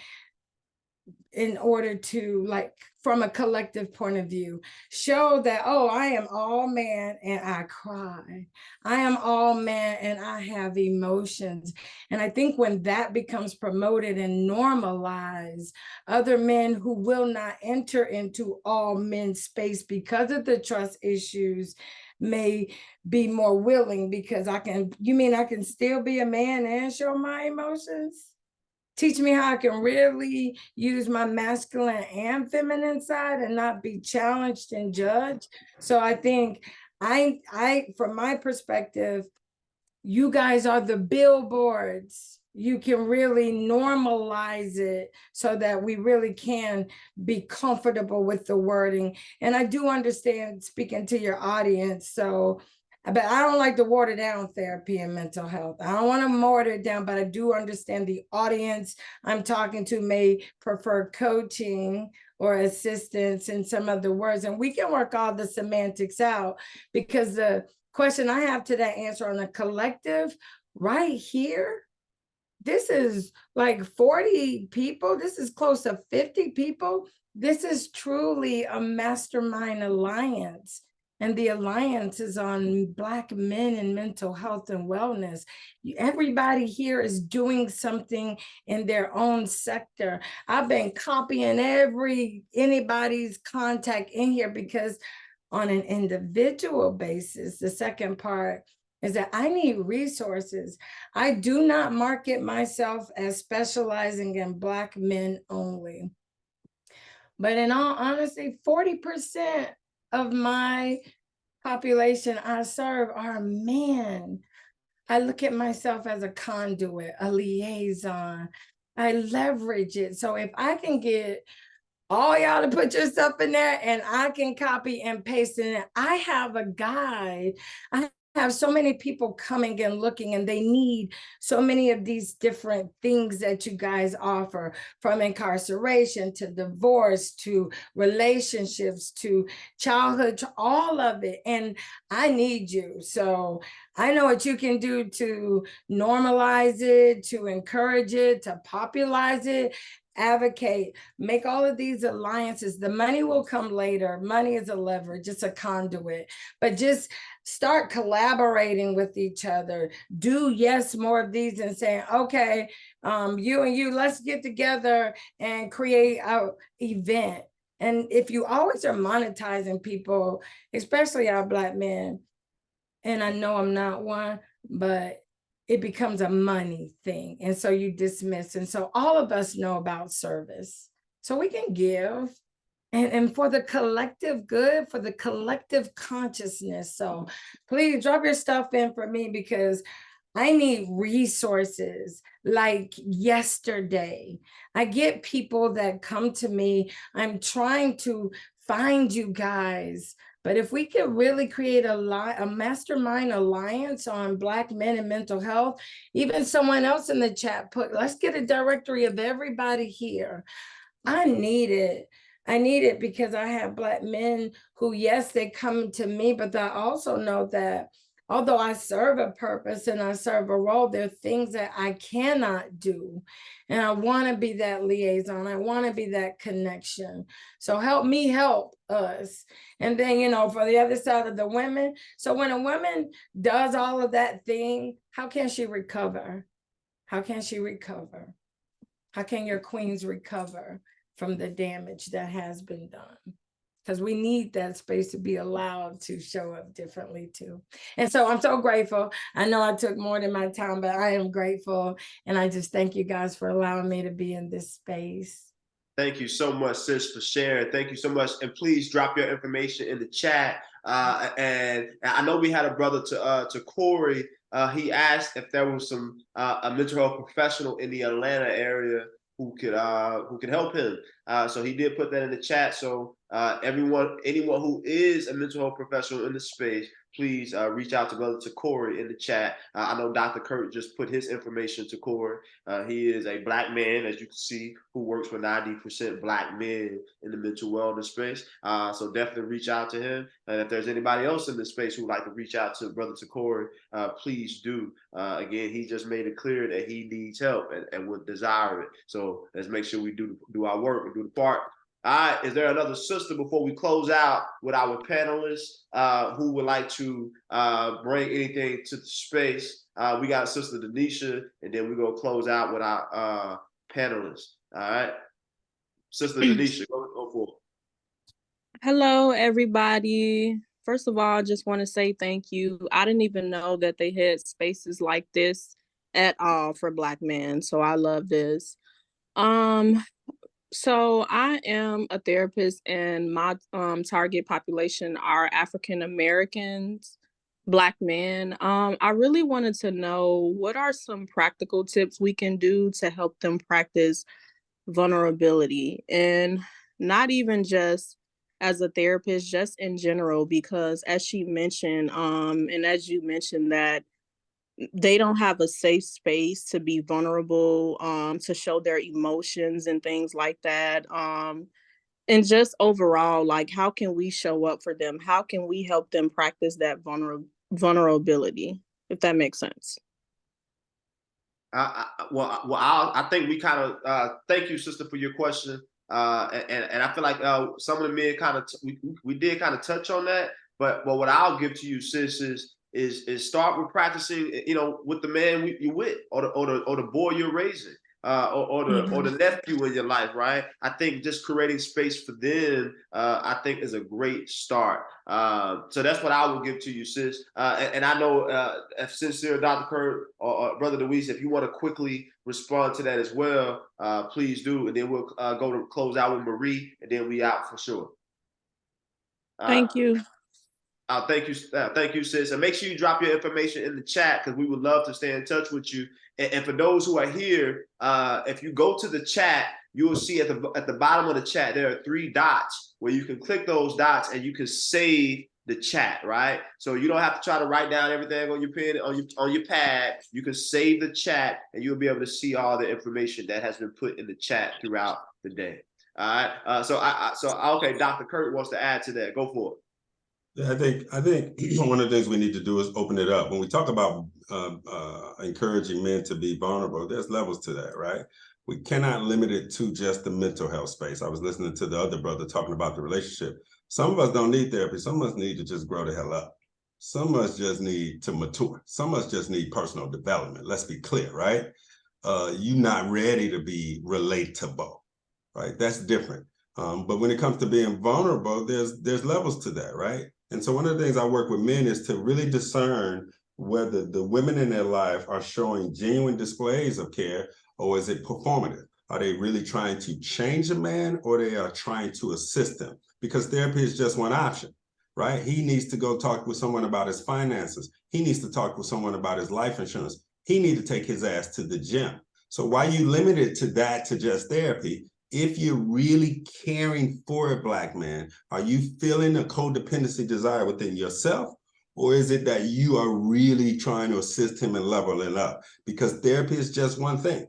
in order to, like, from a collective point of view, show that, oh, I am all man and I cry. I am all man and I have emotions. And I think when that becomes promoted and normalized, other men who will not enter into all men's space because of the trust issues may be more willing, because you mean I can still be a man and show my emotions? Teach me how I can really use my masculine and feminine side and not be challenged and judged. So I think from my perspective, you guys are the billboards. You can really normalize it so that we really can be comfortable with the wording. And I do understand speaking to your audience. So, but I don't like to water down therapy and mental health. I don't want to water it down, but I do understand the audience I'm talking to may prefer coaching or assistance in some other words. And we can work all the semantics out, because the question I have to that answer on a collective right here, this is like 40 people. This is close to 50 people. This is truly a mastermind alliance. And the alliance is on Black men and mental health and wellness. Everybody here is doing something in their own sector. I've been copying anybody's contact in here, because on an individual basis, the second part is that I need resources. I do not market myself as specializing in Black men only. But in all honesty, 40% of my population I serve are men. I look at myself as a conduit, a liaison. I leverage it. So if I can get all y'all to put your stuff in there and I can copy and paste in it, I have a guide. I have so many people coming and looking, and they need so many of these different things that you guys offer, from incarceration to divorce to relationships to childhood, to all of it. And I need you. So I know what you can do to normalize it, to encourage it, to popularize it, advocate, make all of these alliances. The money will come later. Money is a leverage, it's a conduit, but just start collaborating with each other. Do more of these, and saying, okay, you and you, let's get together and create an event. And if you always are monetizing people, especially our Black men, and I know I'm not one, but it becomes a money thing. And so you dismiss. And so all of us know about service. So we can give. And for the collective good, for the collective consciousness. So please drop your stuff in for me, because I need resources like yesterday. I get people that come to me. I'm trying to find you guys. But if we could really create a mastermind alliance on Black men and mental health, even someone else in the chat let's get a directory of everybody here. I need it. I need it because I have Black men who, yes, they come to me, but I also know that although I serve a purpose and I serve a role, there are things that I cannot do. And I want to be that liaison. I want to be that connection. So help me help us. And then, for the other side of the women. So when a woman does all of that thing, how can she recover? How can she recover? How can your queens recover from the damage that has been done? Because we need that space to be allowed to show up differently too. And so I'm so grateful. I know I took more than my time, but I am grateful. And I just thank you guys for allowing me to be in this space. Thank you so much, sis, for sharing. Thank you so much. And please drop your information in the chat. And I know we had a brother to Corey. He asked if there was a mental health professional in the Atlanta area who could help him. So he did put that in the chat. So anyone who is a mental health professional in the space, please reach out to Brother Corey in the chat. I know Dr. Kurt just put his information to Corey. He is a Black man, as you can see, who works for 90% Black men in the mental wellness space. So definitely reach out to him. And if there's anybody else in this space who would like to reach out to Brother Corey, please do. Again, he just made it clear that he needs help and would desire it. So let's make sure we do our work and do the part. All right, is there another sister before we close out with our panelists who would like to bring anything to the space? We got Sister Denisha, and then we're going to close out with our panelists. All right, Sister Denisha, go for it. Hello, everybody. First of all, I just want to say thank you. I didn't even know that they had spaces like this at all for Black men, so I love this. So I am a therapist, and my target population are African Americans, Black men. I really wanted to know, what are some practical tips we can do to help them practice vulnerability, and not even just as a therapist, just in general, because as she mentioned, and as you mentioned, that they don't have a safe space to be vulnerable, to show their emotions and things like that. And just overall, like, how can we show up for them? How can we help them practice that vulnerability, if that makes sense? I think we kind of thank you, sister, for your question. And I feel like some of the men kind of we did kind of touch on that, but what I'll give to you, sis, is start with practicing, with the man you're with, or the boy you're raising, or the nephew in your life, right? I think just creating space for them, I think, is a great start. So that's what I will give to you, sis. And I know if Sinsear, Dr. Kurt, or Brother DeWese, if you want to quickly respond to that as well, please do, and then we'll go to close out with Marie, and then we out for sure. Thank you. Thank you, sis. And make sure you drop your information in the chat, because we would love to stay in touch with you. And for those who are here, if you go to the chat, you will see at the bottom of the chat there are 3 dots where you can click those dots and you can save the chat, right? So you don't have to try to write down everything on your pen, on your pad. You can save the chat, and you'll be able to see all the information that has been put in the chat throughout the day. All right. So okay, Dr. Kurt wants to add to that. Go for it. I think one of the things we need to do is open it up. When we talk about encouraging men to be vulnerable, there's levels to that, right? We cannot limit it to just the mental health space. I was listening to the other brother talking about the relationship. Some of us don't need therapy. Some of us need to just grow the hell up. Some of us just need to mature. Some of us just need personal development. Let's be clear, right? You're not ready to be relatable, right? That's different. But when it comes to being vulnerable, there's levels to that, right? And so one of the things I work with men is to really discern whether the women in their life are showing genuine displays of care, or is it performative? Are they really trying to change a man, or they are trying to assist him? Because therapy is just one option, right? He needs to go talk with someone about his finances. He needs to talk with someone about his life insurance. He needs to take his ass to the gym. So why you limit it to just therapy? If you're really caring for a Black man, are you feeling a codependency desire within yourself? Or is it that you are really trying to assist him in leveling up? Because therapy is just one thing,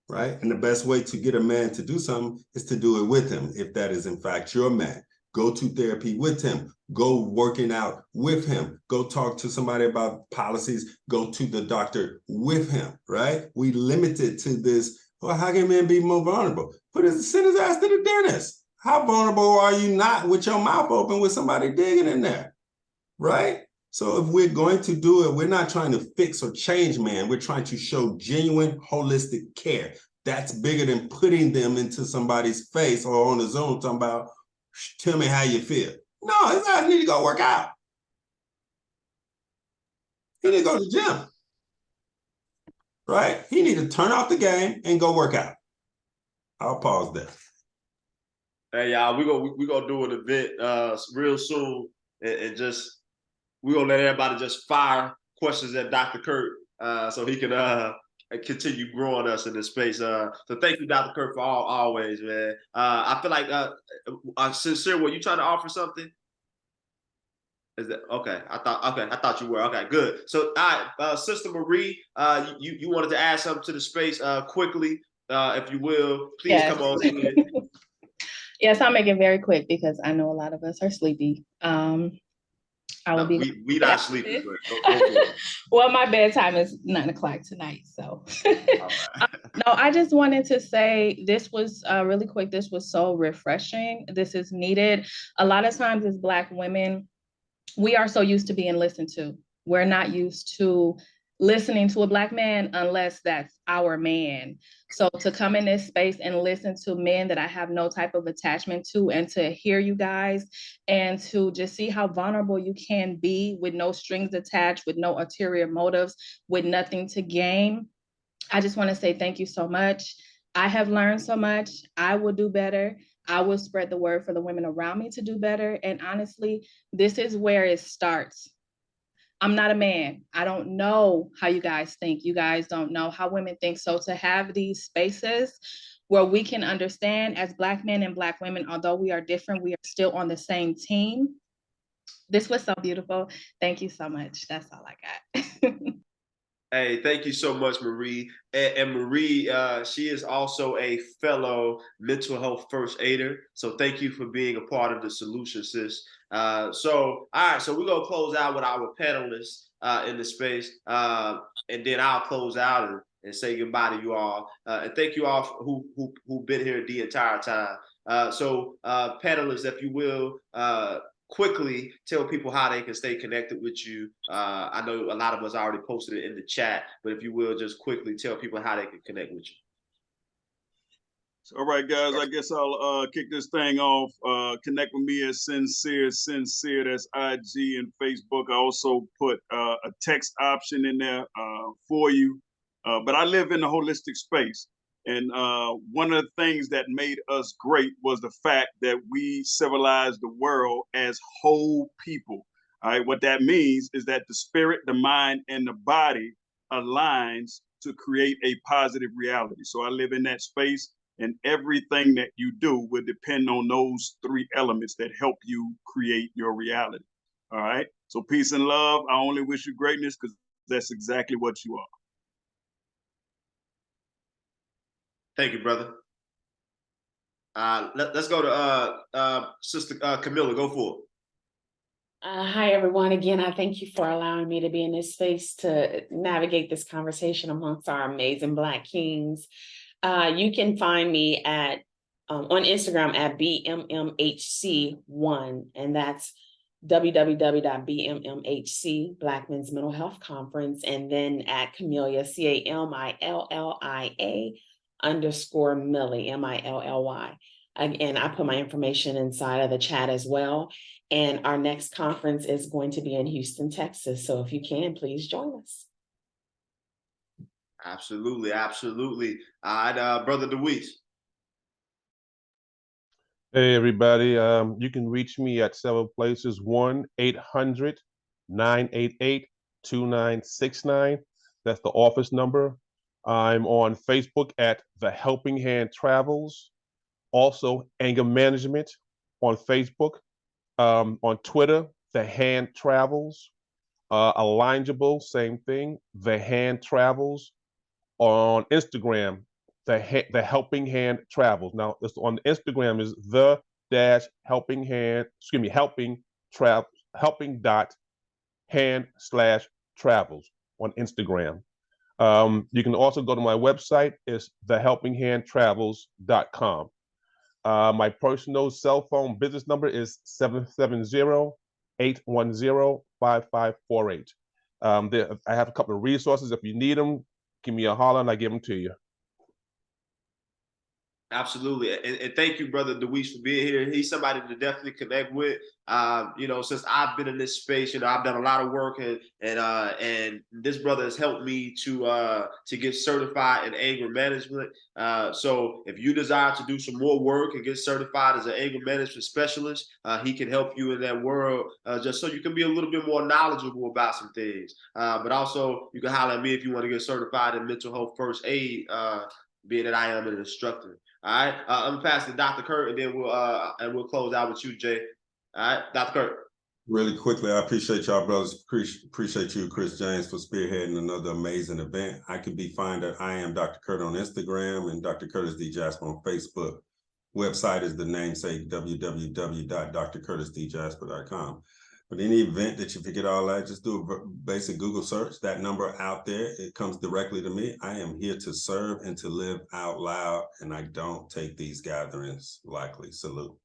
right? And the best way to get a man to do something is to do it with him, if that is in fact your man. Go to therapy with him. Go working out with him. Go talk to somebody about policies. Go to the doctor with him, right? We limit it to this. Well, how can men be more vulnerable? Send his ass to the dentist. How vulnerable are you not with your mouth open with somebody digging in there, right? So if we're going to do it, we're not trying to fix or change man. We're trying to show genuine, holistic care. That's bigger than putting them into somebody's face or on the Zoom talking about, tell me how you feel. No, his ass need to go work out. He need to go to the gym, right? He need to turn off the game and go work out. I'll pause there. Hey, y'all, we gonna do an event real soon, and just we're gonna let everybody just fire questions at Dr. Kurt so he can continue growing us in this space. So thank you, Dr. Kurt, for always, man. I feel like Sinsear, were you trying to offer something? Is that okay? I thought you were. Okay, good. So, all right, Sister Marie, you wanted to add something to the space quickly, if you will. Please Yes. come on in. Yes, I'll make it very quick because I know a lot of us are sleepy. I will No, be. we not sleeping, but go for it. Well, my bedtime is 9 o'clock tonight, so. All right. No, I just wanted to say this was really quick. This was so refreshing. This is needed. A lot of times as Black women, we are so used to being listened to. We're not used to listening to a Black man unless that's our man. So to come in this space and listen to men that I have no type of attachment to, and to hear you guys and to just see how vulnerable you can be with no strings attached, with no ulterior motives, with nothing to gain. I just want to say thank you so much. I have learned so much. I will do better. I will spread the word for the women around me to do better. And honestly, this is where it starts. I'm not a man. I don't know how you guys think. You guys don't know how women think. So to have these spaces where we can understand as Black men and Black women, although we are different, we are still on the same team. This was so beautiful. Thank you so much. That's all I got. Hey, thank you so much, Marie. And Marie, she is also a fellow mental health first aider. So thank you for being a part of the solution, sis. All right, so we're gonna close out with our panelists in the space, and then I'll close out and say goodbye to you all. And thank you all who've been here the entire time. Panelists, if you will, quickly tell people how they can stay connected with you. I know a lot of us already posted it in the chat, but if you will, just quickly tell people how they can connect with you. All right, guys, I guess I'll kick this thing off. Connect with me at Sinsear, that's IG and Facebook. I also put a text option in there for you. But I live in the holistic space. And one of the things that made us great was the fact that we civilized the world as whole people. All right, what that means is that the spirit, the mind, and the body aligns to create a positive reality. So I live in that space, and everything that you do will depend on those three elements that help you create your reality. All right, so peace and love. I only wish you greatness because that's exactly what you are. Thank you, brother. Let's go to Sister Camilla. Go for it. Hi, everyone. Again, I thank you for allowing me to be in this space to navigate this conversation amongst our amazing Black kings. You can find me at on Instagram at BMMHC1, and that's www.bmmhc, Black Men's Mental Health Conference, and then at Camillia, CAMILLIA _Millie, MILLY. Again, I put my information inside of the chat as well. And our next conference is going to be in Houston, Texas. So if you can, please join us. Absolutely, absolutely. All right, Brother DeWese. Hey, everybody. You can reach me at several places. 1-800-988-2969. That's the office number. I'm on Facebook at The Helping Hand Travels. Also, Anger Management on Facebook. On Twitter, The Hand Travels. Alignable, same thing, The Hand Travels. On Instagram, the Helping Hand Travels. Now, on Instagram is the helping hand/travels on Instagram. You can also go to my website. It's thehelpinghandtravels.com. My personal cell phone business number is 770-810-5548. I have a couple of resources. If you need them, give me a holler and I give them to you. Absolutely. And thank you, Brother DeWese, for being here. He's somebody to definitely connect with. Since I've been in this space, I've done a lot of work, and this brother has helped me to get certified in anger management. So if you desire to do some more work and get certified as an anger management specialist, he can help you in that world, just so you can be a little bit more knowledgeable about some things. But also you can holler at me if you want to get certified in mental health first aid, being that I am an instructor. All right, I'm gonna pass to Dr. Kurt, and then we'll close out with you, Jay. All right, Dr. Kurt. Really quickly, I appreciate y'all, brothers. Appreciate you, Chris James, for spearheading another amazing event. I can be found at I am Dr. Kurt on Instagram and Dr. Curtis D. Jasper on Facebook. Website is the namesake www.drcurtisdjasper.com. But any event that you forget all that, just do a basic Google search. That number out there, it comes directly to me. I am here to serve and to live out loud, and I don't take these gatherings lightly. Salute.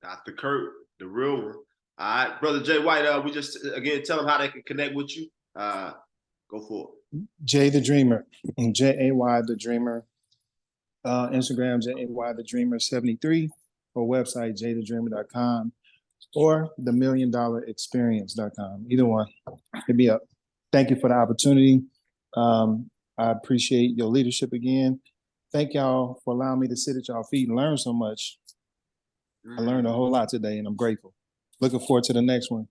Dr. Kurt, the real one. All right, Brother Jay White, we just, again, tell them how they can connect with you. Go for it. Jay the Dreamer, J-A-Y the Dreamer. Instagram, J-A-Y the Dreamer 73, or website, jthedreamer.com, or themilliondollarexperience.com. Either one. Hit me up. Thank you for the opportunity. I appreciate your leadership again. Thank y'all for allowing me to sit at y'all feet and learn so much. I learned a whole lot today, and I'm grateful. Looking forward to the next one.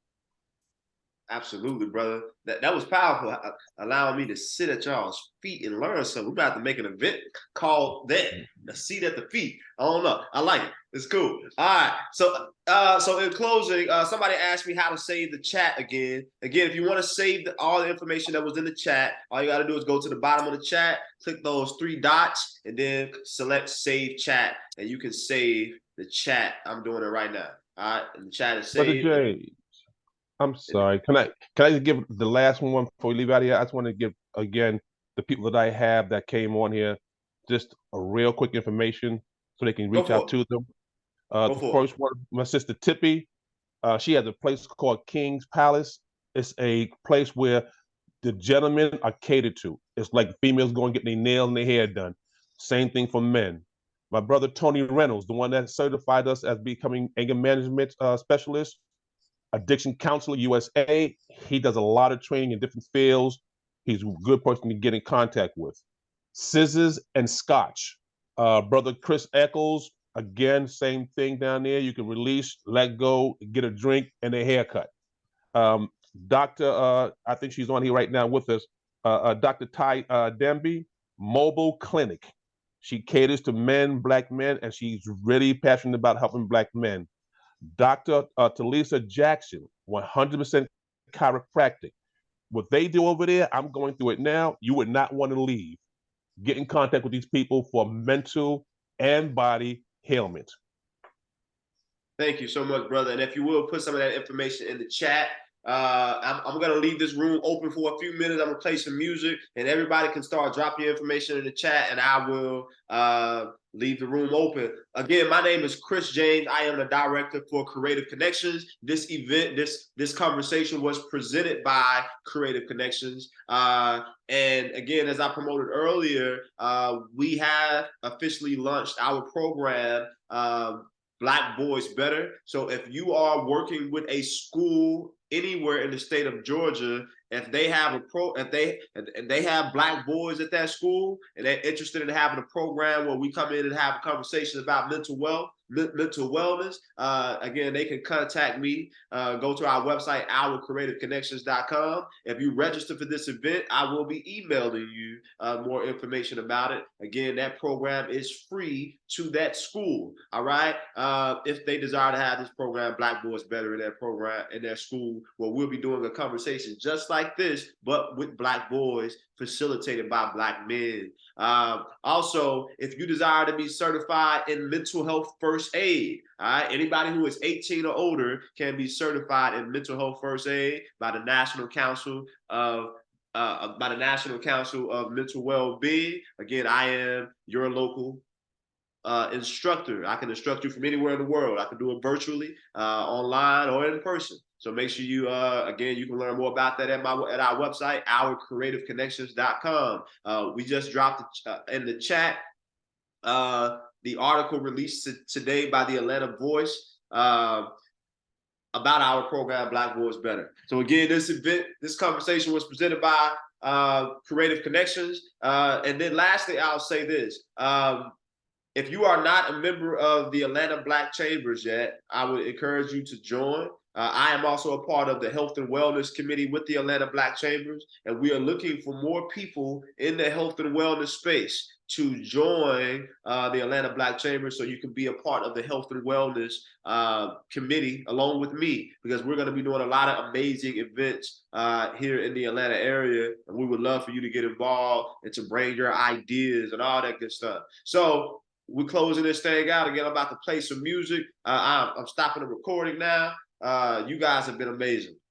Absolutely, brother. That was powerful, allowing me to sit at y'all's feet and learn something. We're about to make an event called that, a seat at the feet. I don't know. I like it. It's cool. All right. So in closing, somebody asked me how to save the chat again. Again, if you want to save all the information that was in the chat, all you got to do is go to the bottom of the chat, click those 3 dots, and then select Save Chat, and you can save the chat. I'm doing it right now. All right. And the chat is saved. Brother Jay, I'm sorry. Can I just give the last one before we leave out here? I just want to give again the people that I have that came on here just a real quick information so they can reach out to them. The first one, my sister Tippy. She has a place called King's Palace. It's a place where the gentlemen are catered to. It's like females going to get their nails and their hair done. Same thing for men. My brother Tony Reynolds, the one that certified us as becoming anger management specialist, addiction counselor USA. He does a lot of training in different fields. He's a good person to get in contact with. Scissors and Scotch. Brother Chris Eccles, again, same thing down there. You can release, let go, get a drink, and a haircut. Dr. I think she's on here right now with us. Dr. Ty Demby, Mobile Clinic. She caters to men, Black men, and she's really passionate about helping Black men. Dr. Talisa Jackson, 100% chiropractic. What they do over there, I'm going through it now. You would not want to leave. Get in contact with these people for mental and body ailment. Thank you so much, brother. And if you will, put some of that information in the chat. I'm going to leave this room open for a few minutes. I'm going to play some music, and everybody can start dropping your information in the chat, and I will leave the room open. Again, my name is Chris James. I am the director for Creative Connections. This event, this conversation was presented by Creative Connections. And again, as I promoted earlier, we have officially launched our program, Black Boys Better. So if you are working with a school anywhere in the state of Georgia, if they have they have Black boys at that school and they're interested in having a program where we come in and have a conversation about mental wellness, again, they can contact me. Go to our website, ourcreativeconnections.com. If you register for this event, I will be emailing you more information about it. Again, that program is free to that school. All right. If they desire to have this program, Black Boys Better, in their program, in their school, where we'll be doing a conversation just like this, but with Black boys, facilitated by Black men. Also, if you desire to be certified in mental health first aid, all right, anybody who is 18 or older can be certified in mental health first aid by the National Council of Mental Well-Being. Again, I am your local instructor. I can instruct you from anywhere in the world. I can do it virtually, online, or in person. So make sure you, again, you can learn more about that at our website, ourcreativeconnections.com. We just dropped in the chat the article released today by the Atlanta Voice about our program, Black Boys Better. So again, this conversation was presented by Creative Connections. And then lastly, I'll say this. If you are not a member of the Atlanta Black Chambers yet, I would encourage you to join. I am also a part of the Health and Wellness Committee with the Atlanta Black Chambers, and we are looking for more people in the health and wellness space to join the Atlanta Black Chamber so you can be a part of the Health and Wellness Committee along with me, because we're going to be doing a lot of amazing events here in the Atlanta area, and we would love for you to get involved and to bring your ideas and all that good stuff. So we're closing this thing out. Again, I'm about to play some music. I'm stopping the recording now. You guys have been amazing.